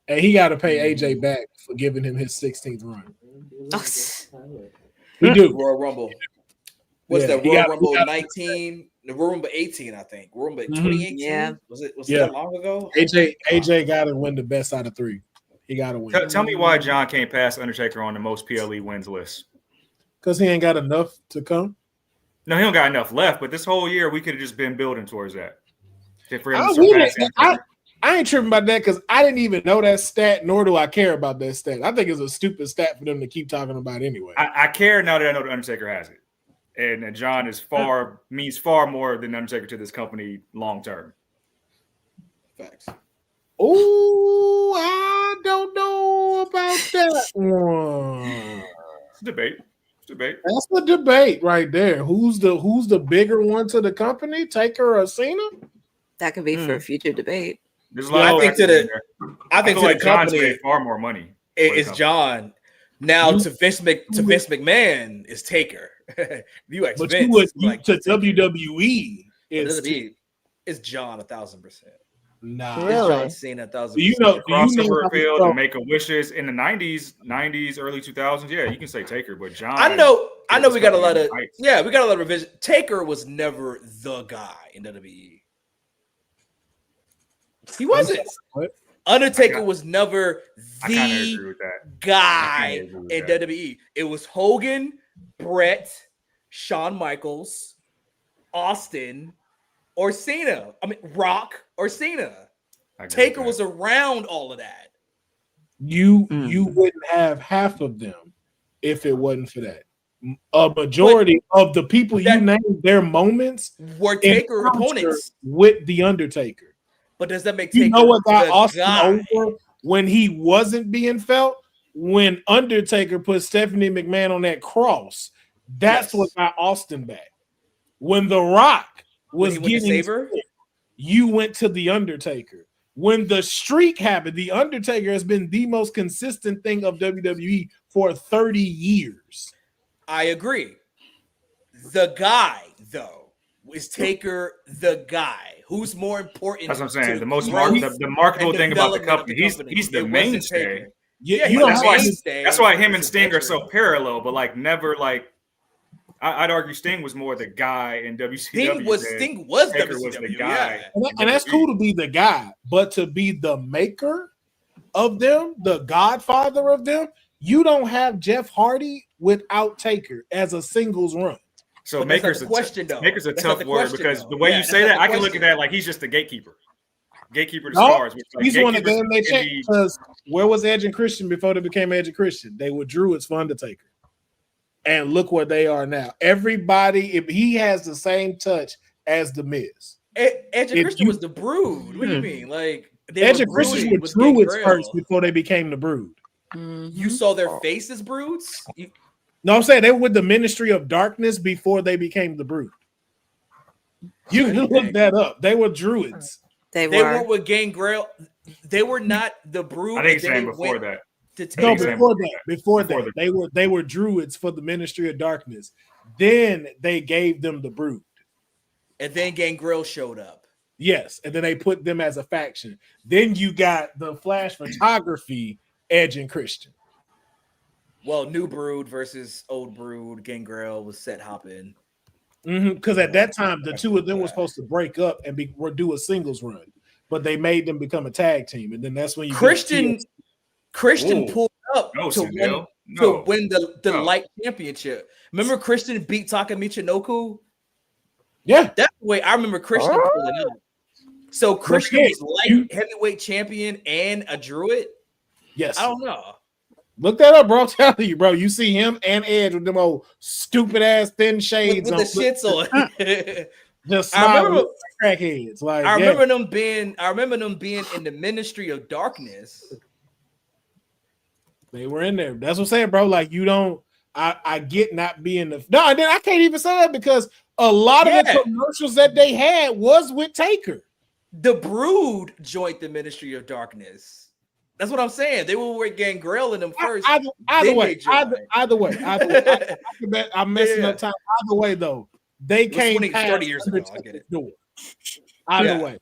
Speaker 9: And he got to pay AJ back for giving him his 16th run. He do.
Speaker 4: Royal Rumble. What's that? Royal Rumble 19? The Royal Rumble 18, I think. Royal Rumble 2018.
Speaker 3: Yeah.
Speaker 4: Was it that long ago?
Speaker 9: AJ got to win the best out of 3. He got to win.
Speaker 11: Tell me why John can't pass Undertaker on the most PLE wins list.
Speaker 9: Because he ain't got enough to come.
Speaker 11: No, he don't got enough left. But this whole year, we could have just been building towards that.
Speaker 9: I ain't tripping about that because I didn't even know that stat, nor do I care about that stat. I think it's a stupid stat for them to keep talking about anyway.
Speaker 11: I care now that I know the Undertaker has it. And John is means far more than Undertaker to this company long term.
Speaker 4: Facts.
Speaker 9: Oh, I don't know about that one.
Speaker 11: It's a debate.
Speaker 9: That's the debate right there. Who's the bigger one to the company, Taker or Cena?
Speaker 3: That could be for a future debate.
Speaker 11: There's a lot of
Speaker 4: I think to the
Speaker 11: John's
Speaker 4: company,
Speaker 11: made far more money.
Speaker 4: it's John. Now to Vince McMahon is Taker. You ex
Speaker 9: But
Speaker 4: Vince,
Speaker 9: you would
Speaker 4: like,
Speaker 9: to WWE is
Speaker 4: it's John 1000%.
Speaker 9: nah.
Speaker 4: It's
Speaker 2: Really?
Speaker 4: John Cena 1000%.
Speaker 9: Do you know
Speaker 11: Crossover field
Speaker 9: how-
Speaker 11: and Make a Wishes in the 90s, early 2000s. Yeah, you can say Taker, but John.
Speaker 4: I know we got a lot of
Speaker 11: heights.
Speaker 4: we got a lot of revision. Taker was never the guy in WWE. He wasn't.
Speaker 9: What?
Speaker 4: Undertaker was never
Speaker 11: I kind of
Speaker 4: the
Speaker 11: agree with that.
Speaker 4: guy
Speaker 11: agree with
Speaker 4: in
Speaker 11: that.
Speaker 4: WWE. It was Hogan, Brett, Shawn Michaels, Austin, or Cena. I mean, Rock or Cena.
Speaker 11: I agree
Speaker 4: Taker
Speaker 11: with
Speaker 4: was around all of that.
Speaker 9: You wouldn't have half of them if it wasn't for that. A majority of the people you named their moments
Speaker 4: were Taker opponents
Speaker 9: with the Undertaker.
Speaker 4: But does that make Taker
Speaker 9: You know what got
Speaker 4: the
Speaker 9: Austin
Speaker 4: guy?
Speaker 9: over when he wasn't being felt? When Undertaker put Stephanie McMahon on that cross. That's what got Austin back. When The Rock was getting
Speaker 4: Saber,
Speaker 9: you went to the Undertaker. When the streak happened, the Undertaker has been the most consistent thing of WWE for 30 years.
Speaker 4: I agree. The guy, though, is Taker the guy. Who's more important?
Speaker 11: That's what I'm saying.
Speaker 4: to
Speaker 11: The most
Speaker 4: growth
Speaker 11: the marketable
Speaker 4: and
Speaker 11: thing about the
Speaker 4: development
Speaker 11: company.
Speaker 4: of
Speaker 11: He's the
Speaker 4: It wasn't
Speaker 11: mainstay.
Speaker 4: Taker.
Speaker 9: Yeah,
Speaker 4: you
Speaker 9: don't
Speaker 11: that's
Speaker 9: have
Speaker 11: why,
Speaker 4: mainstay.
Speaker 11: that's why him and
Speaker 4: It's
Speaker 11: Sting are
Speaker 4: veteran.
Speaker 11: so parallel, but like never like I'd argue Sting was more the guy in WCW.
Speaker 4: Sting was
Speaker 11: Taker
Speaker 4: WCW,
Speaker 11: was the guy.
Speaker 4: yeah.
Speaker 9: And that's cool to be the guy, but to be the maker of them, the godfather of them, you don't have Jeff Hardy without Taker as a singles run.
Speaker 11: So
Speaker 4: But that's not
Speaker 11: maker's
Speaker 4: the
Speaker 11: a
Speaker 4: question, though.
Speaker 11: maker's a
Speaker 4: That's not
Speaker 11: tough
Speaker 4: the
Speaker 11: word
Speaker 4: question,
Speaker 11: because
Speaker 4: though.
Speaker 11: the way
Speaker 4: Yeah,
Speaker 11: you
Speaker 4: that's
Speaker 11: say
Speaker 4: not
Speaker 11: that,
Speaker 4: the
Speaker 11: I can look
Speaker 4: question.
Speaker 11: at that like he's just the gatekeeper. Gatekeeper to
Speaker 9: No,
Speaker 11: stars. Which, like,
Speaker 9: he's one of them. They
Speaker 11: gatekeepers
Speaker 9: checked
Speaker 11: in the-
Speaker 9: because where was Edge and Christian before they became Edge and Christian? They were Druids for Undertaker. And look where they are now. Everybody, if he has the same touch as the Miz.
Speaker 4: Edge and
Speaker 9: If
Speaker 4: Christian
Speaker 9: you-
Speaker 4: was the Brood. What do you mean? Like
Speaker 9: Edge and Christian
Speaker 4: brooding
Speaker 9: were
Speaker 4: with
Speaker 9: Druids
Speaker 4: Gangrel.
Speaker 9: first before they became the Brood.
Speaker 4: You saw their faces, Broods.
Speaker 9: No, I'm saying they were with the Ministry of Darkness before they became the Brood. You can look that up. They were Druids.
Speaker 3: They
Speaker 4: weren't with Gangrel. They were not the Brood.
Speaker 11: I think
Speaker 4: and
Speaker 11: he's
Speaker 4: then
Speaker 11: saying
Speaker 4: they
Speaker 11: before
Speaker 4: went
Speaker 11: that.
Speaker 4: to
Speaker 9: No,
Speaker 4: Taker.
Speaker 9: before that, they were Druids for the Ministry of Darkness. Then they gave them the Brood.
Speaker 4: And then Gangrel showed up.
Speaker 9: Yes, and then they put them as a faction. Then you got the Flash Photography, Edge and Christian.
Speaker 4: Well, new Brood versus old Brood. Gangrel was set hopping.
Speaker 9: Because at that time, the two of them were supposed to break up and do a singles run, but they made them become a tag team, and then that's when you
Speaker 4: Christian
Speaker 11: Ooh.
Speaker 4: pulled up
Speaker 11: No,
Speaker 4: to
Speaker 11: Sindel.
Speaker 4: win the
Speaker 11: No.
Speaker 4: light championship. Remember Christian beat Taka Michinoku?
Speaker 9: Yeah,
Speaker 4: that's the way I remember Christian pulling up. So Christian
Speaker 9: yeah,
Speaker 4: was light heavyweight champion and a Druid.
Speaker 9: Yes,
Speaker 4: I don't know.
Speaker 9: Look that up, bro. I'm telling you, bro. You see him and Edge with them old stupid ass thin shades
Speaker 4: With the shits on.
Speaker 9: Just
Speaker 4: I remember
Speaker 9: smiling like crackheads. Like
Speaker 4: I remember them being in the Ministry of Darkness.
Speaker 9: They were in there. That's what I'm saying, bro. Like you don't. I get not being the no. And then I can't even say that because a lot of the commercials that they had was with Taker.
Speaker 4: The Brood joined the Ministry of Darkness. That's what I'm saying. They were with Gangrel in them first.
Speaker 9: Either way, I'm messing up time. Either way, though, they came
Speaker 4: 30 years ago. I get it.
Speaker 9: Door. Either way,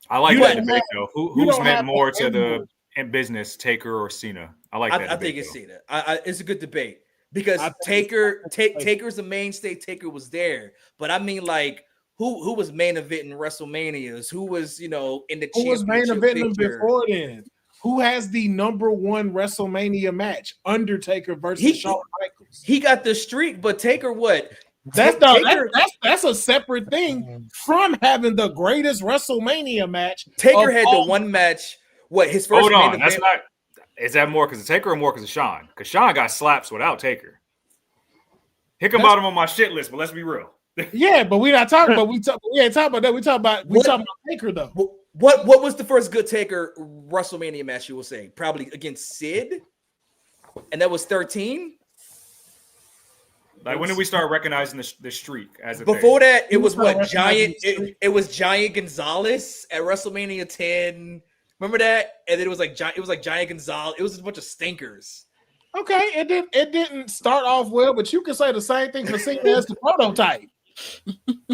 Speaker 11: I like
Speaker 9: You
Speaker 11: that
Speaker 9: don't
Speaker 11: debate
Speaker 9: have-
Speaker 11: though.
Speaker 9: you
Speaker 11: Who's
Speaker 9: don't
Speaker 11: meant
Speaker 9: have
Speaker 11: more
Speaker 9: that
Speaker 11: to the
Speaker 9: anymore.
Speaker 11: in business, Taker or Cena? I like that.
Speaker 4: I
Speaker 11: debate,
Speaker 4: think it's
Speaker 11: though.
Speaker 4: Cena. It's a good debate because Taker's the mainstay. Taker was there, but I mean, like, who was main eventing WrestleManias? Who was in the
Speaker 9: who was main
Speaker 4: championship
Speaker 9: eventing
Speaker 4: picture?
Speaker 9: before then? Who has the #1 WrestleMania match? Undertaker versus Shawn Michaels.
Speaker 4: He got the streak, but Taker what?
Speaker 9: That's
Speaker 4: Taker,
Speaker 9: that's a separate thing from having the greatest WrestleMania match.
Speaker 4: Taker
Speaker 9: of
Speaker 4: had
Speaker 9: all-
Speaker 4: the one match. What his first?
Speaker 11: Hold
Speaker 4: main
Speaker 11: on, that's
Speaker 4: event-
Speaker 11: not. Is that more because of Taker or more because of Sean? Because Sean got slaps without Taker. Hickenbottom on my shit list, but let's be real.
Speaker 9: Yeah, but we're not talking about we ain't talking about that. We talking about Taker though.
Speaker 4: What was the first good Taker WrestleMania match you will say? Probably against Sid, and that was 13.
Speaker 11: Like, when did we start recognizing the streak as a
Speaker 4: Before
Speaker 11: thing?
Speaker 4: that, it was what Giant. It was Giant Gonzalez at WrestleMania 10. Remember that? And then it was like Giant Gonzalez. It was a bunch of stinkers.
Speaker 9: Okay, it didn't start off well, but you can say the same thing for Cena as the prototype.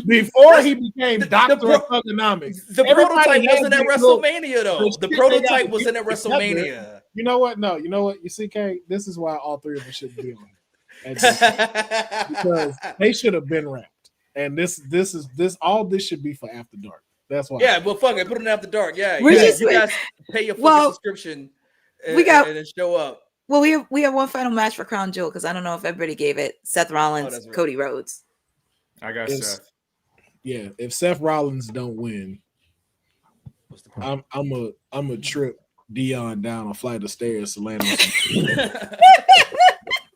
Speaker 9: Before he became Doctor of Thugonomics.
Speaker 4: The prototype wasn't at WrestleMania, though. The prototype wasn't at WrestleMania.
Speaker 9: You know what? No, you know what? You see, Kay, this is why all three of us shouldn't be on. Because they should have been wrapped. And this all this should be for After Dark. That's why.
Speaker 4: Yeah, well, fuck it. Put it in After Dark. Yeah,
Speaker 3: You
Speaker 4: guys pay your fucking subscription and then show up.
Speaker 3: Well, we have one final match for Crown Jewel because I don't know if everybody gave it. Seth Rollins, right. Cody Rhodes.
Speaker 11: I got Seth.
Speaker 9: Yeah, if Seth Rollins don't win, I'm a trip Dion down a flight of stairs to land on some.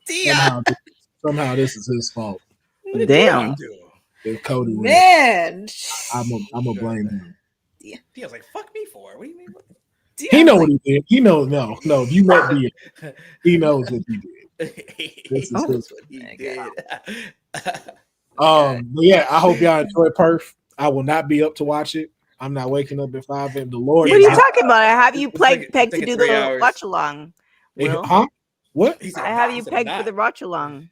Speaker 9: Dion. Somehow this is his fault.
Speaker 5: Damn.
Speaker 9: If Cody wins,
Speaker 3: man,
Speaker 9: I'm a blame him.
Speaker 4: Dion's like, fuck me for it. What do you mean?
Speaker 9: He know what he did. He knows. No, if you met Dion, he knows what he did. This is his
Speaker 4: what he did.
Speaker 9: But yeah, I hope y'all enjoy Perf. I will not be up to watch it. I'm not waking up at 5 a.m. The Lord.
Speaker 5: What are you talking about? I have you pegged to do the watch along.
Speaker 9: Huh? What?
Speaker 5: I have you pegged for the watch along.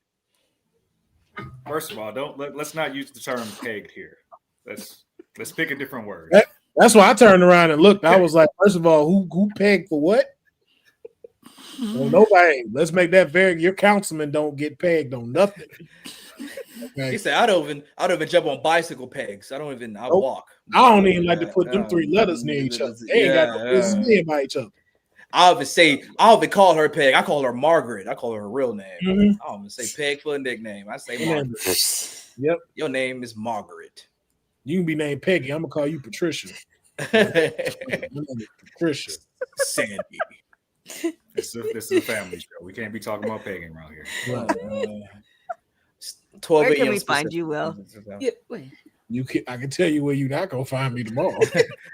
Speaker 11: First of all, let's not use the term pegged here. Let's pick a different word.
Speaker 9: That's why I turned around and looked. I was like, first of all, who pegged for what? Well, nobody. Let's make that very. Your councilman don't get pegged on nothing.
Speaker 4: Okay. He said, I don't even jump on bicycle pegs. I walk.
Speaker 9: I don't even like to put them three letters near each other. They ain't got no business being by each other.
Speaker 4: I'll even call her Peg. I call her Margaret. I call her real name. Mm-hmm. I don't even say Peg for a nickname. I say Margaret.
Speaker 9: Yep.
Speaker 4: Your name is Margaret.
Speaker 9: You can be named Peggy. I'm gonna call you Patricia. Patricia.
Speaker 4: Sandy.
Speaker 11: This is a family show. We can't be talking about pegging around here.
Speaker 5: 12 Where can we find you, Will?
Speaker 9: I can tell you where you're not gonna find me tomorrow.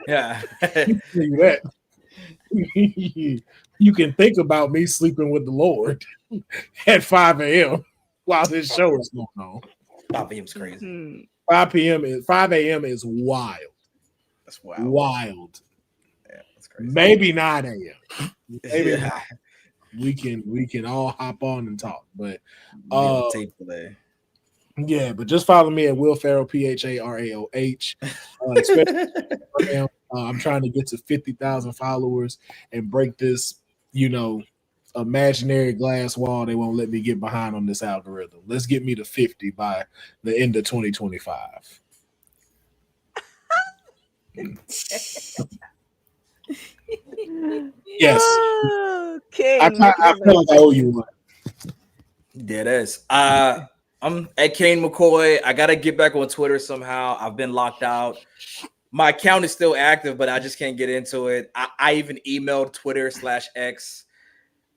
Speaker 4: Yeah.
Speaker 9: I can tell you that. You can think about me sleeping with the Lord at 5 a.m. while this show is going on.
Speaker 4: 5 a.m. is crazy.
Speaker 9: 5 a.m. is wild.
Speaker 4: That's wild.
Speaker 9: Wild.
Speaker 4: Yeah, that's crazy.
Speaker 9: Maybe 9 a.m. Maybe we can all hop on and talk. But
Speaker 4: tape delay.
Speaker 9: Yeah, but just follow me at Will Farrell, PHARAOH. I'm trying to get to 50,000 followers and break this, imaginary glass wall. They won't let me get behind on this algorithm. Let's get me to 50 by the end of 2025. Yes.
Speaker 5: Okay.
Speaker 9: I feel like I owe you one.
Speaker 4: Yeah, that is. I'm at Kane McCoy. I gotta get back on Twitter somehow. I've been locked out. My account is still active, but I just can't get into it. I even emailed Twitter/X,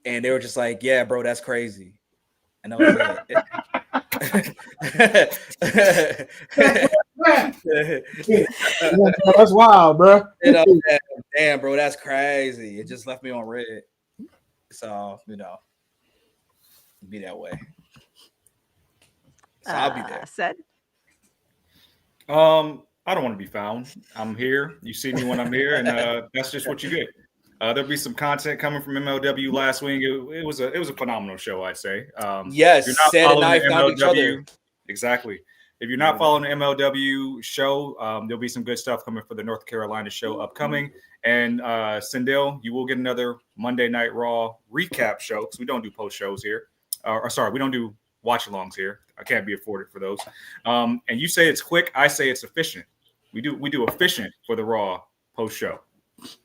Speaker 4: and they were just like, "Yeah, bro, that's crazy." And I was
Speaker 9: that's wild, bro.
Speaker 4: Damn, bro, that's crazy. It just left me on red. So be that way. So I'll be there.
Speaker 5: Said.
Speaker 11: I don't want to be found. I'm here. You see me when I'm here, and that's just what you get. There'll be some content coming from MLW last week. It was a phenomenal show, I'd say.
Speaker 4: Yes, Sid and I found each other.
Speaker 11: Exactly. If you're not following the MLW show, there'll be some good stuff coming for the North Carolina show upcoming. And Sindel, you will get another Monday Night Raw recap show because we don't do post shows here. We don't do watch-alongs here. I can't be afforded for those. And you say it's quick. I say it's efficient. We do efficient for the Raw post show.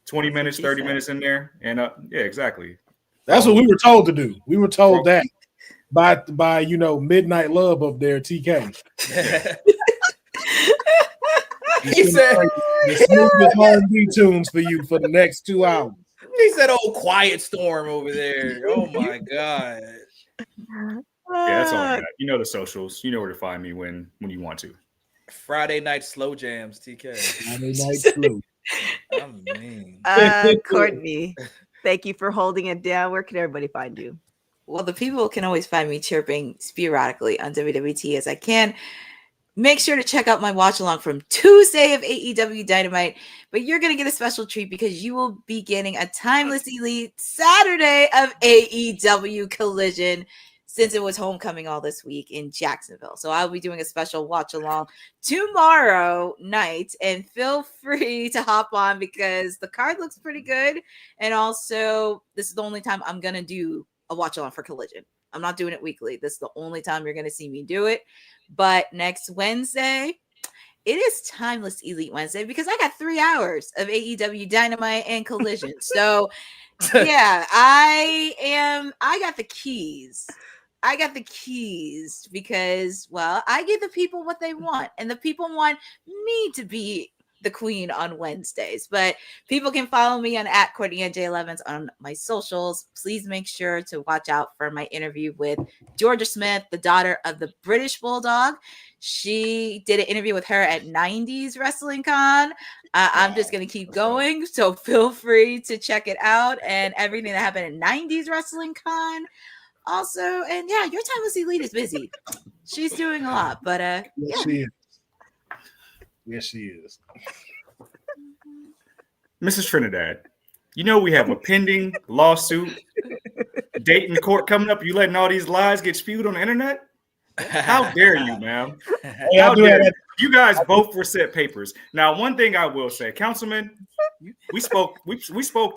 Speaker 11: 20 minutes, 30 minutes in there, and yeah, exactly.
Speaker 9: That's what we were told to do. We were told that by Midnight Love up there, TK.
Speaker 4: He said
Speaker 9: the smoothest R&B tunes for you for the next 2 hours.
Speaker 4: He said, "Oh, Quiet Storm over there." Oh my god.
Speaker 11: Yeah, that's all I got. You know the socials. You know where to find me when you want to.
Speaker 4: Friday night slow jams, TK.
Speaker 9: Friday night slow.
Speaker 4: I mean,
Speaker 5: Courtney, thank you for holding it down. Where can everybody find you?
Speaker 3: Well, the people can always find me chirping sporadically on WWT as I can. Make sure to check out my watch along from Tuesday of AEW Dynamite. But you're going to get a special treat because you will be getting a Timeless Elite Saturday of AEW Collision since it was homecoming all this week in Jacksonville. So I'll be doing a special watch along tomorrow night. And feel free to hop on because the card looks pretty good. And also, this is the only time I'm going to do a watch along for Collision. I'm not doing it weekly. This is the only time you're going to see me do it. But next Wednesday, it is Timeless Elite Wednesday because I got 3 hours of AEW Dynamite and Collision. So yeah, I got the keys. I got the keys because, well, I give the people what they want, and the people want me to be the queen on Wednesdays. But people can follow me on @CourtneyNJ11 on my socials. Please make sure to watch out for my interview with Georgia Smith, the daughter of the British Bulldog. She did an interview with her at 90s Wrestling Con. I'm just going to keep going. So feel free to check it out and everything that happened at 90s Wrestling Con. Also, and yeah, your Timeless Elite is busy. She's doing a lot, but
Speaker 9: yes, she is. Yes, she is.
Speaker 11: Mrs. Trinidad, you know we have a pending lawsuit, date in court coming up. You letting all these lies get spewed on the internet? How dare you, ma'am? How dare you? You guys both were set papers. Now, one thing I will say, Councilman, we spoke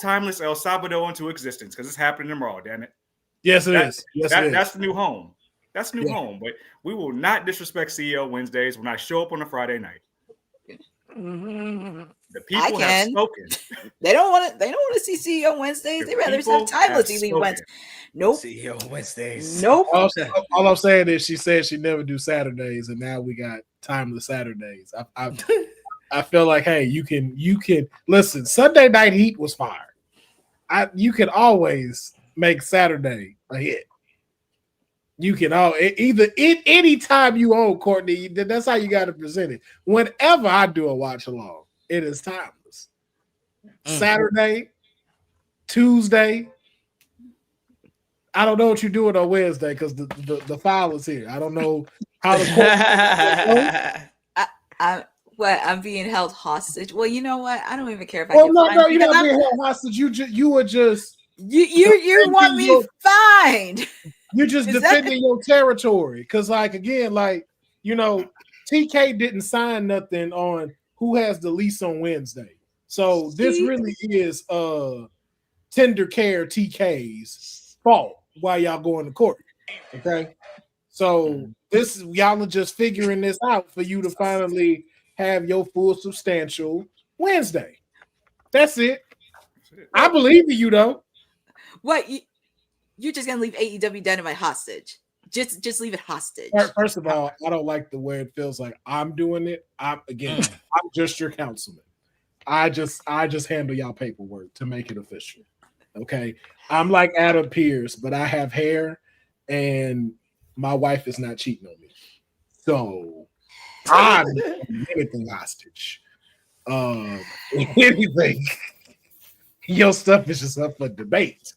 Speaker 11: Timeless El Salvador into existence because it's happening tomorrow. Damn it!
Speaker 9: Yes, it is. Yes, it is.
Speaker 11: That's the new home. That's the new home. But we will not disrespect CEO Wednesdays when I show up on a Friday night. The people have spoken.
Speaker 3: They don't want to see CEO Wednesdays. They rather have Timeless Elite Wednesdays. Nope.
Speaker 4: CEO Wednesdays.
Speaker 3: Nope.
Speaker 9: All I'm saying is she said she never do Saturdays, and now we got Timeless Saturdays. I feel like, hey, you can listen. Sunday Night Heat was fire. You can always make Saturday a hit. You can any time you own Courtney, that's how you got to present it. Whenever I do a watch along, it is timeless. Saturday, Tuesday. I don't know what you're doing on Wednesday because the file is here. I don't know how the court.
Speaker 3: I'm being held hostage. Well, you know what? I don't even care if
Speaker 9: you're not being held hostage. You were just
Speaker 3: you want me fined.
Speaker 9: You're just defending your territory. Because, TK didn't sign nothing on who has the lease on Wednesday. So this really is Tender Care TK's fault while y'all going to court. Okay? So y'all are just figuring this out for you to finally have your full substantial Wednesday. That's it. I believe in you, though.
Speaker 3: What? You're just gonna leave AEW Dynamite hostage? Just leave it hostage.
Speaker 9: First of all, I don't like the way it feels like I'm doing it. I'm just your councilman. I just handle y'all paperwork to make it official. Okay, I'm like Adam Pearce, but I have hair, and my wife is not cheating on me, so I'm anything hostage. Anything, your stuff is just up for debate.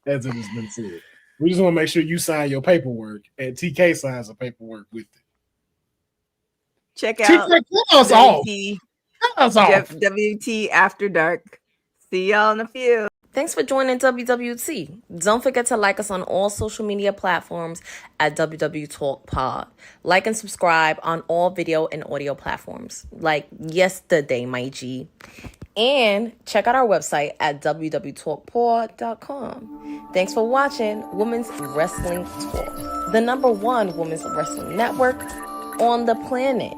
Speaker 9: As it has been said, we just want to make sure you sign your paperwork and TK signs the paperwork with it.
Speaker 5: Check out WWT After Dark. See y'all in a few.
Speaker 2: Thanks for joining WWT. Don't forget to like us on all social media platforms at WW Talk Pod. Like and subscribe on all video and audio platforms like yesterday, my G. And check out our website at www.talkpod.com. Thanks for watching Women's Wrestling Talk, the #1 women's wrestling network on the planet.